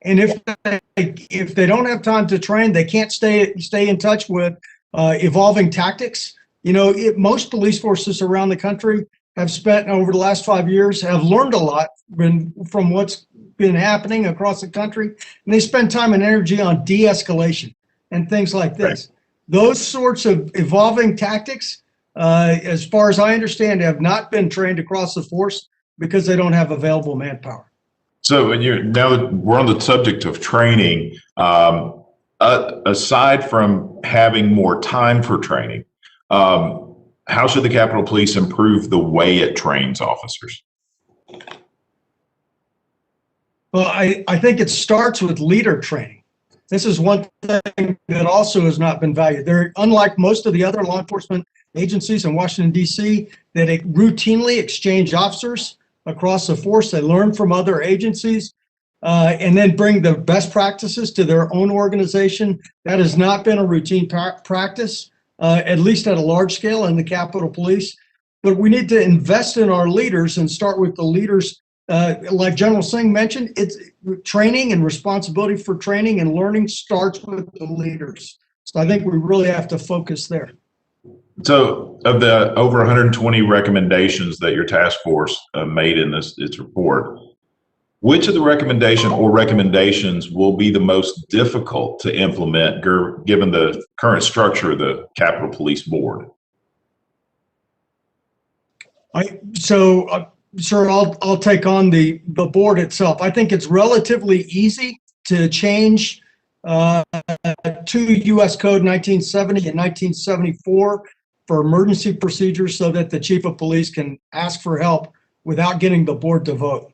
And if they don't have time to train, they can't stay in touch with evolving tactics. Most police forces around the country have spent over the last 5 years, have learned a lot from what's been happening across the country. And they spend time and energy on de-escalation and things like this. Right. Those sorts of evolving tactics, as far as I understand, have not been trained across the force because they don't have available manpower. So now that we're on the subject of training, aside from having more time for training, how should the Capitol Police improve the way it trains officers? Well, I think it starts with leader training. This is one thing that also has not been valued. They're unlike most of the other law enforcement agencies in Washington, D.C., that routinely exchange officers across the force. They learn from other agencies and then bring the best practices to their own organization. That has not been a routine practice. At least at a large scale in the Capitol Police. But we need to invest in our leaders and start with the leaders. Like General Singh mentioned, it's training and responsibility for training and learning starts with the leaders. So I think we really have to focus there. So of the over 120 recommendations that your task force made in its report, which of the recommendations will be the most difficult to implement given the current structure of the Capitol Police Board? Sir, I'll take on the board itself. I think it's relatively easy to change to U.S. Code 1970 and 1974 for emergency procedures so that the chief of police can ask for help without getting the board to vote.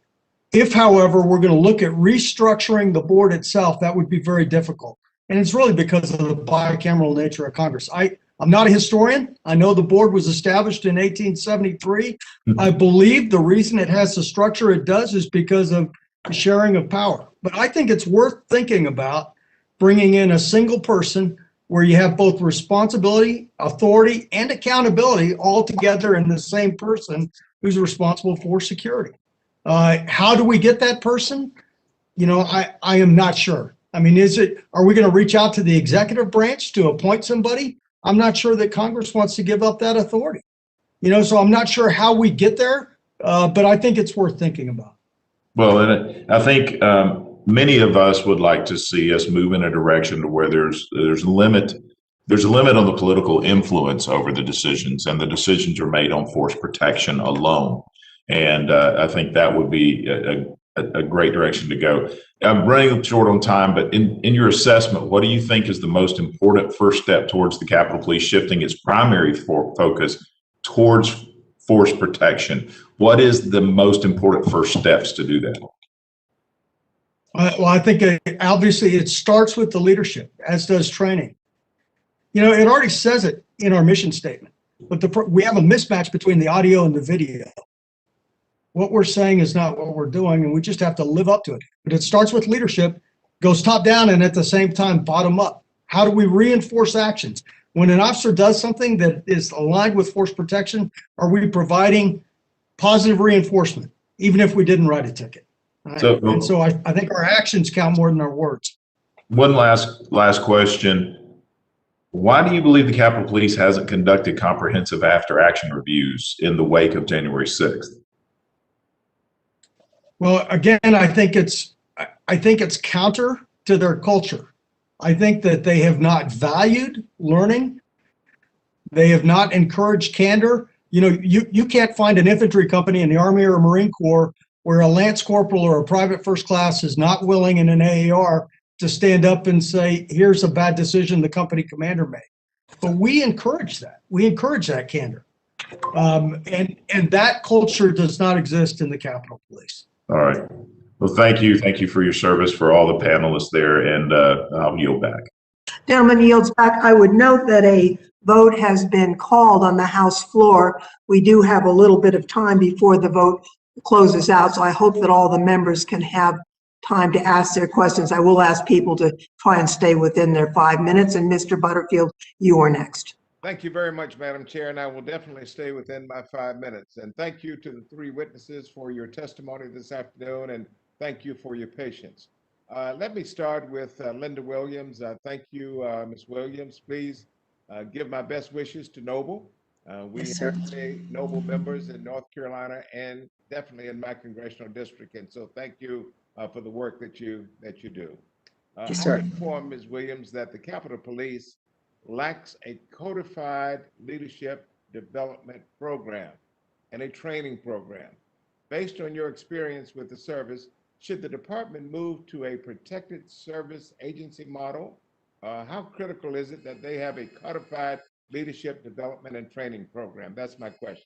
If, however, we're going to look at restructuring the board itself, that would be very difficult. And it's really because of the bicameral nature of Congress. I'm not a historian. I know the board was established in 1873. I believe the reason it has the structure it does is because of the sharing of power. But I think it's worth thinking about bringing in a single person where you have both responsibility, authority, and accountability all together in the same person who's responsible for security. How do we get that person? You know, I am not sure. I mean, are we going to reach out to the executive branch to appoint somebody? I'm not sure that Congress wants to give up that authority. You know, so I'm not sure how we get there, but I think it's worth thinking about. Well, and I think many of us would like to see us move in a direction to where there's a limit on the political influence over the decisions, and the decisions are made on force protection alone. And I think that would be a great direction to go. I'm running short on time, but in your assessment, what do you think is the most important first step towards the Capitol Police shifting its primary focus towards force protection? What is the most important first steps to do that? Well, I think obviously it starts with the leadership, as does training. You know, it already says it in our mission statement, but we have a mismatch between the audio and the video. What we're saying is not what we're doing, and we just have to live up to it. But it starts with leadership, goes top down, and at the same time, bottom up. How do we reinforce actions? When an officer does something that is aligned with force protection, are we providing positive reinforcement, even if we didn't write a ticket? So I think our actions count more than our words. One last question. Why do you believe the Capitol Police hasn't conducted comprehensive after action reviews in the wake of January 6th? Well, again, I think it's counter to their culture. I think that they have not valued learning. They have not encouraged candor. You know, you can't find an infantry company in the Army or Marine Corps where a lance corporal or a private first class is not willing in an AAR to stand up and say, here's a bad decision the company commander made. But we encourage that. We encourage that candor. And that culture does not exist in the Capitol Police. All right. Well, thank you. Thank you for your service for all the panelists there, and I'll yield back. Gentleman yields back. I would note that a vote has been called on the House floor. We do have a little bit of time before the vote closes out, so I hope that all the members can have time to ask their questions. I will ask people to try and stay within their 5 minutes. And Mr. Butterfield, you are next. Thank you very much, Madam Chair, and I will definitely stay within my 5 minutes. And thank you to the three witnesses for your testimony this afternoon, and thank you for your patience. Let me start with Linda Williams. Thank you, Ms. Williams. Please give my best wishes to Noble. We have many Noble members in North Carolina and definitely in my congressional district, and so thank you for the work that you do. Yes, sir. I inform Ms. Williams that the Capitol Police lacks a codified leadership development program and a training program. Based on your experience with the service, should the department move to a protected service agency model? How critical is it that they have a codified leadership development and training program? That's my question.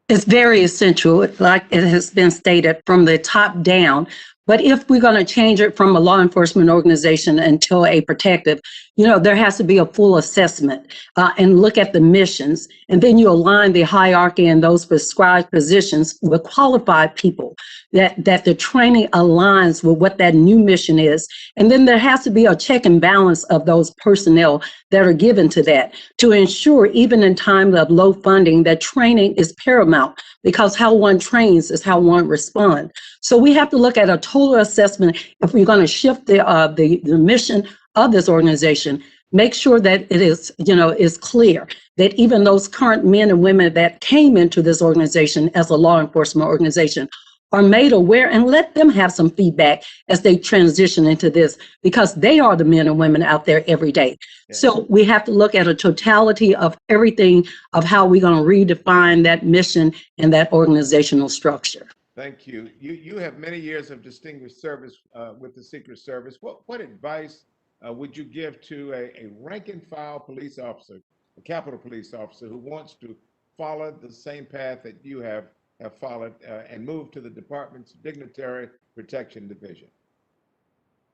It's very essential, like it has been stated, from the top down. But if we're going to change it from a law enforcement organization until a protective, you know, there has to be a full assessment and look at the missions. And then you align the hierarchy and those prescribed positions with qualified people, that the training aligns with what that new mission is. And then there has to be a check and balance of those personnel that are given to that to ensure, even in times of low funding, that training is paramount, because how one trains is how one responds. So we have to look at a total assessment if we're going to shift the mission of this organization. Make sure that it is, you know, is clear that even those current men and women that came into this organization as a law enforcement organization are made aware, and let them have some feedback as they transition into this, because they are the men and women out there every day. Yeah. So we have to look at a totality of everything of how we're going to redefine that mission and that organizational structure. Thank you. You have many years of distinguished service with the Secret Service. What advice would you give to a rank and file police officer, a Capitol Police officer, who wants to follow the same path that you have have followed and moved to the department's Dignitary Protection Division?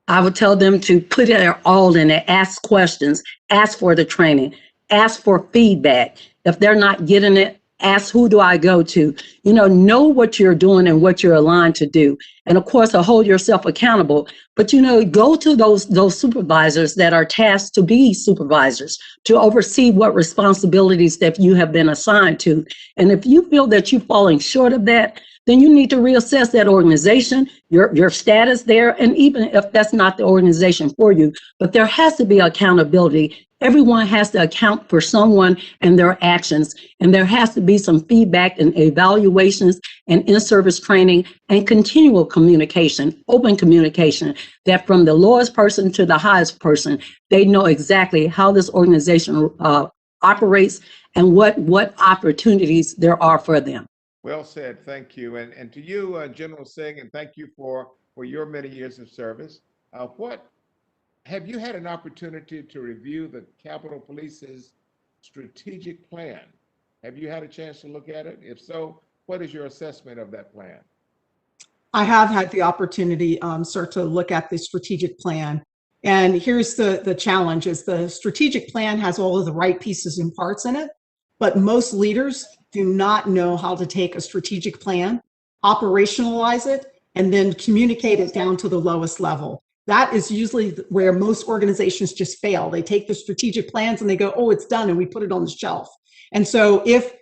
I would tell them to put their all in it, ask questions, ask for the training, ask for feedback. If they're not getting it, ask who do I go to? Know what you're doing and what you're aligned to do. And of course, hold yourself accountable. But go to those supervisors that are tasked to be supervisors, to oversee what responsibilities that you have been assigned to. And if you feel that you're falling short of that, then you need to reassess that organization, your status there, and even if that's not the organization for you, but there has to be accountability. Everyone has to account for someone and their actions, and there has to be some feedback and evaluations and in-service training and continual communication, open communication, that from the lowest person to the highest person, they know exactly how this organization operates and what opportunities there are for them. Well said, thank you. And to you, General Singh, and thank you for your many years of service. Have you had an opportunity to review the Capitol Police's strategic plan? Have you had a chance to look at it? If so, what is your assessment of that plan? I have had the opportunity, sir, to look at the strategic plan. And here's the challenge is the strategic plan has all of the right pieces and parts in it, but most leaders do not know how to take a strategic plan, operationalize it, and then communicate it down to the lowest level. That is usually where most organizations just fail. They take the strategic plans and they go, oh, it's done, and we put it on the shelf. And so if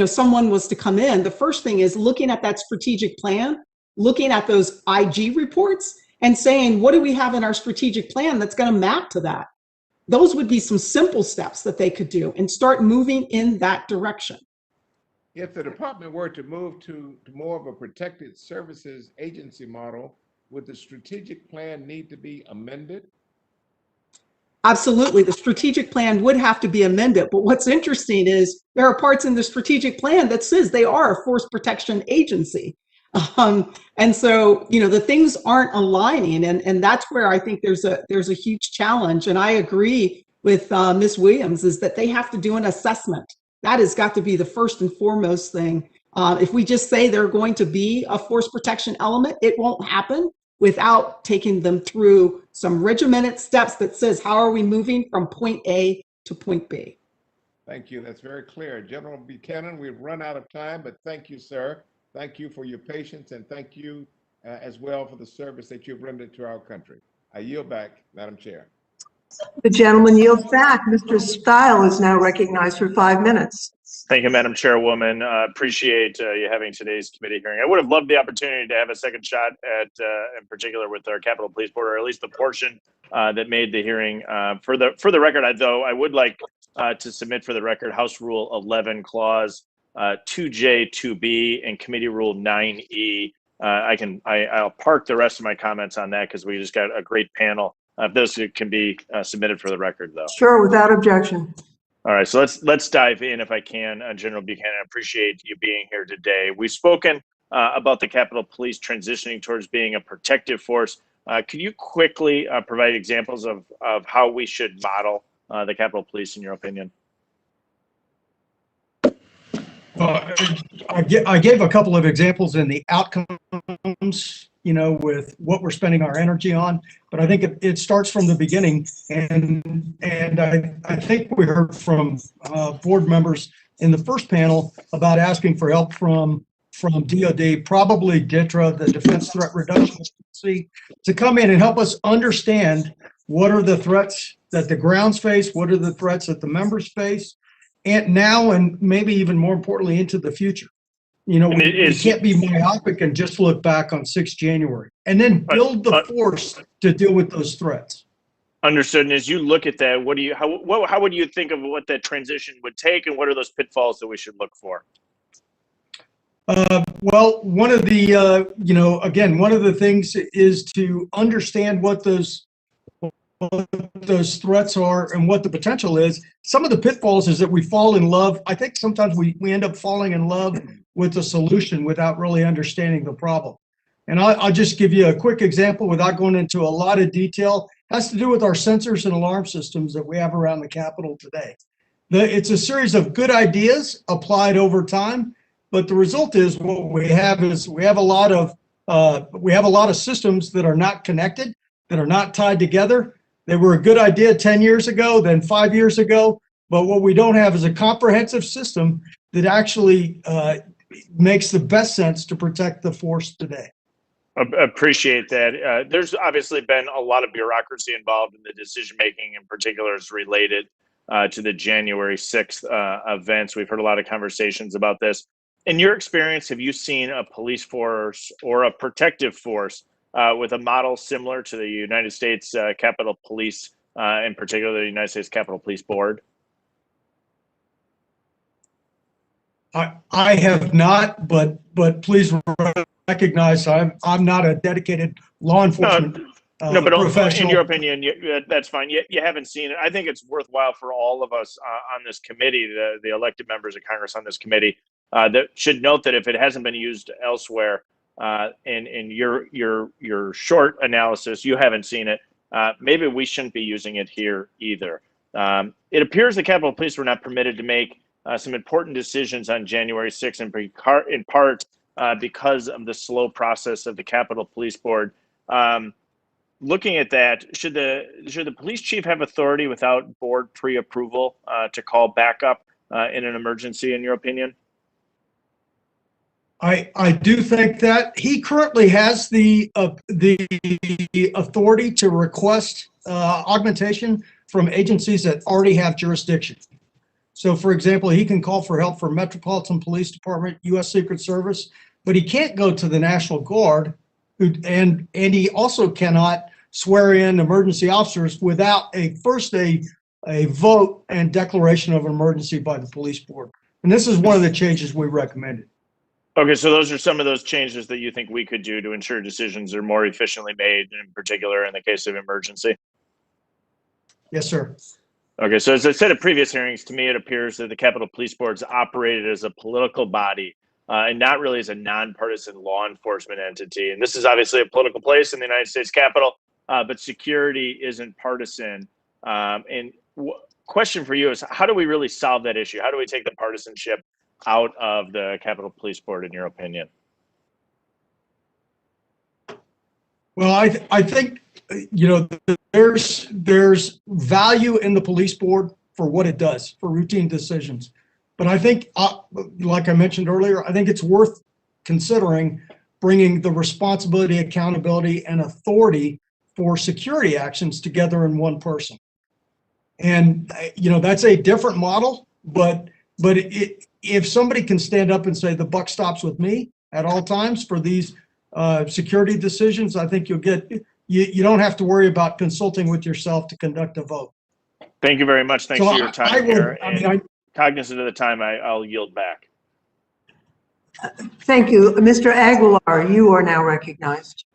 someone was to come in, the first thing is looking at that strategic plan, looking at those IG reports and saying, what do we have in our strategic plan that's going to map to that? Those would be some simple steps that they could do and start moving in that direction. If the department were to move to more of a protected services agency model, would the strategic plan need to be amended? Absolutely. The strategic plan would have to be amended. But what's interesting is there are parts in the strategic plan that says they are a force protection agency. And so, the things aren't aligning. And that's where I think there's a huge challenge. And I agree with Ms. Williams is that they have to do an assessment. That has got to be the first and foremost thing. If we just say they're going to be a force protection element, it won't happen without taking them through some regimented steps that says, how are we moving from point A to point B? Thank you. That's very clear. General Buchanan, we've run out of time, but thank you, sir. Thank you for your patience, and thank you as well for the service that you've rendered to our country. I yield back, Madam Chair. The gentleman yields back. Mr. Stile is now recognized for 5 minutes. Thank you, Madam Chairwoman. Appreciate you having today's committee hearing. I would have loved the opportunity to have a second shot at, in particular, with our Capitol Police Board, or at least the portion that made the hearing. For the record, I would like to submit for the record House Rule 11, Clause 2J, 2B, and Committee Rule 9E. I'll park the rest of my comments on that because we just got a great panel. Those can be submitted for the record, though. Sure, without objection. All right, so let's dive in if I can. General Buchanan, I appreciate you being here today. We've spoken about the Capitol Police transitioning towards being a protective force. Could you quickly provide examples of how we should model the Capitol Police, in your opinion? I gave a couple of examples in the outcomes, with what we're spending our energy on, but I think it starts from the beginning. And I think we heard from board members in the first panel about asking for help from DOD, probably DTRA, the Defense Threat Reduction Agency, to come in and help us understand what are the threats that the grounds face, what are the threats that the members face, and now and maybe even more importantly into the future. We can't be myopic and just look back on 6 January and then build the force to deal with those threats. Understood. And as you look at that, how would you think of what that transition would take, and what are those pitfalls that we should look for? Well, one of the, again, one of the things is to understand what those threats are and what the potential is. Some of the pitfalls is that we fall in love. I think sometimes we end up falling in love with the solution without really understanding the problem. And I'll just give you a quick example without going into a lot of detail. It has to do with our sensors and alarm systems that we have around the Capitol today. It's a series of good ideas applied over time, but the result is what we have is we have a lot of systems that are not connected, that are not tied together. They were a good idea 10 years ago, then 5 years ago, but what we don't have is a comprehensive system that actually makes the best sense to protect the force today. Appreciate that. There's obviously been a lot of bureaucracy involved in the decision making, in particular as related to the January 6th events. We've heard a lot of conversations about this. In your experience, have you seen a police force or a protective force with a model similar to the United States Capitol Police, in particular the United States Capitol Police Board? I have not, but please recognize I'm not a dedicated law enforcement No, but professional. in your opinion, that's fine. You haven't seen it. I think it's worthwhile for all of us on this committee, the elected members of Congress on this committee, that should note that if it hasn't been used elsewhere, in your short analysis, you haven't seen it. Maybe we shouldn't be using it here either. It appears the Capitol Police were not permitted to make some important decisions on January 6th, in part because of the slow process of the Capitol Police Board. Looking at that, should the police chief have authority without board pre-approval to call backup in an emergency, in your opinion? I do think that he currently has the authority to request augmentation from agencies that already have jurisdiction. So, for example, he can call for help from Metropolitan Police Department, U.S. Secret Service, but he can't go to the National Guard, and he also cannot swear in emergency officers without a vote and declaration of emergency by the police board. And this is one of the changes we recommended. Okay, so those are some of those changes that you think we could do to ensure decisions are more efficiently made, in particular in the case of emergency? Yes, sir. Okay, so as I said at previous hearings, to me it appears that the Capitol Police Board's operated as a political body and not really as a nonpartisan law enforcement entity. And this is obviously a political place in the United States Capitol, but security isn't partisan. Question for you is, how do we really solve that issue? How do we take the partisanship out of the Capitol Police Board, in your opinion? Well, I think, there's value in the police board for what it does for routine decisions. But I think, like I mentioned earlier, I think it's worth considering bringing the responsibility, accountability, and authority for security actions together in one person. And, that's a different model, but if somebody can stand up and say the buck stops with me at all times for these security decisions, I think you don't have to worry about consulting with yourself to conduct a vote. Thank you very much. Thanks for your time here. Cognizant of the time, I'll yield back. Thank you. Mr. Aguilar, you are now recognized.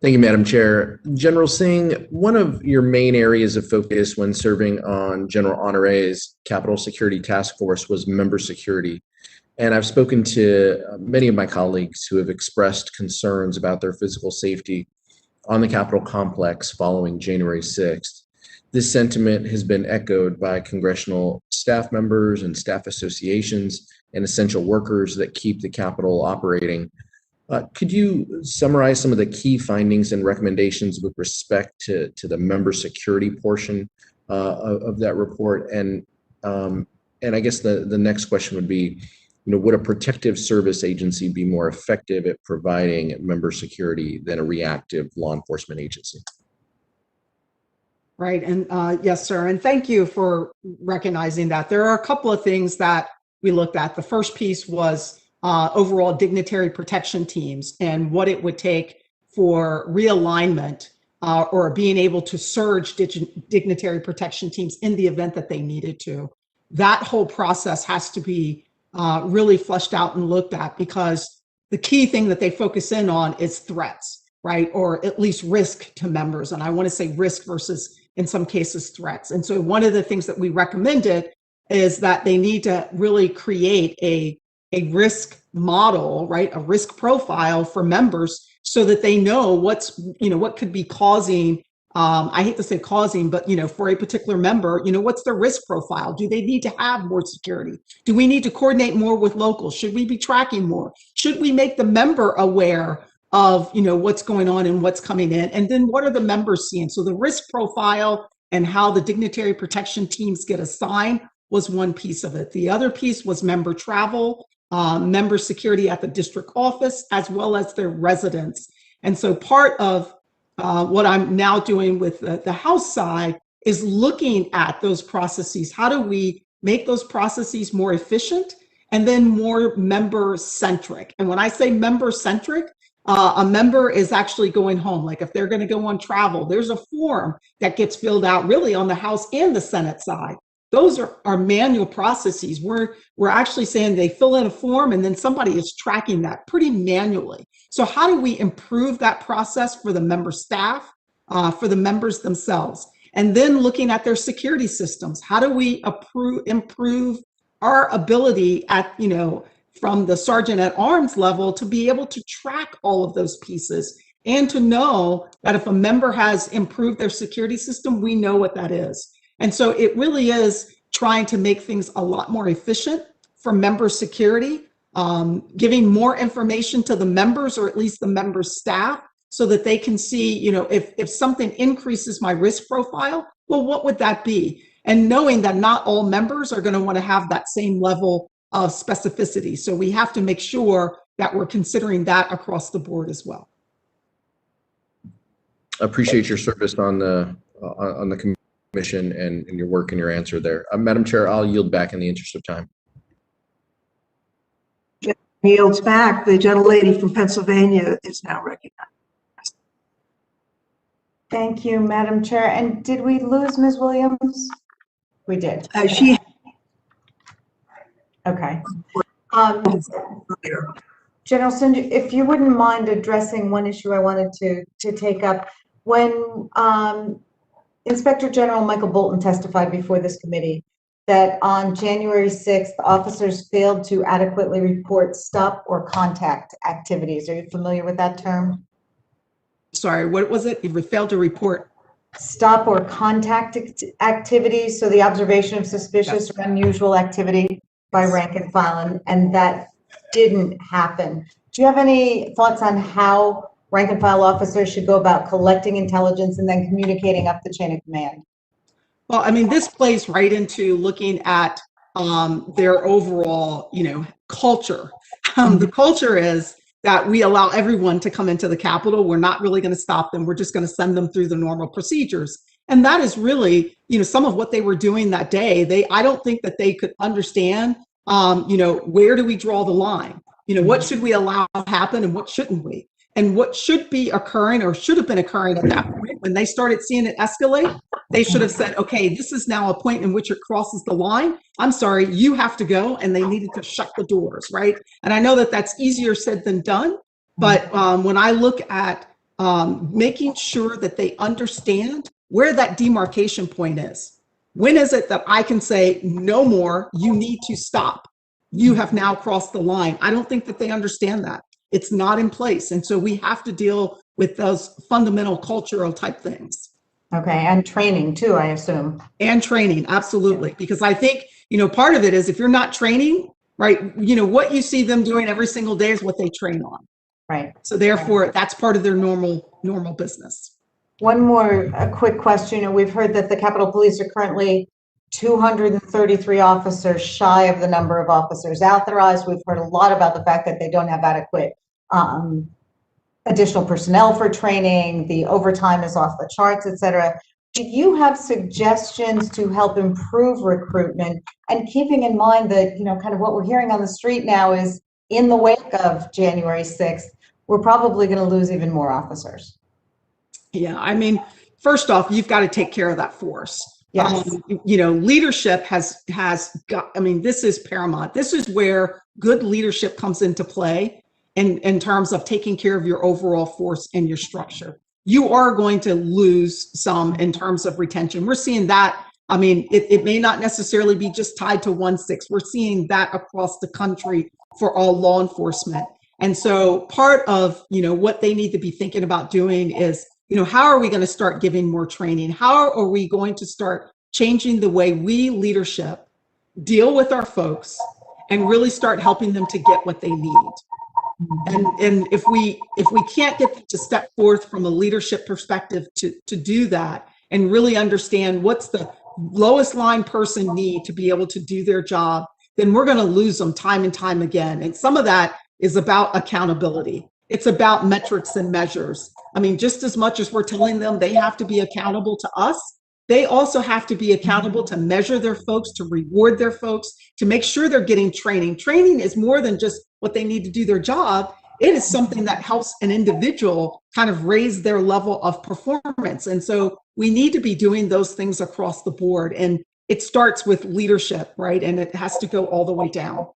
Thank you, Madam Chair. General Singh, one of your main areas of focus when serving on General Honore's Capitol Security Task Force was member security. And I've spoken to many of my colleagues who have expressed concerns about their physical safety on the Capitol complex following January 6th. This sentiment has been echoed by congressional staff members and staff associations and essential workers that keep the Capitol operating. Could you summarize some of the key findings and recommendations with respect to the member security portion of that report? And I guess the next question would be, would a protective service agency be more effective at providing member security than a reactive law enforcement agency? Right. And yes, sir. And thank you for recognizing that. There are a couple of things that we looked at. The first piece was overall dignitary protection teams and what it would take for realignment or being able to surge dignitary protection teams in the event that they needed to. That whole process has to be really fleshed out and looked at, because the key thing that they focus in on is threats, right? Or at least risk to members. And I want to say risk versus, in some cases, threats. And so one of the things that we recommended is that they need to really create a risk model, right? A risk profile for members so that they know what could be causing I hate to say causing, but for a particular member, what's their risk profile? Do they need to have more security? Do we need to coordinate more with locals? Should we be tracking more? Should we make the member aware of what's going on and what's coming in? And then what are the members seeing? So the risk profile and how the dignitary protection teams get assigned was one piece of it. The other piece was member travel, member security at the district office, as well as their residents. And so part of what I'm now doing with the House side is looking at those processes. How do we make those processes more efficient and then more member-centric? And when I say member-centric, a member is actually going home. Like if they're going to go on travel, there's a form that gets filled out really on the House and the Senate side. Those are manual processes. We're actually saying they fill in a form and then somebody is tracking that pretty manually. So how do we improve that process for the member staff, for the members themselves? And then looking at their security systems. How do we improve our ability at, from the sergeant at arms level to be able to track all of those pieces and to know that if a member has improved their security system, we know what that is. And so it really is trying to make things a lot more efficient for member security, giving more information to the members or at least the member staff so that they can see, if something increases my risk profile, well, what would that be? And knowing that not all members are going to want to have that same level of specificity. So we have to make sure that we're considering that across the board as well. I appreciate your service on the commission and your work and your answer there. Madam Chair, I'll yield back in the interest of time. Yields back. The gentlelady from Pennsylvania is now recognized. Thank you, Madam Chair. And did we lose Ms. Williams? We did. She. Okay. General Singe, if you wouldn't mind addressing one issue I wanted to take up. When Inspector General Michael Bolton testified before this committee that on January 6th, officers failed to adequately report stop or contact activities. Are you familiar with that term? Sorry, what was it? You failed to report stop or contact activities. So the observation of suspicious or unusual activity by rank and file, and that didn't happen. Do you have any thoughts on how rank and file officers should go about collecting intelligence and then communicating up the chain of command? Well, I mean, this plays right into looking at their overall, culture. The culture is that we allow everyone to come into the Capitol. We're not really going to stop them. We're just going to send them through the normal procedures. And that is really, some of what they were doing that day. I don't think that they could understand, where do we draw the line? What should we allow to happen and what shouldn't we? And what should be occurring or should have been occurring at that point when they started seeing it escalate, they should have said, okay, this is now a point in which it crosses the line. I'm sorry, you have to go. And they needed to shut the doors, right? And I know that that's easier said than done. But when I look at making sure that they understand where that demarcation point is, when is it that I can say, no more, you need to stop. You have now crossed the line. I don't think that they understand that. It's not in place. And so we have to deal with those fundamental cultural type things. Okay, and training too, I assume. And training, absolutely. Because I think, part of it is if you're not training, right, what you see them doing every single day is what they train on. Right. So therefore, that's part of their normal business. One more quick question. We've heard that the Capitol Police are currently 233 officers shy of the number of officers authorized. We've heard a lot about the fact that they don't have adequate additional personnel for training. The overtime is off the charts, et cetera. Do you have suggestions to help improve recruitment? And keeping in mind that, kind of what we're hearing on the street now is in the wake of January 6th, we're probably going to lose even more officers. Yeah, I mean, first off, you've got to take care of that force. Yes. Leadership has got, this is paramount. This is where good leadership comes into play in terms of taking care of your overall force and your structure. You are going to lose some in terms of retention. We're seeing that. It may not necessarily be just tied to 1-6. We're seeing that across the country for all law enforcement. And so part of, what they need to be thinking about doing is how are we going to start giving more training? How are we going to start changing the way we leadership deal with our folks and really start helping them to get what they need? And if we can't get them to step forth from a leadership perspective to do that and really understand what's the lowest line person need to be able to do their job, then we're going to lose them time and time again. And some of that is about accountability. It's about metrics and measures. I mean, just as much as we're telling them they have to be accountable to us, they also have to be accountable to measure their folks, to reward their folks, to make sure they're getting training. Training is more than just what they need to do their job. It is something that helps an individual kind of raise their level of performance. And so we need to be doing those things across the board. And it starts with leadership, right? And it has to go all the way down.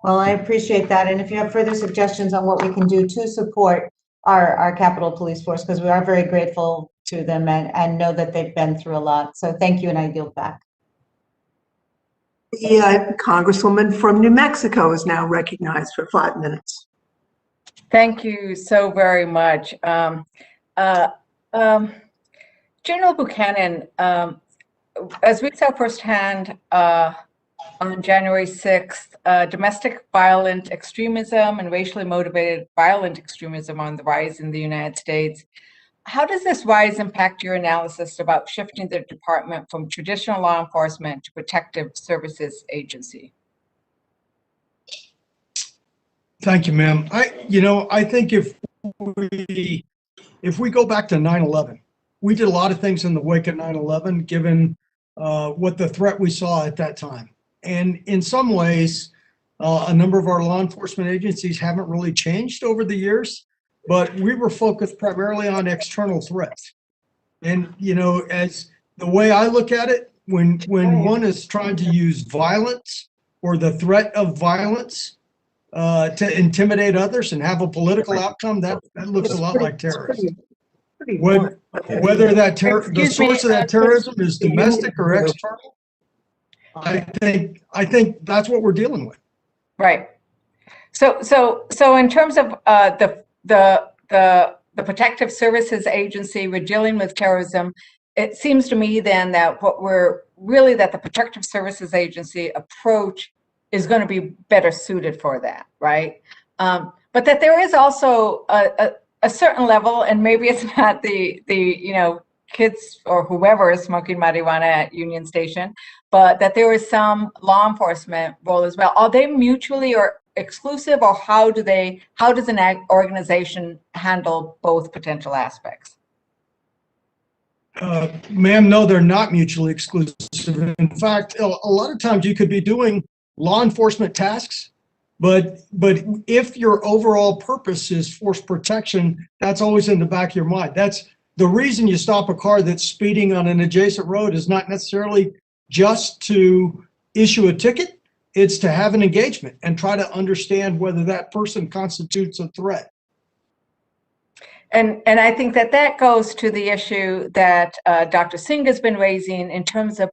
Well, I appreciate that. And if you have further suggestions on what we can do to support our Capitol Police Force, because we are very grateful to them and know that they've been through a lot. So thank you, and I yield back. The Congresswoman from New Mexico is now recognized for 5 minutes. Thank you so very much. General Buchanan, as we saw firsthand on January 6th, domestic violent extremism and racially motivated violent extremism on the rise in the United States. How does this rise impact your analysis about shifting the department from traditional law enforcement to protective services agency? Thank you, ma'am. I think if we go back to 9/11, we did a lot of things in the wake of 9/11, given what the threat we saw at that time. And in some ways, a number of our law enforcement agencies haven't really changed over the years, but we were focused primarily on external threats. And, as the way I look at it, when one is trying to use violence or the threat of violence to intimidate others and have a political outcome, that looks a lot like terrorism. Whether the source of that terrorism is domestic or external, I think that's what we're dealing with. Right. So in terms of the Protective Services Agency, we're dealing with terrorism. It seems to me then that that the Protective Services Agency approach is going to be better suited for that, right? But that there is also a certain level, and maybe it's not the kids or whoever is smoking marijuana at Union Station, but that there is some law enforcement role as well. Are they mutually or exclusive, or how does an organization handle both potential aspects? Ma'am, no, they're not mutually exclusive. In fact, a lot of times you could be doing law enforcement tasks, but if your overall purpose is force protection, that's always in the back of your mind. That's the reason you stop a car that's speeding on an adjacent road, is not necessarily just to issue a ticket. It's to have an engagement and try to understand whether that person constitutes a threat. And I think that goes to the issue that Dr. Singh has been raising in terms of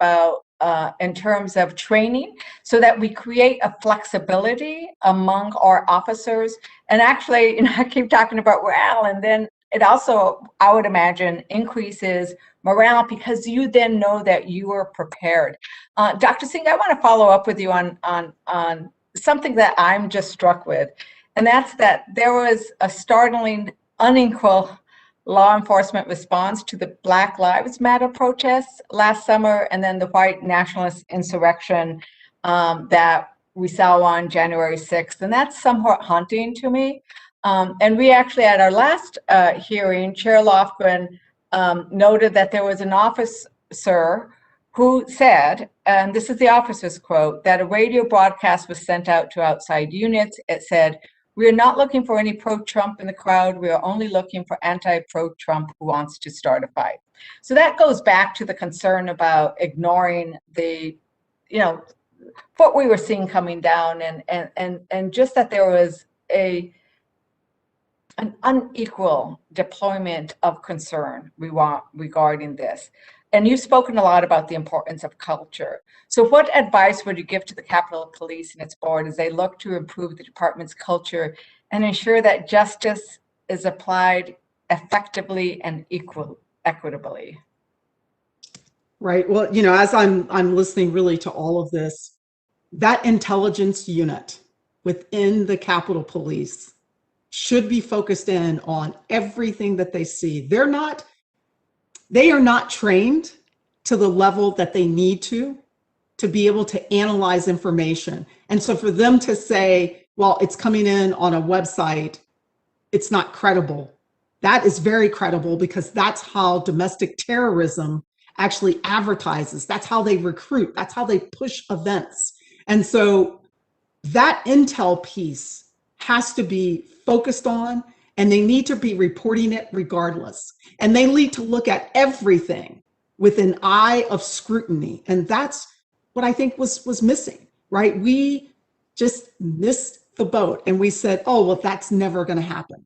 training, so that we create a flexibility among our officers. And actually, I keep talking about morale, and then it also, I would imagine, increases morale because you then know that you are prepared. Dr. Singh, I want to follow up with you on something that I'm just struck with, and that's that there was a startling, unequal law enforcement response to the Black Lives Matter protests last summer, and then the white nationalist insurrection that we saw on January 6th. And that's somewhat haunting to me. And we actually, at our last hearing, Chair Lofgren noted that there was an officer who said, and this is the officer's quote, that a radio broadcast was sent out to outside units. It said, "We are not looking for any pro-Trump in the crowd. We are only looking for anti-pro-Trump who wants to start a fight." So that goes back to the concern about ignoring what we were seeing coming down, and just that there was an unequal deployment of concern regarding this. And you've spoken a lot about the importance of culture. So what advice would you give to the Capitol Police and its board as they look to improve the department's culture and ensure that justice is applied effectively and equitably? Right. Well, you know, as I'm listening really to all of this, that intelligence unit within the Capitol Police should be focused in on everything that they see. They are not trained to the level that they need to be able to analyze information. And so for them to say, well, it's coming in on a website, it's not credible. That is very credible because that's how domestic terrorism actually advertises. That's how they recruit. That's how they push events. And so that intel piece has to be focused on, and they need to be reporting it regardless. And they need to look at everything with an eye of scrutiny. And that's what I think was missing, right? We just missed the boat and we said, oh, well, that's never going to happen.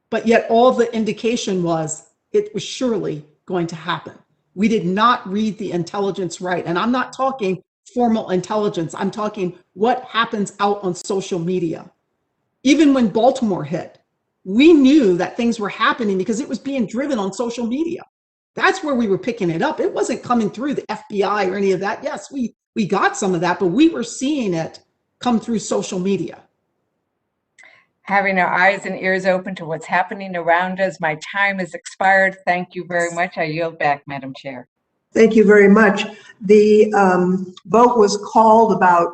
But yet all the indication was it was surely going to happen. We did not read the intelligence right. And I'm not talking formal intelligence. I'm talking what happens out on social media. Even when Baltimore hit, we knew that things were happening because it was being driven on social media. That's where we were picking it up. It wasn't coming through the FBI or any of that. Yes, we got some of that, but we were seeing it come through social media. Having our eyes and ears open to what's happening around us. My time has expired. Thank you very much. I yield back, Madam Chair. Thank you very much. The vote was called about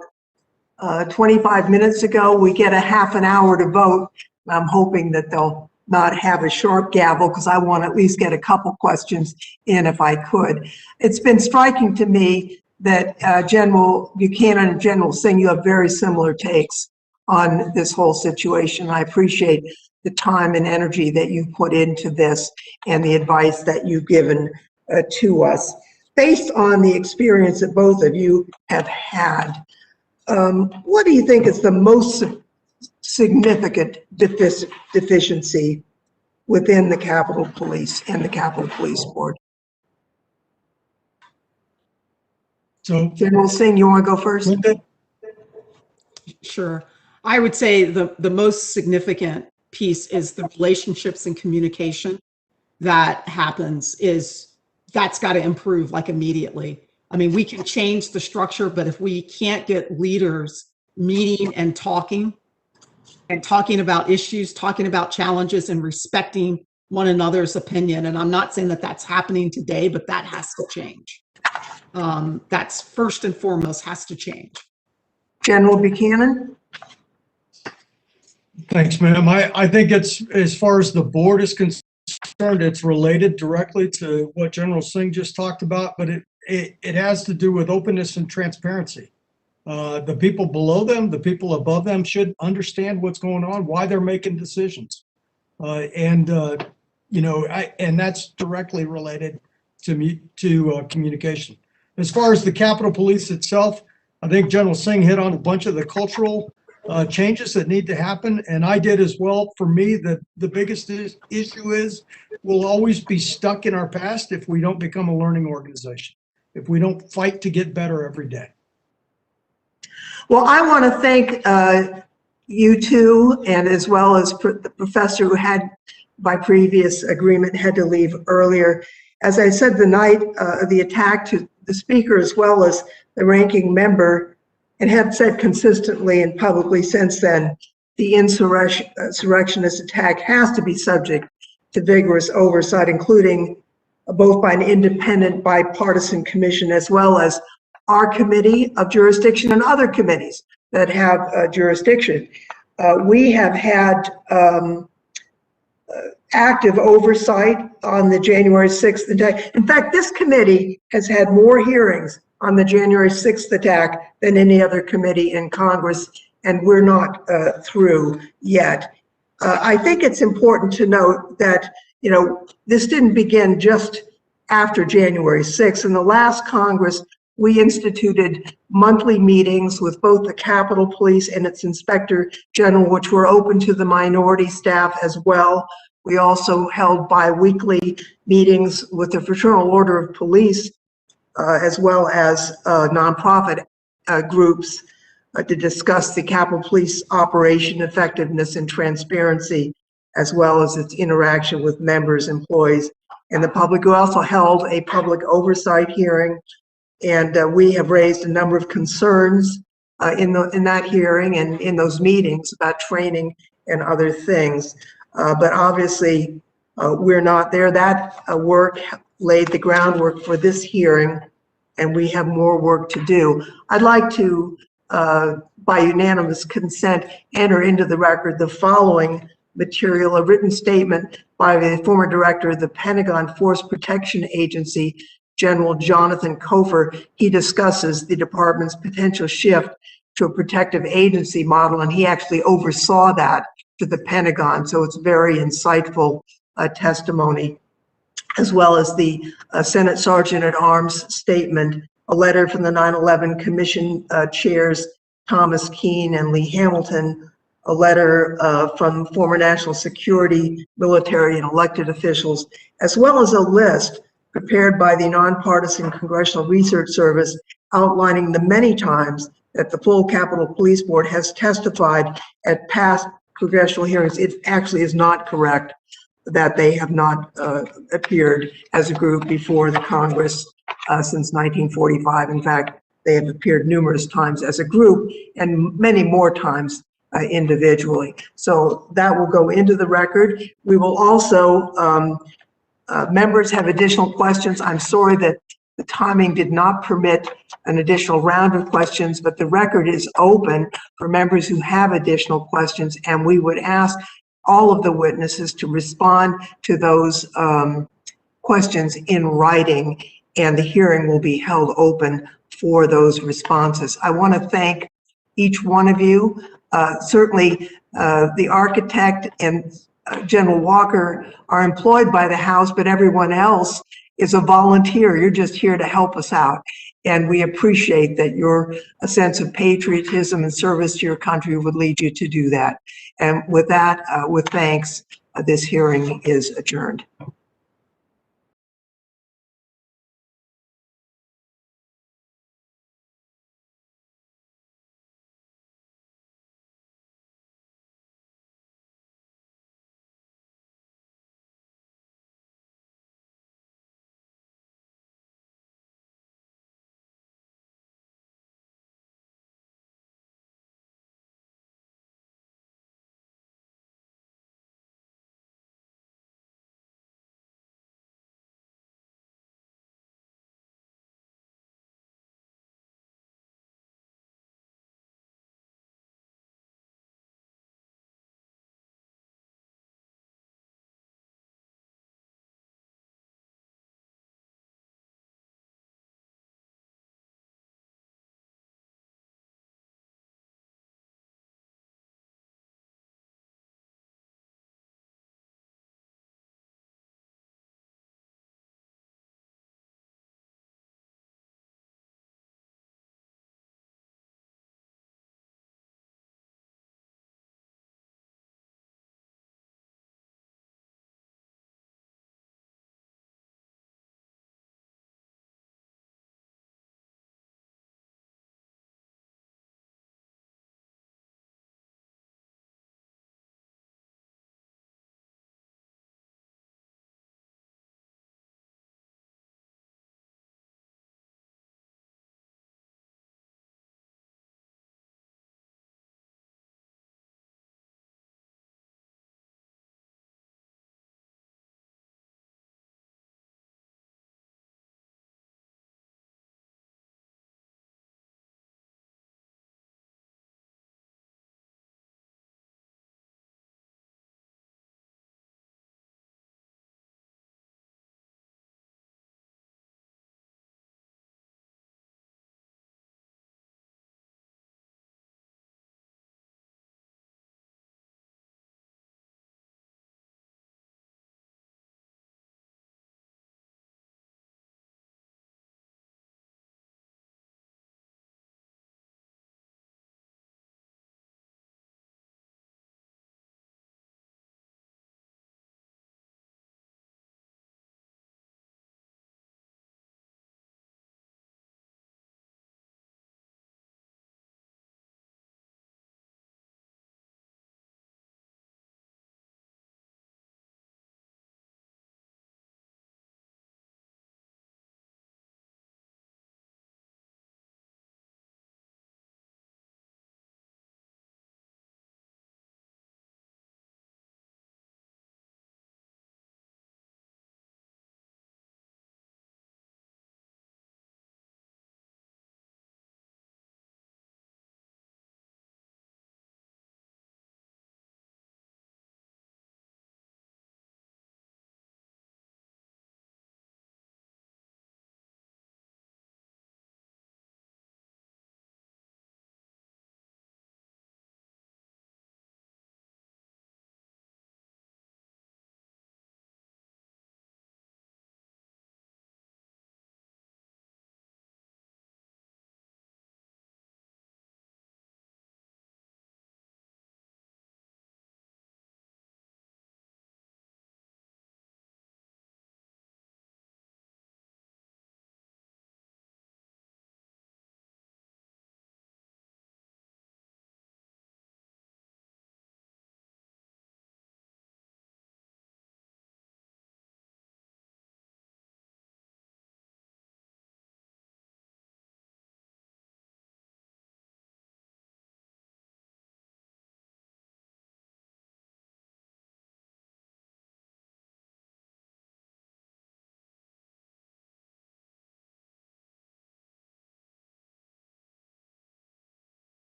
25 minutes ago. We get a half an hour to vote. I'm hoping that they'll not have a short gavel because I want to at least get a couple questions in if I could. It's been striking to me that General Buchanan and General Singh, you have very similar takes on this whole situation. I appreciate the time and energy that you put into this and the advice that you've given to us. Based on the experience that both of you have had, what do you think is the most significant deficiency within the Capitol Police and the Capitol Police Board? So, General Singh, you want to go first? Sure. I would say the most significant piece is the relationships and communication that happens that's got to improve like immediately. I mean, we can change the structure, but if we can't get leaders meeting and talking about issues, talking about challenges and respecting one another's opinion, and I'm not saying that that's happening today, but that has to change. That's first and foremost has to change. General Buchanan? thanks, ma'am. I think it's, as far as the board is concerned, it's related directly to what General Singh just talked about, but it has to do with openness and transparency. The people below them, the people above them should understand what's going on, why they're making decisions. And that's directly related to communication. As far as the Capitol Police itself, I think General Singh hit on a bunch of the cultural changes that need to happen, and I did as well. For me, the biggest issue is we'll always be stuck in our past if we don't become a learning organization, if we don't fight to get better every day. Well, I want to thank you two, and as well as the professor who had, by previous agreement, had to leave earlier. As I said the night of the attack, to the speaker as well as the ranking member, and have said consistently and publicly since then, the insurrectionist attack has to be subject to vigorous oversight, including both by an independent bipartisan commission as well as our committee of jurisdiction and other committees that have jurisdiction. We have had active oversight on the January 6th attack. In fact, this committee has had more hearings on the January 6th attack than any other committee in Congress, and we're not through yet. I think it's important to note that, this didn't begin just after January 6th. In the last Congress, we instituted monthly meetings with both the Capitol Police and its Inspector General, which were open to the minority staff as well. We also held bi-weekly meetings with the Fraternal Order of Police, as well as nonprofit groups to discuss the Capitol Police operation effectiveness and transparency. as well as its interaction with members, employees, and the public. We also held a public oversight hearing, and we have raised a number of concerns in that hearing and in those meetings about training and other things. But obviously, we're not there. That work laid the groundwork for this hearing, and we have more work to do. I'd like to, by unanimous consent, enter into the record the following material: a written statement by the former director of the Pentagon Force Protection Agency, General Jonathan Kofer. He discusses the department's potential shift to a protective agency model, and he actually oversaw that to the Pentagon. So it's very insightful testimony, as well as the Senate Sergeant at Arms statement, a letter from the 9/11 Commission chairs Thomas Keane and Lee Hamilton, a letter from former national security, military, and elected officials, as well as a list prepared by the Nonpartisan Congressional Research Service outlining the many times that the full Capitol Police Board has testified at past congressional hearings. It actually is not correct that they have not appeared as a group before the Congress since 1945. In fact, they have appeared numerous times as a group and many more times individually. So that will go into the record. We will also, members have additional questions. I'm sorry that the timing did not permit an additional round of questions, but the record is open for members who have additional questions, and we would ask all of the witnesses to respond to those questions in writing, and the hearing will be held open for those responses. I want to thank each one of you. Certainly, the architect and General Walker are employed by the House, but everyone else is a volunteer. You're just here to help us out. And we appreciate that your sense of patriotism and service to your country would lead you to do that. And with that, with thanks, this hearing is adjourned.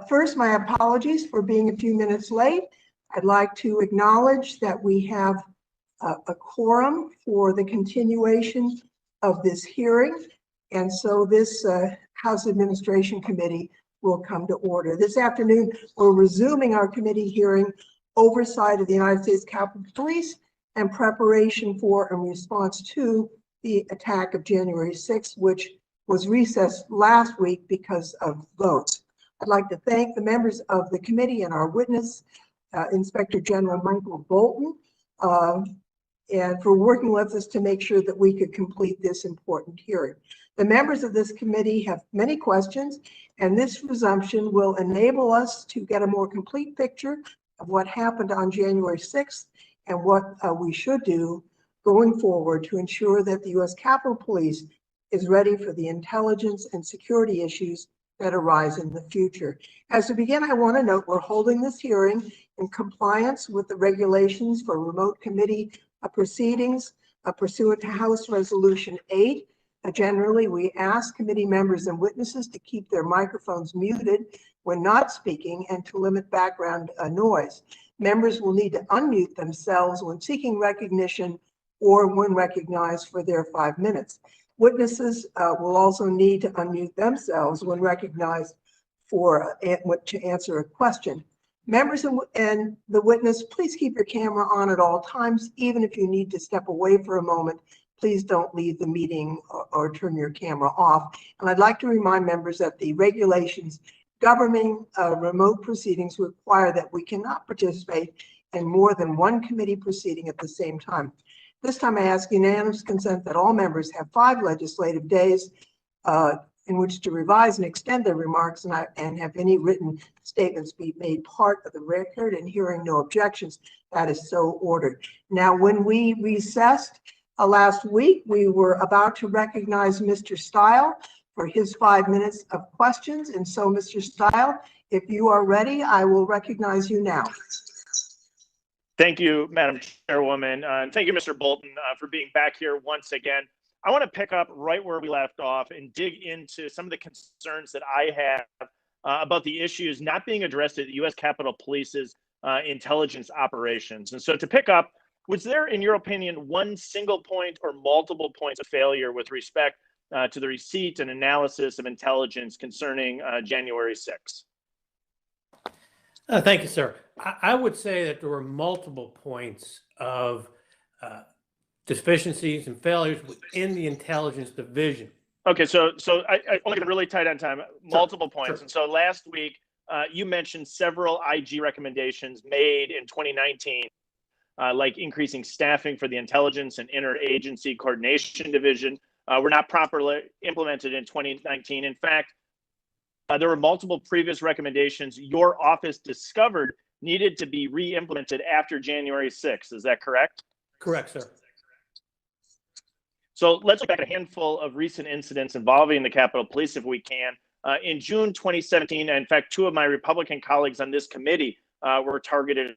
First, my apologies for being a few minutes late. I'd like to acknowledge that we have a quorum for the continuation of this hearing. And so this House Administration Committee will come to order. This afternoon, we're resuming our committee hearing, oversight of the United States Capitol Police and preparation for and response to the attack of January 6th, which was recessed last week because of votes. I'd like to thank the members of the committee and our witness, Inspector General Michael Bolton, and for working with us to make sure that we could complete this important hearing. The members of this committee have many questions, and this resumption will enable us to get a more complete picture of what happened on January 6th and what we should do going forward to ensure that the U.S. Capitol Police is ready for the intelligence and security issues that arise in the future. As we begin, I want to note we're holding this hearing in compliance with the regulations for remote committee proceedings pursuant to House Resolution 8. Generally, we ask committee members and witnesses to keep their microphones muted when not speaking and to limit background noise. Members will need to unmute themselves when seeking recognition or when recognized for their 5 minutes. Witnesses will also need to unmute themselves when recognized for to answer a question. Members and the witness, please keep your camera on at all times. Even if you need to step away for a moment, please don't leave the meeting or turn your camera off. And I'd like to remind members that the regulations governing remote proceedings require that we cannot participate in more than one committee proceeding at the same time. This time I ask unanimous consent that all members have 5 legislative days in which to revise and extend their remarks and have any written statements be made part of the record, and hearing no objections, that is so ordered. Now, when we recessed last week, we were about to recognize Mr. Stile for his 5 minutes of questions. And so, Mr. Stile, if you are ready, I will recognize you now. Thank you, Madam Chairwoman. And thank you, Mr. Bolton, for being back here once again. I want to pick up right where we left off and dig into some of the concerns that I have about the issues not being addressed at the U.S. Capitol Police's intelligence operations. And so to pick up, was there, in your opinion, one single point or multiple points of failure with respect to the receipt and analysis of intelligence concerning January 6th? Thank you, sir. I would say that there were multiple points of deficiencies and failures within the intelligence division. Okay, so I only get really tight on time. Multiple points. Sure. And so last week, you mentioned several IG recommendations made in 2019, like increasing staffing for the Intelligence and Interagency Coordination Division, were not properly implemented in 2019. In fact, there were multiple previous recommendations your office discovered needed to be re-implemented after January 6th. Is that correct? Correct, sir. So let's look back at a handful of recent incidents involving the Capitol Police, if we can. In June 2017, in fact, 2 of my Republican colleagues on this committee were targeted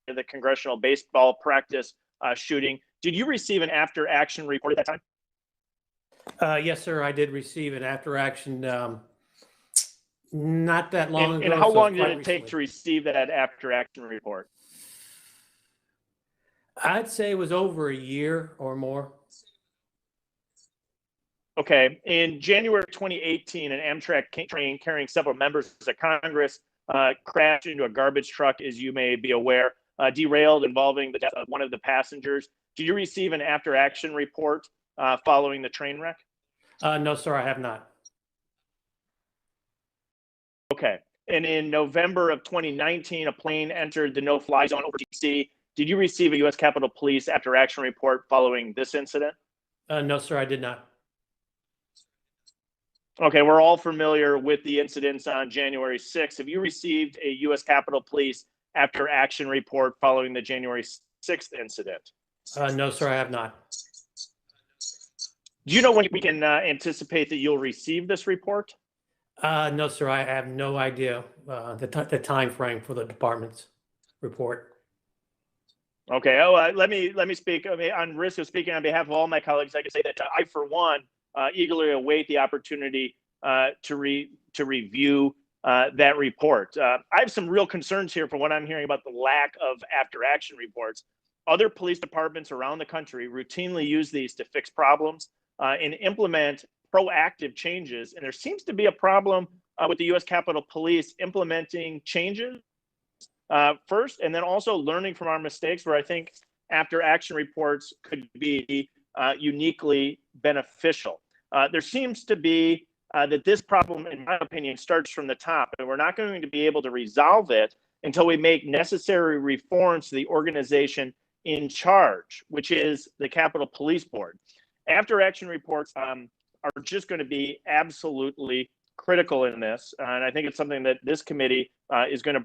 in the congressional baseball practice shooting. Did you receive an after-action report at that time? Yes, sir. I did receive an after-action not that long ago. And how long did it take to receive that after-action report? I'd say it was over a year or more. Okay. In January 2018, an Amtrak train carrying several members of Congress crashed into a garbage truck, as you may be aware, derailed, involving the death of one of the passengers. Did you receive an after-action report following the train wreck? No, sir, I have not. Okay. And in November of 2019, a plane entered the no-fly zone over D.C. Did you receive a U.S. Capitol Police after-action report following this incident? No, sir, I did not. Okay, we're all familiar with the incidents on January 6th. Have you received a U.S. Capitol Police after-action report following the January 6th incident? No, sir, I have not. Do you know when we can anticipate that you'll receive this report? No, sir, I have no idea the time frame for the department's report. Okay. Let me speak. I mean, on risk of speaking on behalf of all my colleagues, I can say that I, for one, eagerly await the opportunity to review that report. I have some real concerns here for what I'm hearing about the lack of after-action reports. Other police departments around the country routinely use these to fix problems and implement proactive changes. And there seems to be a problem with the U.S. Capitol Police implementing changes first, and then also learning from our mistakes, where I think after-action reports could be uniquely beneficial. There seems to be that this problem, in my opinion, starts from the top, and we're not going to be able to resolve it until we make necessary reforms to the organization in charge, which is the Capitol Police Board. After-action reports are just going to be absolutely critical in this, and I think it's something that this committee is going to